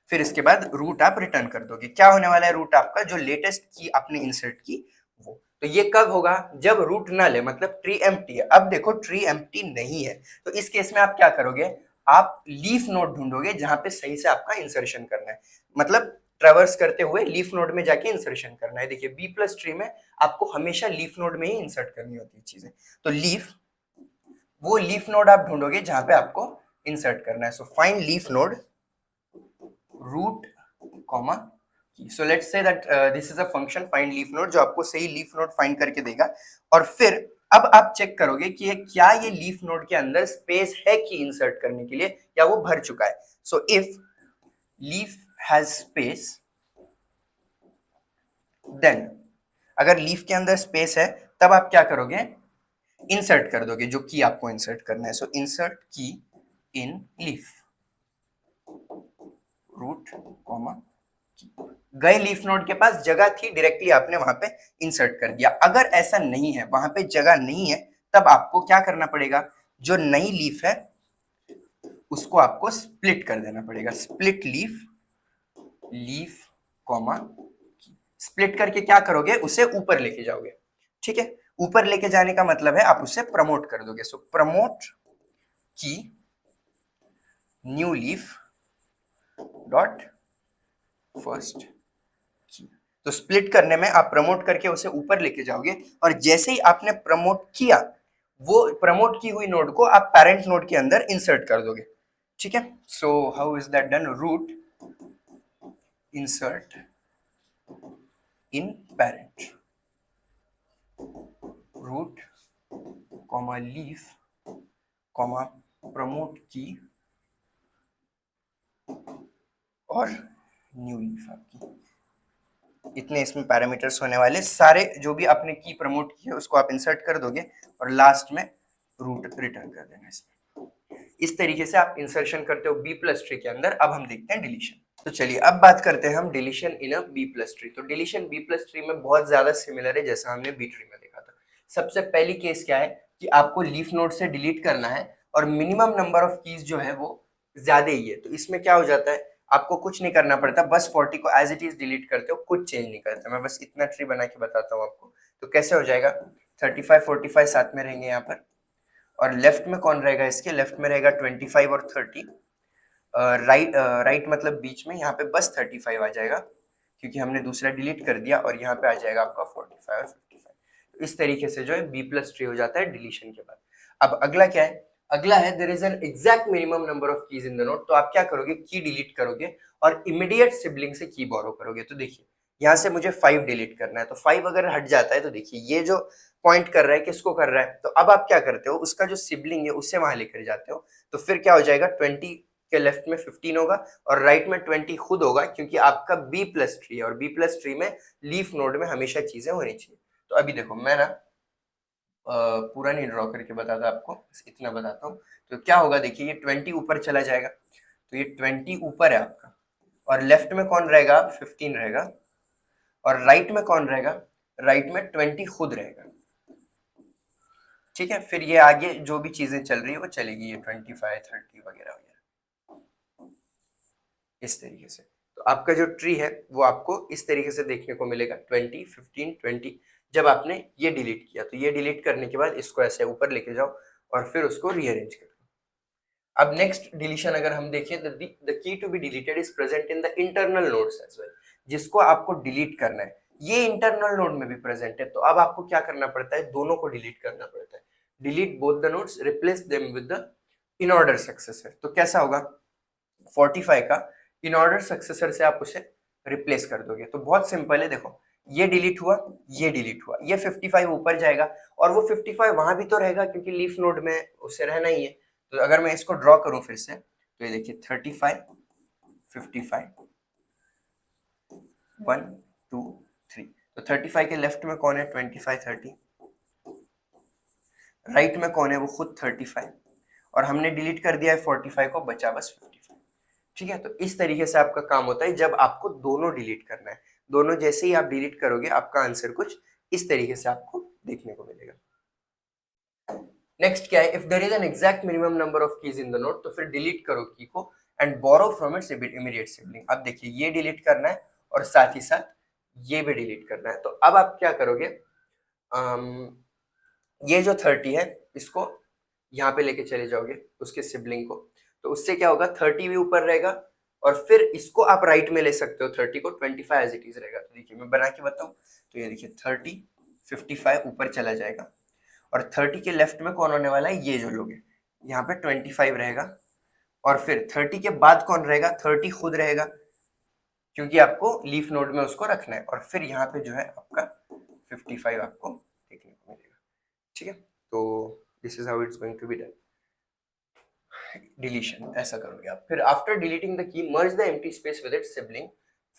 Speaker 1: फिर इसके बाद रूट आप रिटर्न कर दोगे। क्या होने वाला है रूट आपका, जो लेटेस्ट की आपने इंसर्ट की वो। तो ये कब होगा, जब रूट नल है, मतलब ट्री एम्प्टी है। अब देखो ट्री एम्प्टी नहीं है, तो इस केस में आप क्या करोगे, आप लीफ नोड ढूंढोगे जहां पे सही से आपका इंसर्शन करना है। मतलब ट्रेवर्स करते हुए लीफ नोड में जाके इंसर्शन करना है। देखिए बी प्लस ट्री में आपको हमेशा लीफ नोड में ही इंसर्ट करनी होती है चीजें। तो लीफ, वो लीफ नोड आप ढूंढोगे जहां पे आपको इंसर्ट करना है। So find leaf node root comma key. So let's say that this is a function find leaf node, जो आपको सही लीफ नोड फाइंड करके देगा। और फिर अब आप चेक करोगे कि क्या ये लीफ नोड के अंदर स्पेस है की इंसर्ट करने के लिए, या वो भर चुका है। So if leaf has space, then अगर लीफ के अंदर स्पेस है तब आप क्या करोगे, इंसर्ट कर दोगे जो की आपको इंसर्ट करना है। सो इंसर्ट की इन लीफ रूट कॉमा, गए लीफ नोड के पास जगह थी, डायरेक्टली आपने वहां पे इंसर्ट कर दिया। अगर ऐसा नहीं है, वहां पे जगह नहीं है, तब आपको क्या करना पड़ेगा, जो नई लीफ है उसको आपको स्प्लिट कर देना पड़ेगा। Split leaf, leaf comma, split करके क्या करोगे, उसे ऊपर लेके जाओगे। ठीक है, ऊपर लेके जाने का मतलब है आप उसे प्रमोट कर दोगे। सो प्रमोट की न्यू लीफ डॉट फर्स्ट। तो स्प्लिट करने में आप प्रमोट करके उसे ऊपर लेके जाओगे, और जैसे ही आपने प्रमोट किया, वो प्रमोट की हुई नोड को आप पेरेंट नोड के अंदर इंसर्ट कर दोगे। ठीक है, so how is that done, root insert in parent root comma leaf comma promote key और न्यू लीफ आपकी। इतने इसमें पैरामीटर्स होने वाले, सारे जो भी आपने की प्रमोट की है उसको आप इंसर्ट कर दोगे, और लास्ट में रूट रिटर्न कर देना इसमें। इस तरीके से आप इंसर्शन करते हो बी प्लस ट्री के अंदर। अब हम देखते हैं डिलीशन। तो चलिए अब बात करते हैं हम deletion in a B plus tree. तो डिलीशन बी प्लस ट्री में बहुत ज्यादा सिमिलर है जैसा हमने बी ट्री में देखा था। सबसे पहली केस क्या है कि आपको लीफ नोड से डिलीट करना है, और मिनिमम नंबर ऑफ कीज जो है वो ज्यादा ही है। तो इसमें क्या हो जाता है, आपको कुछ नहीं करना पड़ता, बस 40 को एज इट इज डिलीट करते हो, कुछ चेंज नहीं करते। मैं बस इतना ट्री बना के बताता हूँ आपको। तो कैसे हो जाएगा, 35 45 साथ में रहेंगे यहाँ पर, और लेफ्ट में कौन रहेगा, इसके लेफ्ट में रहेगा 25 और 30। राइट मतलब बीच में, यहाँ पे बस 35 आ जाएगा क्योंकि हमने दूसरा डिलीट कर दिया, और यहाँ पे आ जाएगा आपका 45 और 55। तो इस तरीके से जो है बी प्लस ट्री हो जाता है डिलीशन के बाद। अब अगला क्या है, अगला है there is an exact minimum number of keys in the node. तो आप क्या करोगे, की डिलीट करोगे और इमीडिएट सिबलिंग से की बोरो करोगे। तो देखिए यहाँ से मुझे 5 डिलीट करना है, तो 5 अगर हट जाता है तो देखिए ये जो पॉइंट कर रहा है किसको कर रहा है, तो अब आप क्या करते हो, उसका जो सिबलिंग है उससे वहां लेकर जाते हो। तो फिर क्या हो जाएगा, 20 के लेफ्ट में 15 होगा, और राइट में 20 खुद होगा, क्योंकि आपका बी प्लस ट्री है, और बी प्लस ट्री में लीफ नोड में हमेशा चीजें होनी चाहिए। तो अभी देखो मैं ना पूरा नहीं ड्रॉ करके बताता आपको, बस इतना बताता हूँ। तो क्या होगा, देखिए ये 20 ऊपर चला जाएगा, तो ये 20 ऊपर है आपका, और लेफ्ट में कौन रहेगा, 15 रहेगा, और राइट में कौन रहेगा, राइट में 20 खुद रहेगा। ठीक है, फिर ये आगे जो भी चीजें चल रही है वो चलेगी, ये 25 30 वगैरह वगैरह इस तरीके से। तो आपका जो ट्री है वो आपको इस तरीके से देखने को मिलेगा 20 15 20। जब आपने ये डिलीट किया तो ये डिलीट करने के बाद इसको ऐसे ऊपर लेके जाओ और फिर उसको रीअरेंज करो। अब नेक्स्ट डिलीशन अगर हम देखें, the key to be deleted is present in the internal nodes as well. जिसको आपको डिलीट करना है ये इंटरनल नोड में भी प्रेजेंट है, तो अब आपको क्या करना पड़ता है, दोनों को डिलीट करना पड़ता है। Delete both the nodes, replace them with the in order successor. तो कैसा होगा, 45 का इन ऑर्डर सक्सेसर से आप उसे रिप्लेस कर दोगे। तो बहुत सिंपल है, देखो ये डिलीट हुआ, ये डिलीट हुआ, ये 55 ऊपर जाएगा और वो 55 वहां भी तो रहेगा क्योंकि लीफ नोड में उसे रहना ही है। तो अगर मैं इसको ड्रॉ करूं फिर से तो ये देखिए 35 55 1 2 3। तो 35 के लेफ्ट में कौन है, 25 30। राइट में कौन है, वो खुद 35। और हमने डिलीट कर दिया है 45 को, बचा बस 55। ठीक है, तो इस तरीके से आपका काम होता है जब आपको दोनों डिलीट करना है। दोनों जैसे ही आप डिलीट करोगे आपका आंसर कुछ इस तरीके से आपको देखने को मिलेगा। नेक्स्ट क्या है, if there is an exact minimum number of keys in the node, तो फिर डिलीट करो की को and borrow from its immediate sibling. अब देखिए ये डिलीट करना है और साथ ही साथ ये भी डिलीट करना है। तो अब आप क्या करोगे, ये जो 30 है इसको यहाँ पे लेके चले जाओगे उसके सिबलिंग को। तो उससे क्या होगा, 30 भी ऊपर रहेगा और फिर इसको आप राइट में ले सकते हो, 30 को 25 एज इट इज रहेगा। तो देखिए मैं बना के बताऊं, तो ये देखिए 30 55 ऊपर चला जाएगा और 30 के लेफ्ट में कौन होने वाला है, ये जो लोग हैं, यहाँ पे 25 रहेगा और फिर 30 के बाद कौन रहेगा, 30 खुद रहेगा क्योंकि आपको लीफ नोड में उसको रखना है और फिर यहाँ पे जो है आपका 55 आपको देखने को मिलेगा। ठीक है, तो this is how it's going to be done. Deletion ऐसा करोगे आप। फिर after deleting the key, merge the empty space with its sibling,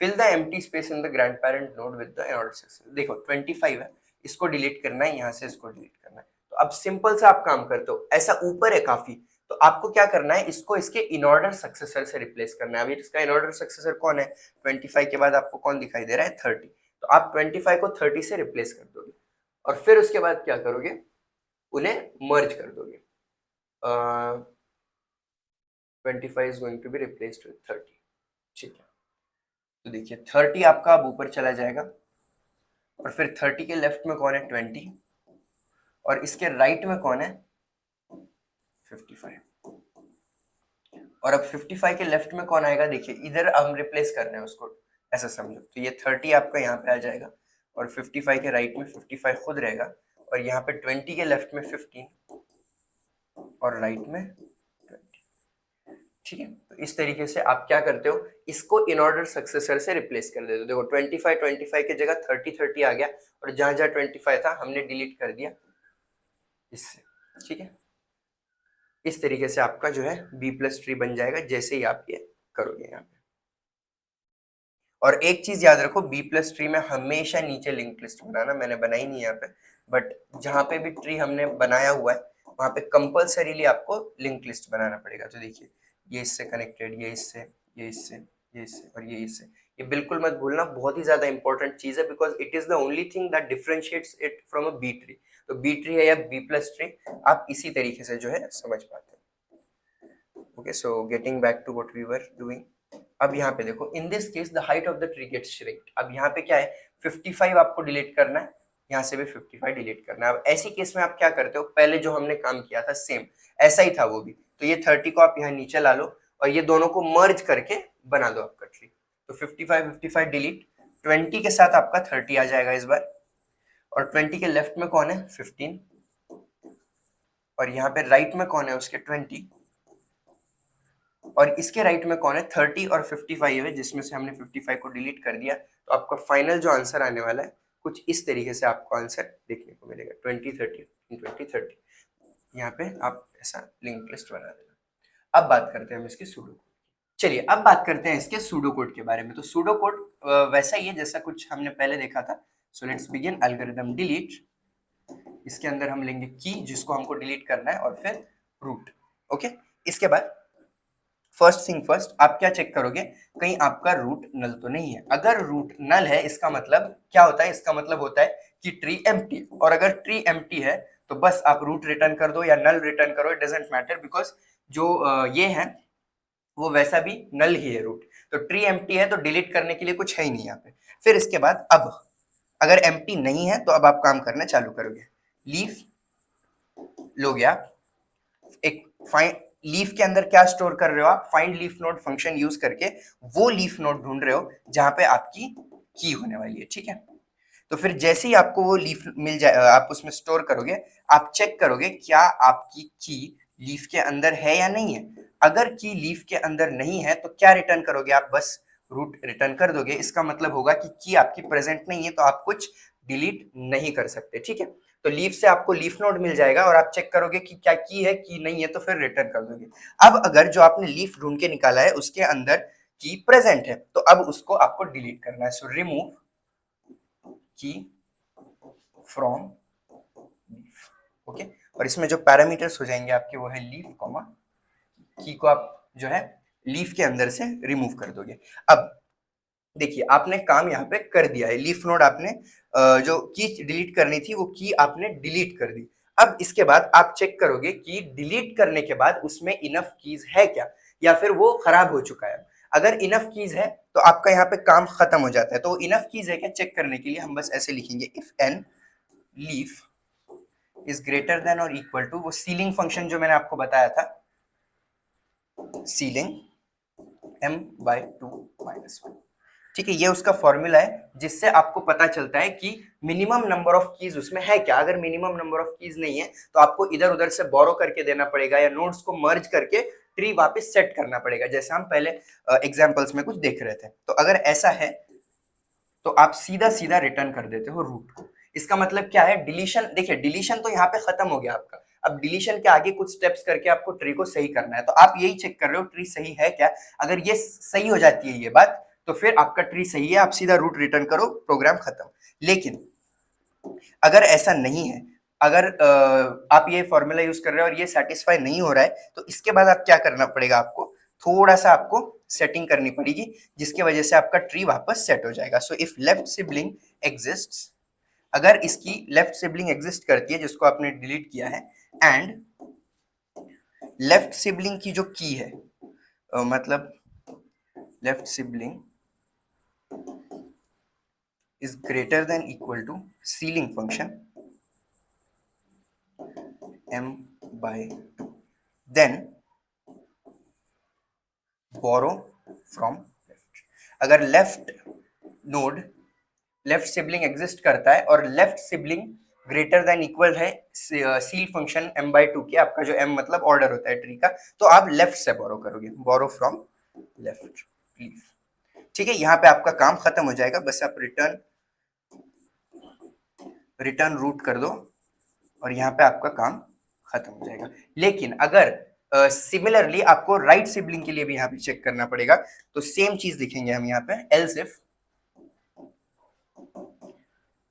Speaker 1: fill the empty space in the grandparent node with the order successor. देखो 25 है, इसको delete करना है, यहाँ से इसको डिलीट करना है। तो अब सिंपल सा आप काम करते हो, ऐसा ऊपर है काफी, तो आपको क्या करना है, इसको इसके इन ऑर्डर सक्सेसर से रिप्लेस करना है। अभी इसका इन ऑर्डर सक्सेसर कौन है, 25 के बाद आपको कौन दिखाई दे रहा है, 30। तो आप 25 को 30 से रिप्लेस कर दोगे और फिर उसके बाद क्या करोगे, उन्हें मर्ज कर दोगे। 25 is going to be replaced with 30। ठीक है, तो देखिए 30 आपका अब ऊपर चला जाएगा और फिर 30 के लेफ्ट में कौन है, 20 और इसके राइट में कौन है, 55। और अब 55 के लेफ्ट में कौन आएगा, देखिए इधर हम रिप्लेस कर रहे हैं उसको, ऐसा समझो। तो ये 30 आपका यहाँ पे आ जाएगा और 55 के राइट में 55 खुद रहेगा और यहाँ पे 20 के लेफ्ट में 15 और राइट में 20। ठीक है, तो इस तरीके से आप क्या करते हो, इसको इन ऑर्डर सक्सेसर से रिप्लेस कर देते हो। देखो 25 की जगह 30 आ गया और जहां जहां 25 था हमने डिलीट कर दिया इससे। ठीक है, इस तरीके से आपका जो है बी प्लस ट्री बन जाएगा जैसे ही आप ये करोगे यहाँ पे। और एक चीज याद रखो, बी प्लस ट्री में हमेशा नीचे लिंक लिस्ट बनाना, मैंने बनाई नहीं यहाँ पे, बट जहां पे भी ट्री हमने बनाया हुआ है वहां पे कंपल्सरीली आपको लिंक लिस्ट बनाना पड़ेगा। तो देखिए ये इससे कनेक्टेड, ये इससे, ये इससे, ये इससे और ये इससे। ये बिल्कुल मत भूलना, बहुत ही ज्यादा इंपॉर्टेंट चीज है because it is the only thing that differentiates it from a B tree. तो बी ट्री है या बी प्लस ट्री, आप इसी तरीके से जो है समझ पाते हैं। Okay, so getting back to what we were doing. अब यहाँ पे देखो, in this case the height of the tree gets shrinked. अब यहाँ पे क्या है, 55 आपको डिलीट करना है, यहाँ से भी 55 डिलीट करना है। अब ऐसी केस में आप क्या करते हो, पहले जो हमने काम किया था सेम ऐसा ही था वो भी। तो ये 30 को आप यहाँ नीचे ला लो और ये दोनों को मर्ज करके बना दो आपका ट्री। तो 55 डिलीट, 20 के साथ आपका 30 आ जाएगा इस बार और 20 के लेफ्ट में कौन है, 15 और यहाँ पे राइट में कौन है उसके, 20 और इसके राइट में कौन है, 30 और 55 है जिसमें से हमने 55 को डिलीट कर दिया। तो आपका फाइनल जो आंसर आने वाला है कुछ इस तरीके से आपको आंसर देखने को मिलेगा, 20 30 20 30। यहाँ पे आप ऐसा लिंक लिस्ट बना देना। अब बात करते हैं हम इसके सूडो कोड। चलिए अब बात करते हैं इसके सूडो कोड के बारे में। तो सूडो कोड वैसा ही है जैसा कुछ हमने पहले देखा था। सो लेट्स बिगिन। एल्गोरिथम डिलीट, इसके अंदर हम लेंगे की जिसको हमको डिलीट करना है और फिर रूट। ओके, इसके बाद फर्स्ट थिंग फर्स्ट, आप क्या चेक करोगे, कहीं आपका रूट नल तो नहीं है। अगर रूट नल है इसका मतलब क्या होता है, इसका मतलब होता है कि ट्री एम्प्टी, और अगर ट्री एम्प्टी है तो बस आप रूट रिटर्न कर दो या नल रिटर्न करो, इट डजेंट मैटर, बिकॉज जो ये है वो वैसा भी नल ही है रूट। तो ट्री एम्प्टी है तो डिलीट करने के लिए कुछ है ही नहीं यहाँ पे। फिर इसके बाद अब अगर एम्प्टी नहीं है तो अब आप काम करना चालू करोगे। लीफ लोगे आप, एक फाइंड लीफ के अंदर क्या स्टोर कर रहे हो आप, find leaf node function use करके वो लीफ नोड ढूंढ रहे हो जहां पे आपकी की होने वाली है, ठीक है। तो फिर जैसे ही आपको वो लीफ मिल जाए, आप उसमें स्टोर करोगे, आप चेक करोगे क्या आपकी की लीफ के अंदर है या नहीं है। अगर की लीफ के अंदर नहीं है तो क्या रिटर्न करोगे आप, बस रूट रिटर्न कर दोगे। इसका मतलब होगा कि की आपकी प्रेजेंट नहीं है तो आप कुछ डिलीट नहीं कर सकते, ठीक है। तो लीफ से आपको लीफ नोड मिल जाएगा और आप चेक करोगे कि क्या की है, की नहीं है तो फिर रिटर्न कर दोगे। अब अगर जो आपने लीफ ढूंढ के निकाला है उसके अंदर की प्रेजेंट है तो अब उसको आपको डिलीट करना है। सो रिमूव की फ्रॉम लीफ, ओके। और इसमें जो पैरामीटर्स हो जाएंगे आपके वो है लीफ कॉमा की को आप जो है लीफ के अंदर से रिमूव कर दोगे। अब देखिए आपने काम यहाँ पे कर दिया है, लीफ नोड आपने जो की डिलीट करनी थी वो की आपने डिलीट कर दी। अब इसके बाद आप चेक करोगे कि डिलीट करने के बाद उसमें इनफ कीज है क्या या फिर वो खराब हो चुका है। अगर इनफ कीज है तो आपका यहाँ पे काम खत्म हो जाता है। तो इनफ कीज है क्या चेक करने के लिए हम बस ऐसे लिखेंगे, if N leaf is greater than और इक्वल टू, वो सीलिंग फंक्शन जो मैंने आपको बताया था, सीलिंग m/2 - 1, ठीक है। ये उसका फॉर्मूला है जिससे आपको पता चलता है कि मिनिमम नंबर ऑफ कीज उसमें है क्या। अगर मिनिमम नंबर ऑफ कीज नहीं है तो आपको इधर उधर से बोरो करके देना पड़ेगा या नोड्स को मर्ज करके ट्री वापस सेट करना पड़ेगा, जैसे हम पहले एग्जांपल्स में कुछ देख रहे थे। तो अगर ऐसा है तो आप सीधा सीधा रिटर्न कर देते हो रूट को। इसका मतलब क्या है, डिलीशन, देखिए डिलीशन तो यहाँ पे खत्म हो गया आपका। अब डिलीशन के आगे कुछ स्टेप्स करके आपको ट्री को सही करना है। तो आप यही चेक कर रहे हो ट्री सही है क्या। अगर ये सही हो जाती है ये बात तो फिर आपका ट्री सही है, आप सीधा रूट रिटर्न करो, प्रोग्राम खत्म। लेकिन अगर ऐसा नहीं है, अगर आप ये फॉर्मूला यूज कर रहे हो और ये सेटिस्फाई नहीं हो रहा है तो इसके बाद आप क्या करना पड़ेगा, आपको थोड़ा सा आपको सेटिंग करनी पड़ेगी जिसकी वजह से आपका ट्री वापस सेट हो जाएगा। So if left sibling exists, अगर इसकी लेफ्ट सिबलिंग एग्जिस्ट करती है जिसको आपने डिलीट किया है, एंड लेफ्ट सिबलिंग की जो की है मतलब left sibling is greater than equal to ceiling function m/2, then borrow from left। अगर left node left sibling exist करता है और left sibling greater than equal है सील फंक्शन m/2 के, आपका जो m मतलब ऑर्डर होता है ट्री का, तो आप लेफ्ट से बोरो करोगे, बोरो फ्रॉम लेफ्ट लीफ, ठीक है। यहाँ पे आपका काम खत्म हो जाएगा, बस आप रिटर्न रूट कर दो और यहाँ पे आपका काम खत्म हो जाएगा। लेकिन अगर सिमिलरली आपको राइट सिबलिंग के लिए भी यहाँ पे चेक करना पड़ेगा, तो सेम चीज लिखेंगे हम यहाँ पे, else if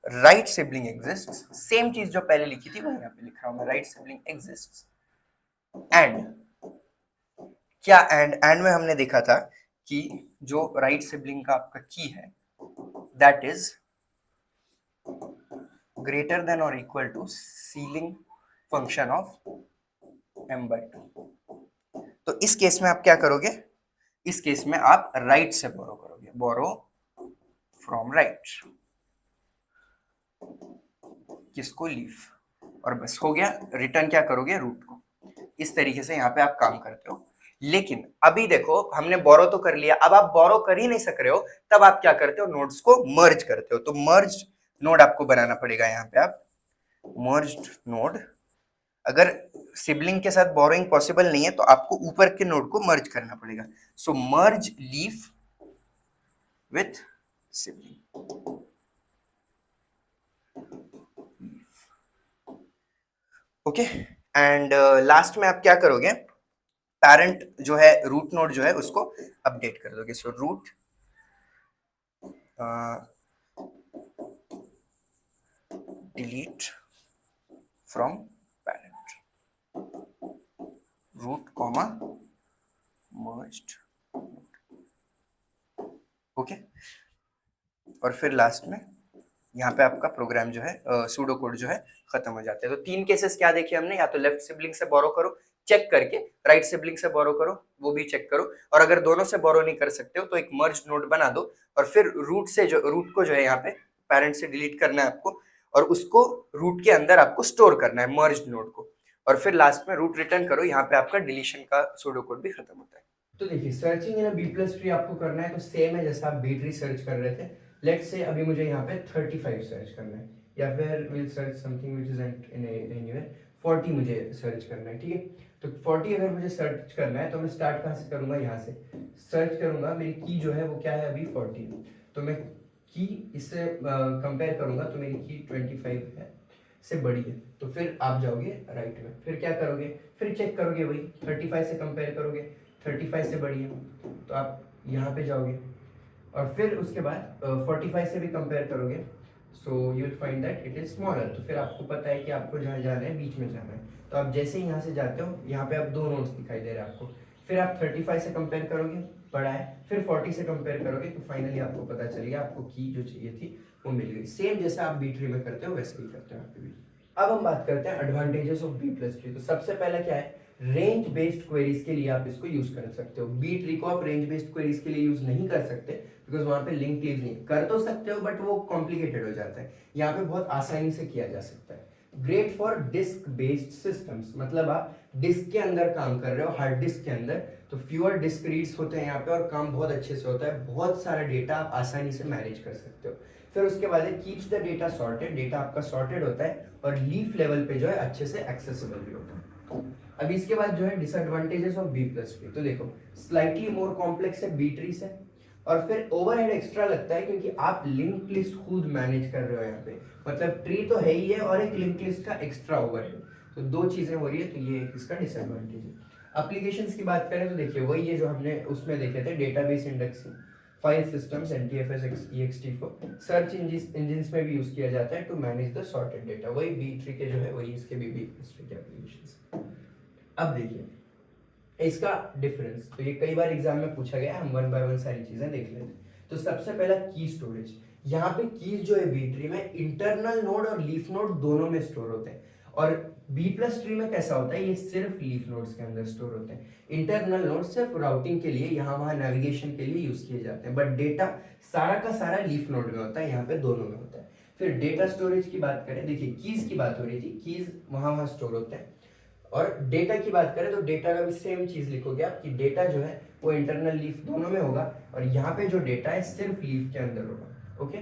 Speaker 1: right sibling exist, same चीज जो पहले लिखी थी वो यहाँ पे लिख रहा हूं मैं, राइट सिबलिंग एग्जिस्ट एंड क्या, एंड में हमने देखा था कि जो राइट सिबलिंग का आपका की है दैट इज ग्रेटर देन और equal to ceiling function of m/2। तो इस केस में आप क्या करोगे, इस केस में आप राइट से बोरो करोगे, बोरो फ्रॉम राइट, किसको, लीफ, और बस हो गया। रिटर्न क्या करोगे, रूट को। इस तरीके से यहाँ पे आप काम करते हो। लेकिन अभी देखो हमने बोरो तो कर लिया, अब आप बोरो कर ही नहीं सक रहे हो, तब आप क्या करते हो, नोड्स को मर्ज करते हो। तो मर्ज नोड आपको बनाना पड़ेगा। यहाँ पे आप मर्ज्ड नोड, अगर सिबलिंग के साथ बोरोइंग पॉसिबल नहीं है तो आपको ऊपर के नोड को मर्ज करना पड़ेगा। So merge leaf with sibling, okay. And last में आप क्या करोगे, पैरेंट जो है रूट नोड जो है उसको अपडेट कर दोगे। So root delete from parent, root comma merged, okay. और फिर लास्ट में यहाँ पे आपका प्रोग्राम जो है सूडो कोड जो है खत्म हो जाते हैं। तो 3 केसेस क्या देखे हमने, या तो लेफ्ट सिबलिंग से बोरो करो चेक करके, राइट सिबलिंग से बोरो करो वो भी चेक करो, और अगर दोनों से बोरो नहीं कर सकते हो तो एक मर्ज नोड बना दो, और फिर रूट को जो है यहाँ पे पेरेंट से डिलीट करना है आपको, और उसको रूट के अंदर आपको स्टोर करना है मर्ज नोड को, और फिर लास्ट में रूट रिटर्न करो। यहाँ पे आपका डिलीशन का सूडो कोड भी खत्म होता है। तो देखिए searching in a B plus tree आपको करना है तो सेम है जैसा आप बी ट्री सर्च कर रहे थे। लेट्स से अभी मुझे यहाँ पे 35 सर्च करना है, या फिर will search something which is in anywhere 40 मुझे सर्च करना है, ठीक है। तो 40 अगर मुझे सर्च करना है तो मैं स्टार्ट कहाँ से करूँगा, यहाँ से सर्च करूँगा। मेरी की जो है वो क्या है अभी 40, तो मैं की इससे कंपेयर करूँगा तो मेरी की 25 है से बड़ी है, तो फिर आप जाओगे राइट में, फिर क्या करोगे, फिर चेक करोगे वही 35 से कंपेयर करोगे, 35 से बड़ी है तो आप यहाँ पे जाओगे, और फिर उसके बाद 45 से भी कंपेयर करोगे, so you will find that it is smaller. तो फिर आपको पता है कि आपको जहाँ जाना है बीच में जाना है, तो आप जैसे ही यहाँ से जाते हो यहाँ पे आप 2 नोट्स दिखाई दे रहे हैं आपको, फिर आप 35 से कंपेयर करोगे बड़ा है, फिर 40 से कंपेयर करोगे, तो फाइनली आपको पता चलेगा आपको की जो चाहिए थी वो मिल गई। सेम जैसे आप बी ट्री में करते हो वैसे ही करते हो यहाँ पे भी। अब हम बात करते हैं advantages of B plus tree. तो सबसे पहला क्या है, रेंज बेस्ड क्वेरीज के लिए आप इसको यूज कर सकते हो। बी ट्री को आप रेंज बेस्ड क्वेरीज के लिए यूज नहीं कर सकते बिकॉज वहां पे लिंक लीव नहीं कर, तो सकते हो बट वो कॉम्प्लिकेटेड हो जाता है। यहाँ पे बहुत आसानी से किया जा सकता है। Great for disk based systems, मतलब आप डिस्क के अंदर काम कर रहे हो, हार्ड डिस्क के अंदर, तो फ्यूअर डिस्क रीड्स होते हैं यहाँ पे और काम बहुत अच्छे से होता है, बहुत सारा डेटा आप आसानी से मैनेज कर सकते हो। फिर उसके बाद keeps the data sorted, data आपका सॉर्टेड होता है और लीफ लेवल पे जो है अच्छे से एक्सेसिबल भी होता है। अब इसके बाद जो है disadvantages of B plus tree, तो देखो स्लाइटली मोर कॉम्प्लेक्स है बी ट्री से, और फिर ओवरहेड एक्स्ट्रा लगता है क्योंकि आप लिंक लिस्ट खुद मैनेज कर रहे हो यहाँ पे, मतलब ट्री तो है ही है और एक लिंक लिस्ट का एक्स्ट्रा ओवरहेड, तो 2 चीजें हो रही है, तो ये इसका डिसएडवांटेज है। एप्लीकेशंस की बात करें तो देखिए वही है जो हमने उसमें देखे थे, database indexing, file systems, NTFS, ext को सर्च इंजिन्स में भी यूज किया जाता है to manage the sorted data, वही बी ट्री के जो है वही इसके भी बी ट्री के एप्लीकेशंस। अब देखिए इसका डिफरेंस, तो ये कई बार एग्जाम में पूछा गया है, हम 1 बाय 1 सारी चीजें देख लेते हैं। तो सबसे पहला की स्टोरेज, यहाँ पे कीज जो है बी ट्री में इंटरनल नोड और लीफ नोड दोनों में स्टोर होते हैं, और बी प्लस ट्री में कैसा होता है, ये सिर्फ लीफ नोड्स के अंदर स्टोर होते हैं। इंटरनल नोड सिर्फ राउटिंग के लिए, यहाँ वहाँ नेविगेशन के लिए यूज किए जाते हैं, बट डेटा सारा का सारा लीफ नोड में होता है, यहाँ पे दोनों में होता है। फिर डेटा स्टोरेज की बात करें, देखिए कीज की बात हो रही थी, कीज वहाँ स्टोर होते हैं, और डेटा की बात करें तो डेटा का भी सेम चीज लिखोगे आप कि डेटा जो है वो इंटरनल लीफ दोनों में होगा, और यहाँ पे जो डेटा है सिर्फ लीफ के अंदर होगा, ओके।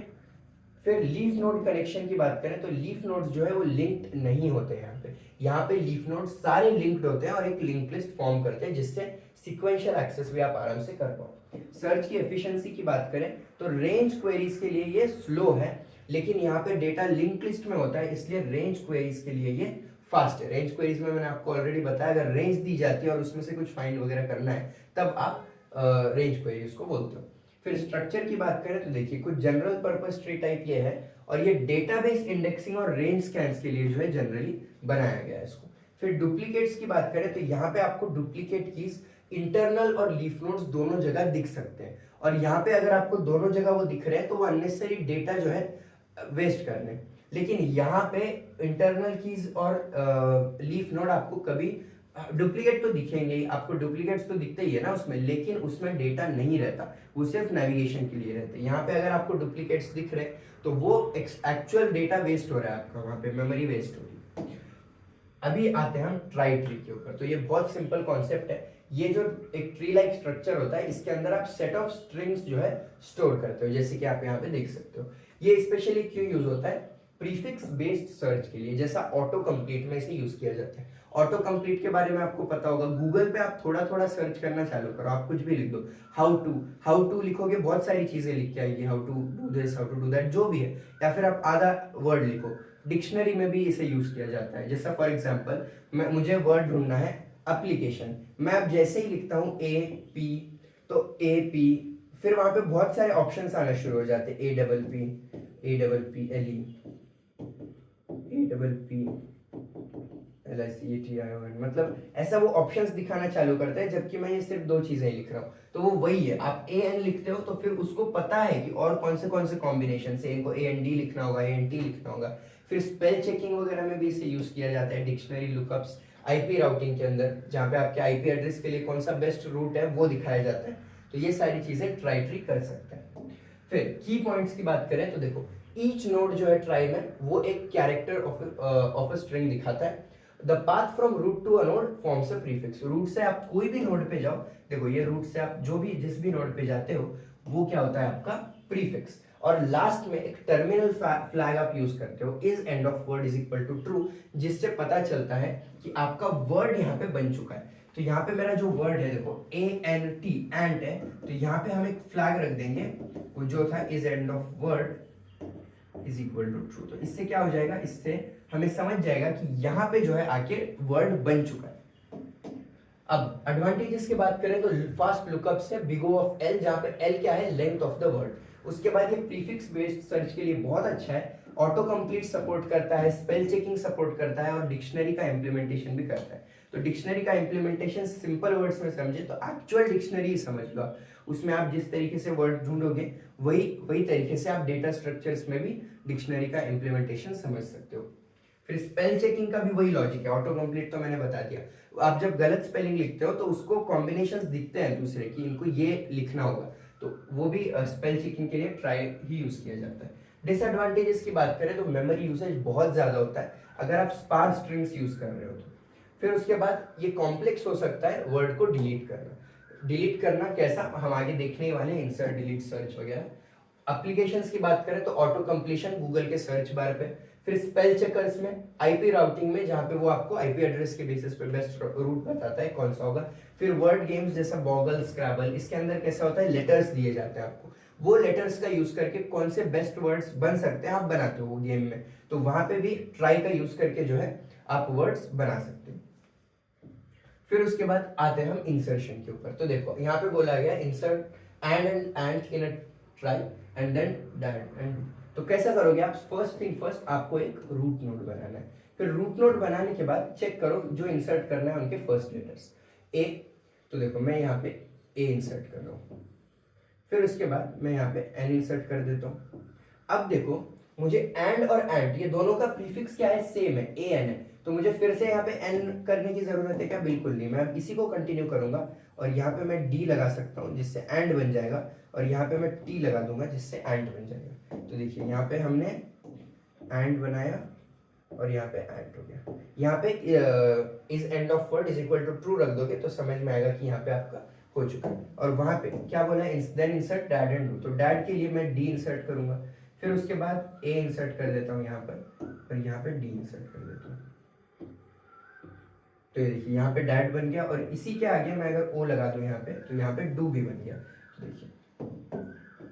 Speaker 1: फिर लीफ नोड कनेक्शन की बात करें तो लीफ नोड्स जो है वो लिंक्ड नहीं होते हैं यहाँ पे लीफ नोड सारे लिंक्ड होते हैं और एक लिंक लिस्ट फॉर्म करते हैं जिससे सीक्वेंशियल एक्सेस भी आप आराम से कर पाओ। सर्च की एफिशिएंसी की बात करें तो रेंज क्वेरीज के लिए ये स्लो है, लेकिन यहाँ पे डेटा लिंक लिस्ट में होता है इसलिए रेंज क्वेरीज के लिए ये फास्ट है। रेंज क्वेरीज में मैंने आपको ऑलरेडी बताया, अगर रेंज दी जाती है और उसमें से कुछ फाइंड वगैरह करना है तब आप रेंज क्वेरीज को बोलते हो। फिर स्ट्रक्चर की बात करें तो देखिए कुछ जनरल पर्पस ट्री टाइप ये है, और ये डेटाबेस इंडेक्सिंग और रेंज स्कैन्स के लिए जो है जनरली बनाया गया है इसको। फिर डुप्लीकेट्स की बात करें तो यहाँ पे आपको डुप्लीकेट कीज इंटरनल और लीफ नोड्स दोनों जगह दिख सकते हैं, और यहाँ पे अगर आपको दोनों जगह वो दिख रहे हैं तो वो अननेसेसरी डेटा जो है वेस्ट कर रहे हैं। लेकिन यहाँ पे इंटरनल कीज और लीफ नोड आपको कभी डुप्लीकेट तो दिखेंगे ही, आपको डुप्लीकेट्स तो दिखते ही है ना उसमें, लेकिन उसमें डेटा नहीं रहता, वो सिर्फ नेविगेशन के लिए रहते हैं। यहाँ पे अगर आपको डुप्लीकेट्स दिख रहे तो वो एक्चुअल डेटा वेस्ट हो रहा है आपका, वहां पे मेमोरी वेस्ट हो रही है। अभी आते हैं हम ट्राई ट्री के ऊपर, तो ये बहुत सिंपल कॉन्सेप्ट है। ये जो एक ट्री लाइक स्ट्रक्चर होता है इसके अंदर आप सेट ऑफ स्ट्रिंग्स जो है स्टोर करते हो, जैसे कि आप यहाँ पे देख सकते हो। ये स्पेशली क्यों यूज होता है, प्रीफिक्स बेस्ड सर्च के लिए, जैसा ऑटो कंप्लीट में इसे यूज किया जाता है। ऑटो कंप्लीट के बारे में आपको पता होगा, गूगल पे आप थोड़ा थोड़ा सर्च करना चालू करो, आप कुछ भी लिख दो, हाउ टू लिखोगे बहुत सारी चीजें लिख के आएंगी, how to do this, how to do that, जो भी है, या फिर आप आधा वर्ड लिखो। डिक्शनरी में भी इसे यूज किया जाता है, जैसा फॉर एग्जांपल मुझे वर्ड ढूंढना है एप्लीकेशन, मैं अब जैसे ही लिखता हूँ AP, तो AP, फिर वहां पे बहुत सारे ऑप्शंस आना शुरू हो जाते हैं, APPLE,
Speaker 2: LICETION, मतलब ऐसा वो ऑप्शंस दिखाना चालू करता है, जबकि मैं ये सिर्फ दो चीजें लिख रहा हूँ। तो वो वही है, आप AN लिखते हो तो फिर उसको पता है कि और कौन से कॉम्बिनेशन से इनको AND लिखना होगा, ANT लिखना होगा। फिर स्पेल चेकिंग वगैरह में भी इसे यूज किया जाता है, डिक्शनरी लुकअप्स, IP राउटिंग के अंदर, जहाँ पे आपके IP एड्रेस के लिए कौन सा बेस्ट रूट है वो दिखाया जाता है। तो ये सारी चीजें ट्राई कर सकते हैं। फिर की पॉइंट्स की बात करें तो देखो, ईच नोड जो है ट्राई में वो एक कैरेक्टर ऑफ अ स्ट्रिंग दिखाता है। The path from root to a node forms a prefix. Root से आप कोई भी नोड पे जाओ, देखो ये रूट से आप जो भी जिस भी नोड पे जाते हो वो क्या होता है आपका प्रीफिक्स। और लास्ट में एक टर्मिनल फ्लैग आप यूज करते हो, is end of word is equal to true, जिससे पता चलता है कि आपका वर्ड यहाँ पे बन चुका है। तो यहाँ पे मेरा जो वर्ड है देखो ANT एंट है, तो यहाँ पे हम एक फ्लैग रख देंगे वो जो था is end of word is equal to true. तो इससे क्या हो जाएगा, इससे हमें समझ जाएगा कि यहाँ पे जो है आके वर्ड बन चुका है। अब एडवांटेजेस की बात करें तो फास्ट लुकअप से बिग O ऑफ L, जहाँ पे L क्या है, लेंथ ऑफ द वर्ड। उसके बाद ये प्रीफिक्स बेस्ड सर्च के लिए बहुत अच्छा है, ऑटो कंप्लीट सपोर्ट करता है, स्पेल चेकिंग सपोर्ट करता है और डिक्शनरी का इंप्लीमेंटेशन भी करता है। तो डिक्शनरी का इंप्लीमेंटेशन सिंपल वर्ड्स में समझे तो एक्चुअल डिक्शनरी ही समझ लो। उसमें आप जिस तरीके से वर्ड ढूंढोगे वही तरीके से आप डेटा स्ट्रक्चर्स में भी डिक्शनरी का इंप्लीमेंटेशन समझ सकते हो। फिर स्पेल चेकिंग का भी वही लॉजिक है, ऑटो कंप्लीट तो मैंने बता दिया। आप जब गलत स्पेलिंग लिखते हो तो उसको कॉम्बिनेशंस दिखते हैं दूसरे की, इनको ये लिखना होगा, तो वो भी स्पेल चेकिंग के लिए ट्राई ही यूज किया जाता है। डिसएडवांटेजेस की बात करें तो मेमोरी यूसेज बहुत ज्यादा होता है अगर आप स्पार्स स्ट्रिंग्स यूज कर रहे हो तो। फिर उसके बाद ये कॉम्प्लेक्स हो सकता है वर्ड को डिलीट करना कैसा, हम आगे देखने वाले हैं, इंसर्ट डिलीट सर्च वगैरह। एप्लीकेशंस की बात करें तो ऑटो कंप्लीशन गूगल के सर्च बार पे। फिर स्पेल चेकर्स में, IP राउटिंग में जहां पे वो आपको IP एड्रेस के बेसिस पे बेस्ट रूट बताता है कौन सा होगा। फिर वर्ड गेम्स जैसा बॉगल, स्क्रैबल, इसके अंदर कैसा होता है, लेटर्स दिए जाते हैं आपको, वो लेटर्स का यूज करके कौन से बेस्ट वर्ड्स बन सकते हैं आप बनाते हो वो गेम में, तो वहां पे भी ट्राई का यूज करके जो है आप वर्ड्स बना सकते हो। फिर उसके बाद आते हैं हम इंसर्शन के ऊपर। तो देखो यहाँ पे बोला गया insert and in a trie and then that and. तो कैसा करोगे आप, फर्स्ट थिंग फर्स्ट आपको एक रूट नोड बनाना है। फिर रूट नोड बनाने के बाद चेक करो जो इंसर्ट करना है उनके फर्स्ट लेटर्स ए। तो देखो मैं यहाँ पे ए इंसर्ट कर रहा हूँ, फिर उसके बाद मैं यहाँ पे एन इंसर्ट कर देता हूँ। अब देखो मुझे एंड और एंड ये दोनों का प्रीफिक्स क्या है, सेम है, ए एन है, तो मुझे फिर से यहाँ पे एन करने की जरूरत है क्या, बिल्कुल नहीं। मैं अब इसी को कंटिन्यू करूंगा और यहाँ पे मैं डी लगा सकता हूँ जिससे एंड बन जाएगा, और यहाँ पे मैं टी लगा दूंगा जिससे एंड बन जाएगा। तो देखिए यहाँ पे हमने एंड बनाया और यहाँ पे एंड हो गया। यहाँ पे is end of word is equal to true रख दोगे तो समझ में आएगा कि यहाँ पे आपका हो चुका है। और वहां पे क्या बोला है, then insert dad and do, तो डैड के लिए मैं डी इंसर्ट करूंगा, फिर उसके बाद ए इंसर्ट कर देता हूँ यहाँ पर और यहाँ पे डी इंसर्ट कर देता हूँ। तो ये देखिए यहाँ पे डैड बन गया और इसी के आगे मैं अगर ओ लगा दूँ यहाँ पे तो यहाँ पे डू भी बन गया। तो देखिए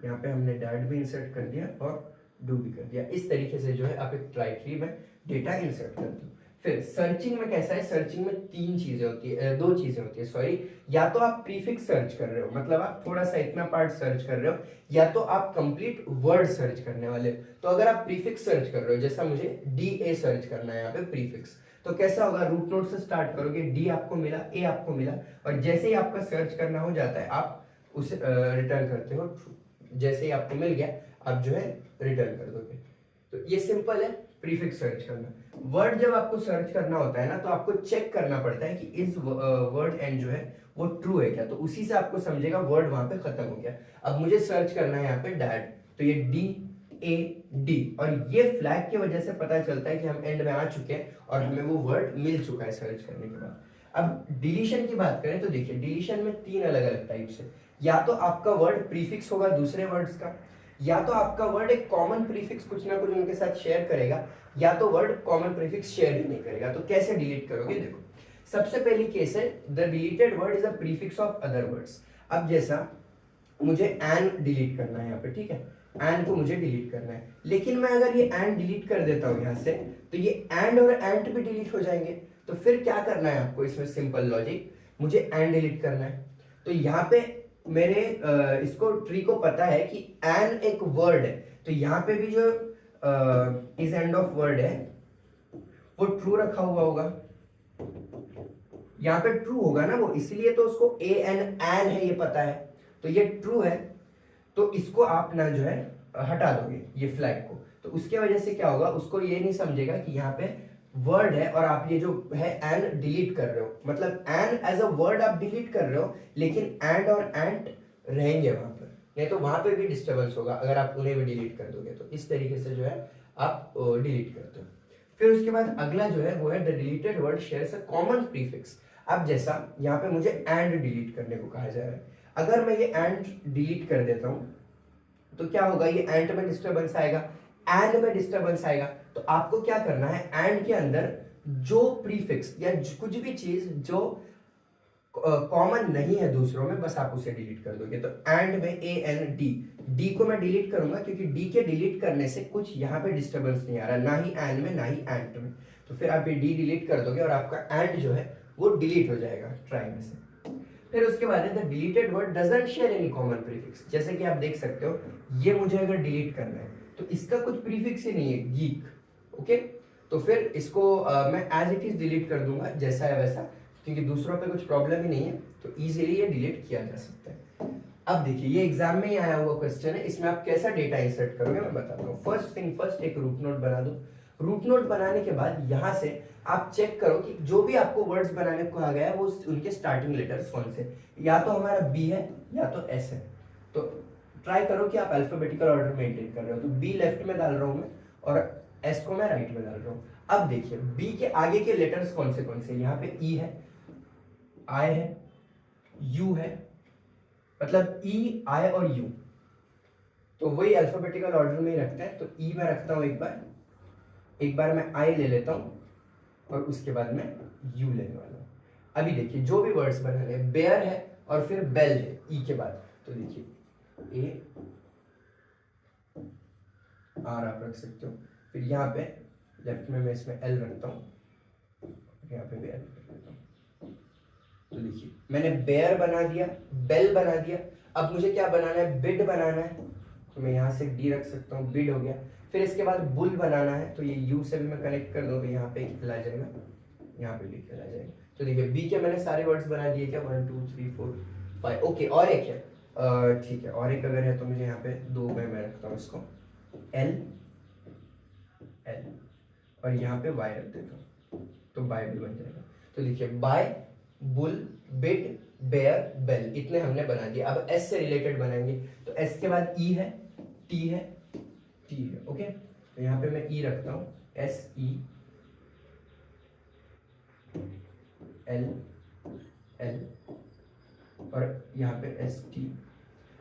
Speaker 2: यहाँ पे हमने डैड भी इंसर्ट कर दिया और डू भी कर दिया। इस तरीके से जो है आप एक ट्राई ट्री में डेटा इंसर्ट करते हो। फिर सर्चिंग में कैसा है, सर्चिंग में तीन चीजें होती है, दो चीजें होती है सॉरी। या तो आप प्रीफिक्स सर्च कर रहे हो, मतलब आप थोड़ा सा इतना पार्ट सर्च कर रहे हो, या तो आप कंप्लीट वर्ड सर्च करने वाले हो। तो अगर आप प्रीफिक्स सर्च कर रहे हो, जैसा मुझे DA सर्च करना है यहाँ पे प्रीफिक्स, तो कैसा होगा, रूट नोड से स्टार्ट करोगे, डी आपको मिला, ए आपको मिला, और जैसे ही आपका सर्च करना हो जाता है आप उसे रिटर्न करते हो ट्रू। जैसे ही आपको मिल गया आप जो है रिटर्न कर दोगे। तो ये सिंपल है प्रीफिक्स सर्च करना। वर्ड जब आपको सर्च करना होता है ना तो आपको चेक करना पड़ता है कि इस वर्ड एंड जो है वो ट्रू है क्या, तो उसी से आपको समझेगा वर्ड वहां पे खत्म हो गया। अब मुझे सर्च करना है यहाँ पे डैड, तो ये DAD, और ये फ्लैग की वजह से पता चलता है कि हम एंड में आ चुके हैं और हमें वो वर्ड मिल चुका है सर्च करने के बाद। अब डिलीशन की बात करें तो देखिए डिलीशन में तीन अलग अलग टाइप्स है। या तो आपका वर्ड प्रीफिक्स होगा दूसरे वर्ड्स का, या तो आपका वर्ड एक कॉमन प्रीफिक्स कुछ ना कुछ उनके साथ शेयर करेगा, या तो वर्ड कॉमन प्रीफिक्स शेयर ही नहीं करेगा। तो कैसे डिलीट करोगे, देखो सबसे पहली केस है the deleted word is a prefix of other words. अब जैसा मुझे एन डिलीट करना है यहाँ पे, ठीक है, एन को मुझे डिलीट करना है, लेकिन मैं अगर ये एन डिलीट कर देता हूँ यहाँ से तो ये एंड और एंट भी डिलीट हो जाएंगे। तो फिर क्या करना है आपको, इसमें सिंपल लॉजिक, मुझे एन डिलीट करना है। तो यहाँ पे मेरे इसको ट्री को पता है कि एन एक वर्ड है, तो यहाँ पे भी जो इज एंड ऑफ वर्ड है वो ट्रू रखा हुआ होगा, यहाँ पे ट्रू होगा ना वो, इसलिए तो उसको ए एन एन है ये पता है, तो ये ट्रू है, तो इसको आप ना जो है हटा दोगे ये फ्लैग को, तो उसके वजह से क्या होगा, उसको ये नहीं समझेगा कि यहाँ पे वर्ड है और आप ये जो है एन डिलीट कर रहे हो, मतलब एन एज अ वर्ड आप डिलीट कर रहे हो, लेकिन एंड और एंट रहेंगे वहां पर, नहीं तो वहां पे भी डिस्टर्बेंस होगा अगर आप उन्हें भी डिलीट कर दोगे, तो इस तरीके से जो है आप डिलीट करते हो। फिर उसके बाद अगला जो है वो है the deleted word shares a common prefix. अब जैसा यहाँ पे मुझे एंड डिलीट करने को कहा जा रहा है, अगर मैं ये एंड डिलीट कर देता हूँ तो क्या होगा, ये एंड में डिस्टर्बेंस आएगा, एंड में डिस्टर्बेंस आएगा, तो आपको क्या करना है, एंड के अंदर जो प्रीफिक्स या कुछ भी चीज जो कॉमन नहीं है दूसरों में, बस आप उसे डिलीट कर दोगे। तो एंड में ए एन डी, डी को मैं डिलीट करूंगा क्योंकि डी के डिलीट करने से कुछ यहाँ पे डिस्टर्बेंस नहीं आ रहा, ना ही एंड में ना ही एंड में, तो फिर आप ये डी डिलीट कर दोगे और आपका एंड जो है वो डिलीट हो जाएगा ट्राई में से। फिर उसके बाद है the deleted word doesn't share any common prefix, जैसे कि आप देख सकते हो ये मुझे अगर डिलीट करना है तो इसका कुछ प्रीफिक्स ही नहीं है, गीक, ओके, तो फिर इसको मैं एज इट इज डिलीट कर दूंगा जैसा है वैसा, क्योंकि दूसरों पे कुछ प्रॉब्लम ही नहीं है, तो इजीली ये डिलीट किया जा सकता है। अब देखिए ये एग्जाम में ही आया हुआ क्वेश्चन है, इसमें आप कैसा डेटा इंसर्ट करोगे मैं बताता हूँ। फर्स्ट थिंग फर्स्ट, एक रूट नोट बना दो। रूट नोट बनाने के बाद यहाँ से आप चेक करो कि जो भी आपको वर्ड्स बनाने को कहा गया है वो उनके स्टार्टिंग लेटर्स कौन से, या तो हमारा बी है या तो एस है, तो ट्राई करो कि आप अल्फाबेटिकल ऑर्डर मेंटेन कर रहे हो, तो बी लेफ्ट में डाल रहा हूँ मैं और एस को मैं राइट में डाल रहा हूँ। अब देखिए बी के आगे के लेटर्स कौन से, यहाँ पे ई है, आई है, यू है, मतलब ई आई और यू, तो वही अल्फाबेटिकल ऑर्डर में ही रखते हैं, तो ई में रखता हूं एक बार मैं आई ले लेता हूं और उसके बाद मैं यू लेने वाला हूं। अभी देखिए जो भी वर्ड्स बनाने, बेयर है और फिर बेल है ई के बाद, तो देखिए ए आर आप रख सकते हो, फिर यहाँ पे लेफ्ट में मैं इसमें एल रखता हूँ, यहाँ पे भी एल रख देता हूँ, तो देखिए मैंने बेयर बना दिया, बेल बना दिया, अब मुझे क्या बनाना है, बिड बनाना है, तो मैं यहाँ से डी रख सकता हूँ, बिड हो गया। फिर इसके बाद बुल बनाना है, तो ये यू से भी मैं कनेक्ट कर दूँ तो यहाँ पे आ जाएगा, यहाँ पे भी आ जाएगा। तो देखिए बी के मैंने सारे वर्ड्स बना दिए क्या, 1 2 3 4 5, ओके। और एक है, ठीक है, और एक अगर है तो मुझे यहाँ पे दो में मैं रखता हूँ इसको, एल एल और यहाँ पे वाई रख देता हूँ, तो बाय भी बन जाएगा। तो देखिए buy, bull, bid, bear, bell, इतने हमने बना दिए। अब एस से रिलेटेड बनाएंगे, तो एस के बाद ई है, टी है, टी है, ओके, तो यहाँ पे मैं ई रखता हूँ, एस ई एल एल और यहाँ पे एस टी।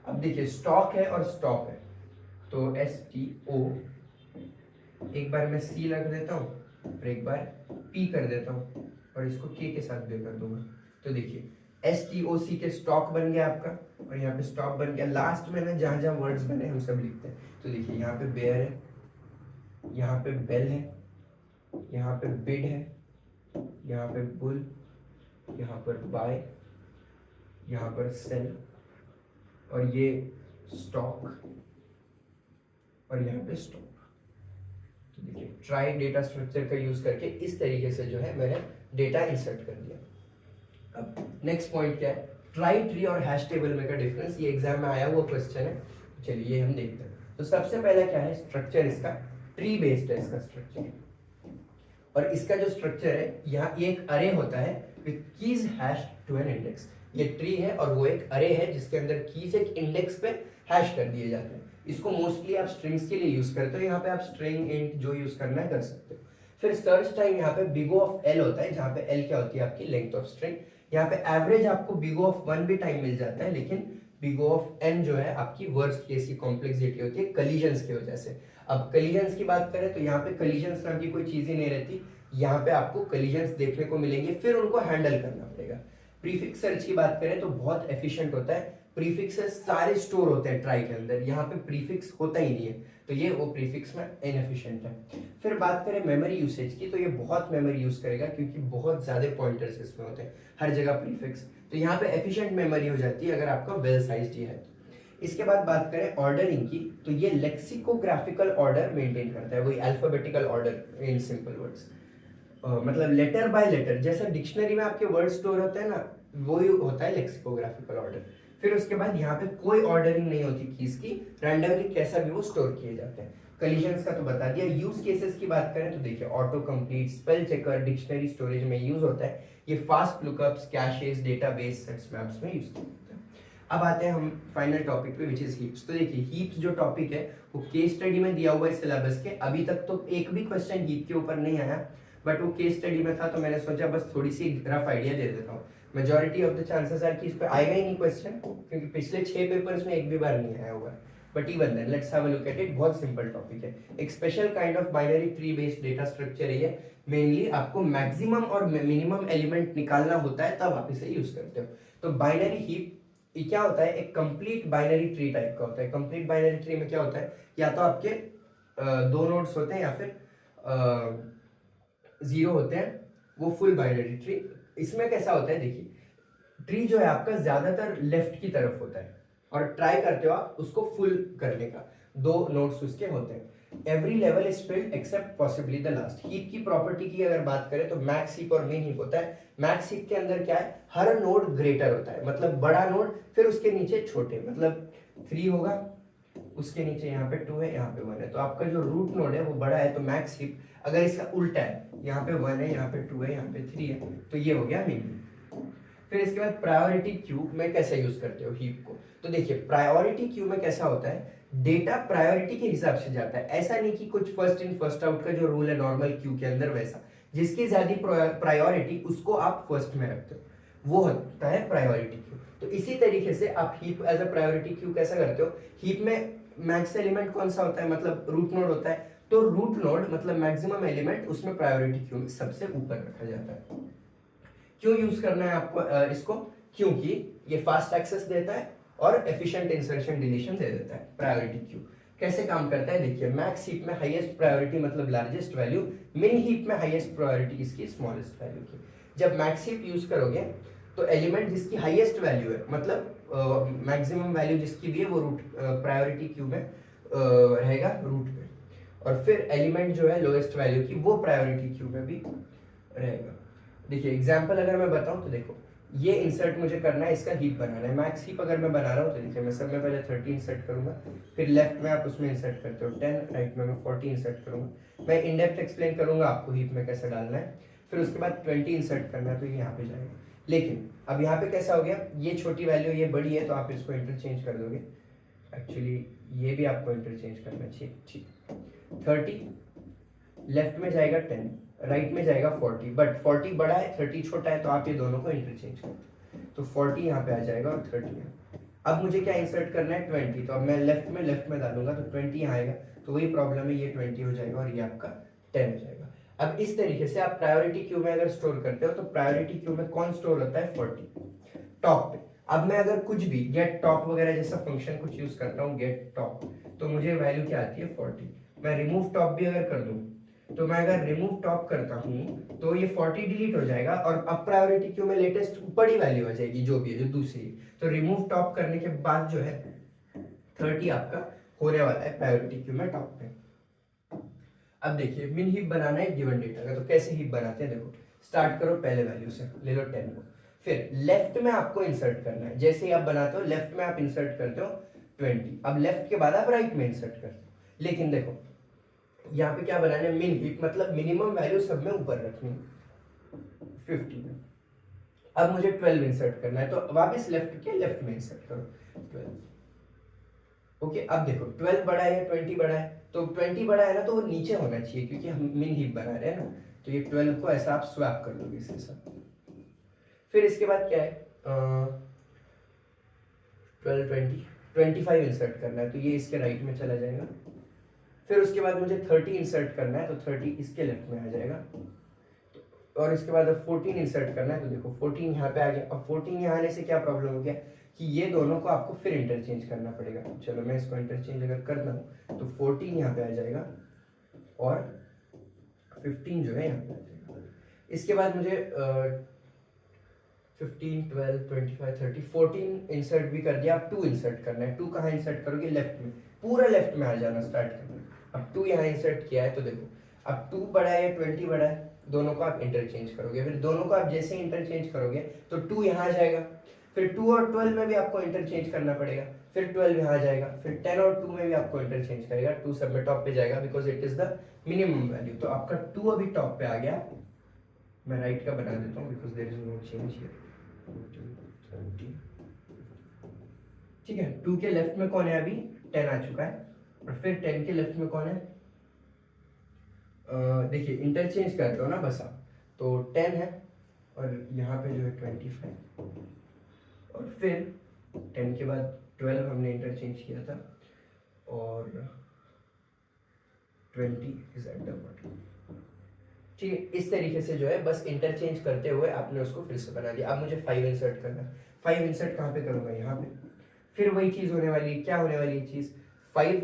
Speaker 2: अब देखिए स्टॉक है और स्टॉप है, तो एस टी ओ, एक बार मैं सी रख देता हूँ और एक बार पी कर देता हूँ और इसको के साथ भी कर दूंगा, तो देखिए एस टी ओ सी के स्टॉक बन गया आपका, और यहाँ पे स्टॉप बन गया। लास्ट में ना जहाँ जहाँ वर्ड्स बने हम सब लिखते हैं, तो देखिए यहाँ पे बेयर है, यहाँ पे बेल है, यहाँ पे बिड है, यहाँ पे बुल, यहाँ पर बाय, यहाँ पर सेल और ये स्टॉक और यहाँ पे स्टॉप। तो देखिए ट्राई डेटा स्ट्रक्चर का यूज करके इस तरीके से जो है मैंने डेटा इंसर्ट कर दिया। अब नेक्स्ट पॉइंट क्या है, ट्राई ट्री और हैश टेबल में का डिफरेंस, ये एग्जाम में आया हुआ क्वेश्चन है, चलिए ये हम देखते हैं। तो सबसे पहले क्या है स्ट्रक्चर, इसका ट्री बेस्ड है इसका स्ट्रक्चर, और इसका जो स्ट्रक्चर है यहाँ ये एक अरे होता है with keys hashed to an index. ये ट्री है और वो एक अरे है जिसके अंदर कीज एक इंडेक्स पे हैश कर दिए जाते हैं। इसको मोस्टली आप स्ट्रिंग्स के लिए यूज करते हो, यहाँ पे आप स्ट्रिंग इंट जो यूज करना है कर सकते हो। फिर सर्च टाइम यहाँ पे बिग O ऑफ एल होता है, जहाँ पे एल क्या होती है आपकी लेंथ ऑफ स्ट्रिंग। यहाँ पे एवरेज आपको बिग O ऑफ 1 भी टाइम मिल जाता है, लेकिन बिग O ऑफ एन जो है आपकी वर्स्ट केस की कॉम्प्लेक्सिटी होती है कलीजन्स की वजह से। अब कलीजन्स की बात करें तो यहाँ पे कलीजन्स नाम की कोई चीज ही नहीं रहती, यहाँ पे आपको कलीजन्स देखने को मिलेंगे, फिर उनको हैंडल करना पड़ेगा। प्रीफिक्स सर्च की बात करें तो बहुत एफिशिएंट होता है, प्रीफिक्सेस सारे स्टोर होते हैं ट्राई के अंदर, यहाँ पे प्रीफिक्स होता ही नहीं है, तो ये वो प्रीफिक्स में इनएफिशिएंट है। फिर बात करें मेमोरी यूसेज की, तो ये बहुत मेमोरी यूज करेगा क्योंकि बहुत ज्यादा पॉइंटर्स इसमें होते हैं, हर जगह प्रीफिक्स, तो यहाँ पे एफिशिएंट मेमोरी हो जाती है अगर आपका वेल साइज्ड है। इसके बाद बात करें ऑर्डरिंग की, तो ये लेक्सिकोग्राफिकल ऑर्डर मेंटेन करता है, वही alphabetical order in simple words. मतलब लेटर बाय लेटर, जैसा डिक्शनरी में आपके वर्ड स्टोर होते हैं ना, वो ही होता है लेक्सिकोग्राफिकल ऑर्डर। फिर उसके बाद यहाँ पे कोई ऑर्डरिंग नहीं होती कीज की, रैंडमली कैसा भी वो स्टोर किए जाते हैं। कलीजन्स का तो बता दिया। यूज केसेस की बात करें तो देखिए auto complete, spell checker dictionary storage में यूज होता है। ये fast lookups, caches, database, sets, maps में यूज होता है। अब आते हैं हम फाइनल टॉपिक पे, विच इज हीप्स। तो देखिए हीप्स जो टॉपिक है वो केस स्टडी में दिया हुआ है सिलेबस के। अभी तक तो एक भी क्वेश्चन हीप के ऊपर नहीं आया, बट वो केस स्टडी में था तो मैंने सोचा बस थोड़ी सी रफ आइडिया दे देता हूँ। Majority of the chances are कि इस पे आएगा ही नहीं क्वेश्चन, क्योंकि पिछले 6 पेपर्स में एक भी बार नहीं आया हुआ है। But even then let's have a look at it. बहुत सिंपल टॉपिक है, एक special kind of binary tree based data structure है ये। मेनली आपको मैक्सिमम और मिनिमम एलिमेंट निकालना होता है, तब आप इसे यूज करते हो। तो बाइनरी हीप ये क्या होता है, एक कंप्लीट बाइनरी ट्री टाइप का होता है। कंप्लीट बाइनरी ट्री में क्या होता है, या तो आपके दो नोड्स होते हैं या फिर जीरो होते हैं, वो फुल बाइनरी ट्री। इसमें कैसा होता है देखिए, ट्री जो है आपका ज्यादातर लेफ्ट की तरफ होता है, और ट्राई करते हो आप उसको फुल करने का, दो नोड्स उसके होते हैं। Every level is filled except possibly the last. Heap की प्रॉपर्टी की अगर बात करें तो मैक्स हीप और मिन हीप होता है। मैक्स हीप के अंदर क्या है, हर नोड ग्रेटर होता है, मतलब बड़ा नोड, फिर उसके नीचे छोटे, मतलब 3 होगा, उसके नीचे यहाँ पे 2 है, यहाँ पे 1 है, तो आपका जो रूट नोड है वो बड़ा है, तो मैक्स हीप। अगर इसका उल्टा है, यहाँ पे 1 है, यहाँ पे 2 है, यहाँ पे 3 है, तो ये हो गया मिन। फिर इसके बाद प्रायोरिटी क्यू में कैसे यूज करते हो हीप को, तो देखिए प्रायोरिटी क्यू में कैसा होता है, डेटा प्रायोरिटी के हिसाब से जाता है। ऐसा नहीं कि कुछ फर्स्ट इन फर्स्ट आउट का जो रूल है नॉर्मल क्यू के अंदर, वैसा जिसकी ज्यादा प्रायोरिटी उसको आप फर्स्ट में रखते हो, वो होता है प्रायोरिटी क्यू। तो इसी तरीके से आप heap as a priority queue कैसा करते हो, हीप में मैक्स एलिमेंट कौन सा होता है, मतलब रूट नोड होता है, तो रूट नोड मतलब मैक्सिमम एलिमेंट उसमें प्रायोरिटी क्यू में सबसे ऊपर रखा जाता है। क्यों यूज करना है आपको इसको, क्योंकि ये फास्ट एक्सेस देता है और एफिशिएंट इंसर्शन डिलीशन दे देता है। प्रायोरिटी क्यू कैसे काम करता है देखिए, मैक्स हीप में हाईएस्ट प्रायोरिटी मतलब लार्जेस्ट वैल्यू, मिन हीप में हाईएस्ट प्रायोरिटी इसकी स्मॉलेस्ट वैल्यू की। जब मैक्स हीप यूज करोगे तो एलिमेंट जिसकी हाईएस्ट वैल्यू है, मतलब मैक्सिमम वैल्यू जिसकी भी है, वो रूट प्रायोरिटी क्यू में रहेगा रूट पे, और फिर एलिमेंट जो है लोएस्ट वैल्यू की वो प्रायोरिटी क्यू में भी रहेगा। देखिए एग्जांपल अगर मैं बताऊं तो देखो, ये इंसर्ट मुझे करना है, इसका हीप बनाना है। मैक्स हीप अगर मैं बना रहा हूँ तो देखिए मैं सब में पहले 30 इंसर्ट करूंगा, फिर लेफ्ट में आप उसमें इंसर्ट करते हो 10, राइट में मैं 40 इंसर्ट करूंगा। मैं इन डेप्थ एक्सप्लेन करूंगा आपको हीप में कैसे डालना है। फिर उसके बाद 20 इंसर्ट करना है, तो ये यहाँ पे जाएगा। लेकिन अब यहाँ पे कैसा हो गया, ये छोटी वैल्यू ये बड़ी है, तो आप इसको इंटरचेंज कर दोगे। एक्चुअली ये भी आपको इंटरचेंज करना चाहिए, ठीक। 30 लेफ्ट में जाएगा 10, राइट में जाएगा 40, बट 40 बड़ा है 30 छोटा है, तो आप ये दोनों को इंटरचेंज करते हैं, तो 40 यहाँ पे आ जाएगा और 30 यहाँ। अब मुझे क्या इंसर्ट करना है 20, तो अब मैं लेफ्ट में डालूंगा तो 20 यहाँ आएगा, तो वही प्रॉब्लम है, ये 20 हो जाएगा और ये आपका 10 हो जाएगा। अब इस तरीके से आप प्रायोरिटी क्यू में अगर स्टोर करते हो तो प्रायोरिटी क्यू में कौन स्टोर होता है, 40 टॉप पे। अब मैं अगर कुछ भी गेट टॉप वगैरह जैसा फंक्शन कुछ यूज करता हूँ, गेट टॉप, तो मुझे वैल्यू क्या आती है 40। मैं रिमूव टॉप भी अगर कर दूं, तो मैं अगर रिमूव टॉप करता हूँ तो ये 40 डिलीट हो जाएगा, और अब प्रायोरिटी क्यू में लेटेस्ट बड़ी वैल्यू आ जाएगी जो भी है, जो दूसरी। तो रिमूव टॉप करने के बाद जो है 30 आपका होने वाला है प्रायोरिटी क्यू में टॉप पे। अब देखिए मिन हीप बनाना है गिवन डेटा का, तो कैसे हीप बनाते हैं देखो, स्टार्ट करो पहले वैल्यू से, ले लो 10 को, फिर लेफ्ट में आपको इंसर्ट करना है। जैसे ही आप बनाते हो लेफ्ट में आप इंसर्ट करते हो 20, अब लेफ्ट के बाद आप राइट में इंसर्ट करते हो। लेकिन देखो यहाँ पे क्या बनाना है, मिन हीप मतलब मिनिमम वैल्यू सब में ऊपर रखनी है 50 में। अब मुझे 12 इंसर्ट करना है, तो वापस लेफ्ट के लेफ्ट में इंसर्ट करो 12। ओके, अब देखो 12 बड़ा है या 20 बड़ा है, तो 20 बड़ा है ना, तो वो नीचे होना चाहिए क्योंकि हम मिन हीप बना रहे हैं ना, तो ये 12 को ऐसा आप स्वैप कर दोगे इसके साथ। फिर इसके बाद क्या है, 12 20 25 इंसर्ट करना है, तो ये इसके राइट में चला जाएगा। फिर उसके बाद मुझे 30 इंसर्ट करना है, तो 30 इसके लेफ्ट में आ जाएगा। और इसके बाद अब 14 इंसर्ट करना है, तो देखो 14 यहाँ पे आ गया। अब 14 यहाँ आने से क्या प्रॉब्लम हो गया कि ये दोनों को आपको फिर इंटरचेंज करना पड़ेगा। चलो मैं इसको इंटरचेंज अगर करता हूँ तो 14 यहाँ पे आ जाएगा और 15 जो है यहाँ पे आ जाएगा। इसके बाद मुझे 15 12 25 30 14 इंसर्ट भी कर दिया। अब 2 इंसर्ट करना है। 2 कहाँ इंसर्ट करोगे, लेफ्ट में, पूरा लेफ्ट में आ जाना स्टार्ट करना। अब 2 यहाँ इंसर्ट किया है, तो देखो अब 2 बड़ा है या 20 बड़ा है, दोनों को आप इंटरचेंज करोगे, फिर दोनों को आप जैसे इंटरचेंज करोगे तो 2 यहाँ आ जाएगा, फिर 2 और 12 में भी आपको इंटरचेंज करना पड़ेगा, फिर 12 यहाँ आ जाएगा, फिर 10 और 2 में भी आपको इंटरचेंज करेगा, 2 सब में टॉप पे जाएगा because it is the minimum value. तो आपका 2 अभी टॉप पे आ गया, मैं राइट का बना देता हूँ because there is no change here. ठीक है, 2 के लेफ्ट में कौन है, अभी 10 आ चुका है, और फिर 10 के लेफ्ट में कौन है, देखिए इंटरचेंज करते हो ना बस आप, तो 10 है और यहाँ पे जो है 25, और फिर 10 के बाद 12 हमने इंटरचेंज किया था, और 20 इज एट द बॉटम। ठीक है, इस तरीके से जो है बस इंटरचेंज करते हुए आपने उसको फिर से बना दिया। अब मुझे 5 इंसर्ट करना है, 5 इंसर्ट कहाँ पे करूँगा, यहाँ पे, फिर वही चीज़ होने वाली है, क्या होने वाली है चीज़, 5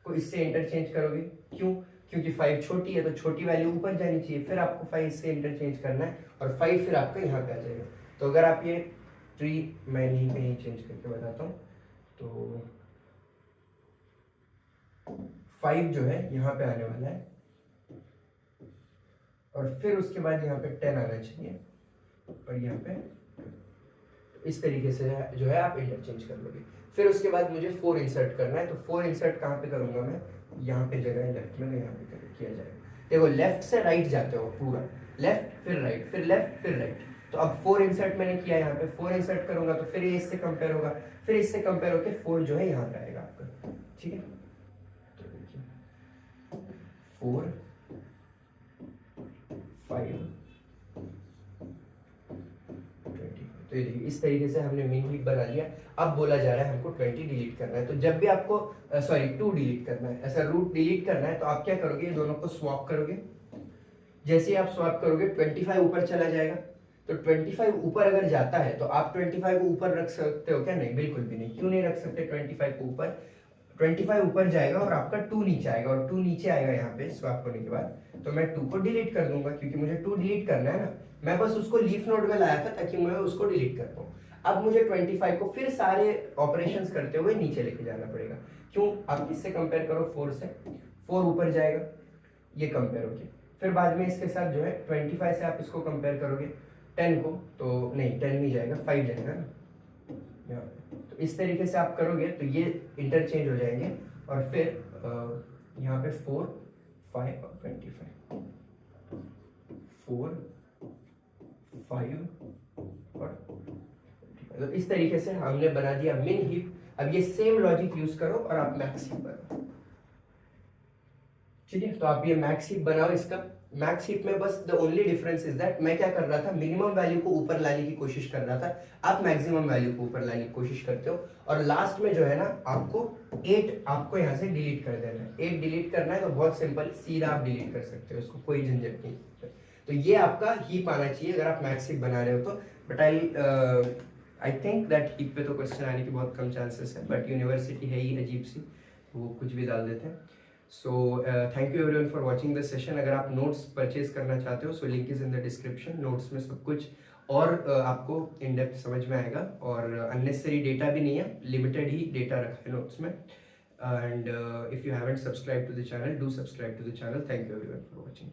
Speaker 2: को इससे इंटरचेंज करोगे, क्यों, क्योंकि 5 छोटी है तो छोटी वैल्यू ऊपर जानी चाहिए, फिर आपको 5 से इंटरचेंज करना है, और 5 फिर आपका यहाँ पे आ जाएगा। तो अगर आप ये ट्री, मैं यहीं पे चेंज करके बताता हूँ, तो 5 जो है यहाँ पे आने वाला है, और फिर उसके बाद यहाँ पे 10 आना चाहिए, और यहाँ पे इस तरीके से जो है आप इंटरचेंज कर लोगे। फिर उसके बाद मुझे 4 इंसर्ट करना है, तो 4 इंसर्ट कहाँ पे करूँगा मैं, यहाँ पे जगह है लेफ्ट में, तो यहाँ पे किया जाएगा। देखो लेफ्ट से राइट जाते हो पूरा, लेफ्ट फिर राइट, फिर लेफ्ट फिर राइट, तो अब 4 इंसर्ट मैंने किया, यहाँ पे 4 इंसर्ट करूँगा तो फिर ये इससे कंपेयर होगा, फिर इससे कंपेयर होकर 4 जो है यहाँ पे आएगा आपका। ठीक है, तो देखिए 4 5 तो ये देखिए इस तरीके से हमने मेन हीप बना लिया। अब बोला जा रहा है हमको 20 डिलीट करना है, तो जब भी आपको 2 डिलीट करना है, ऐसा रूट डिलीट करना है, तो आप क्या करोगे, ये दोनों को स्वैप करोगे। जैसे ही आप स्वैप करोगे 25 ऊपर चला जाएगा, तो 25 ऊपर अगर जाता है तो आप 25 को ऊपर रख सकते हो क्या, नहीं, बिल्कुल भी नहीं। क्यों नहीं रख सकते 25 को ऊपर, 25 ऊपर जाएगा और आपका 2 नीचे आएगा, और 2 नीचे आएगा यहाँ पे स्वैप होने के बाद, तो मैं 2 को डिलीट कर दूंगा, क्योंकि मुझे 2 डिलीट करना है ना, मैं बस उसको लीफ नोड में लाया था ताकि मैं उसको डिलीट कर पाऊँ। अब मुझे 25 को फिर सारे ऑपरेशंस करते हुए नीचे लेके जाना पड़ेगा। क्यों, आप इससे कंपेयर करो 4 से, 4 ऊपर जाएगा, ये कंपेयर होके, फिर बाद में इसके साथ जो है 25 से आप इसको कंपेयर करोगे 10 को, तो नहीं 10 नहीं जाएगा, 5 जाएगा ना यहाँ पे। तो इस तरीके से आप करोगे तो ये इंटरचेंज हो जाएंगे, और फिर यहाँ पे 4 5 और 25, 4 5 और 25। तो इस तरीके से हमने बना दिया मिन हीप। अब ये सेम लॉजिक यूज करो और आप मैक्स हीप बनाओ। ठीक है, तो आप ये मैक्स हीप बनाओ। इसका मैक्स हीप में बस the only difference is that मैं क्या कर रहा था, मिनिमम वैल्यू को ऊपर लाने की कोशिश कर रहा था, आप मैक्सिमम वैल्यू को ऊपर लाने की कोशिश करते हो, और लास्ट में जो है ना आपको 8 आपको यहाँ से डिलीट कर देना है। 8 डिलीट करना है तो बहुत सिंपल, सीधा आप डिलीट कर सकते हो, उसको कोई झंझट नहीं। तो ये आपका हीप आना चाहिए अगर आप मैक्स हीप बना रहे हो तो। But I think that heap पे तो क्वेश्चन आने के बहुत कम चांसेस है, बट यूनिवर्सिटी है ही अजीब सी, वो कुछ भी डाल देते हैं। So thank you everyone for watching this session. अगर आप नोट्स परचेज करना चाहते हो so link is in the description. Notes में सब कुछ और आपको इन डेप्थ समझ में आएगा, और अननेसेसरी डेटा भी नहीं है, लिमिटेड ही डेटा रखा है नोट्स में। And if you haven't subscribe to the channel, do subscribe to the channel. Thank you everyone for watching.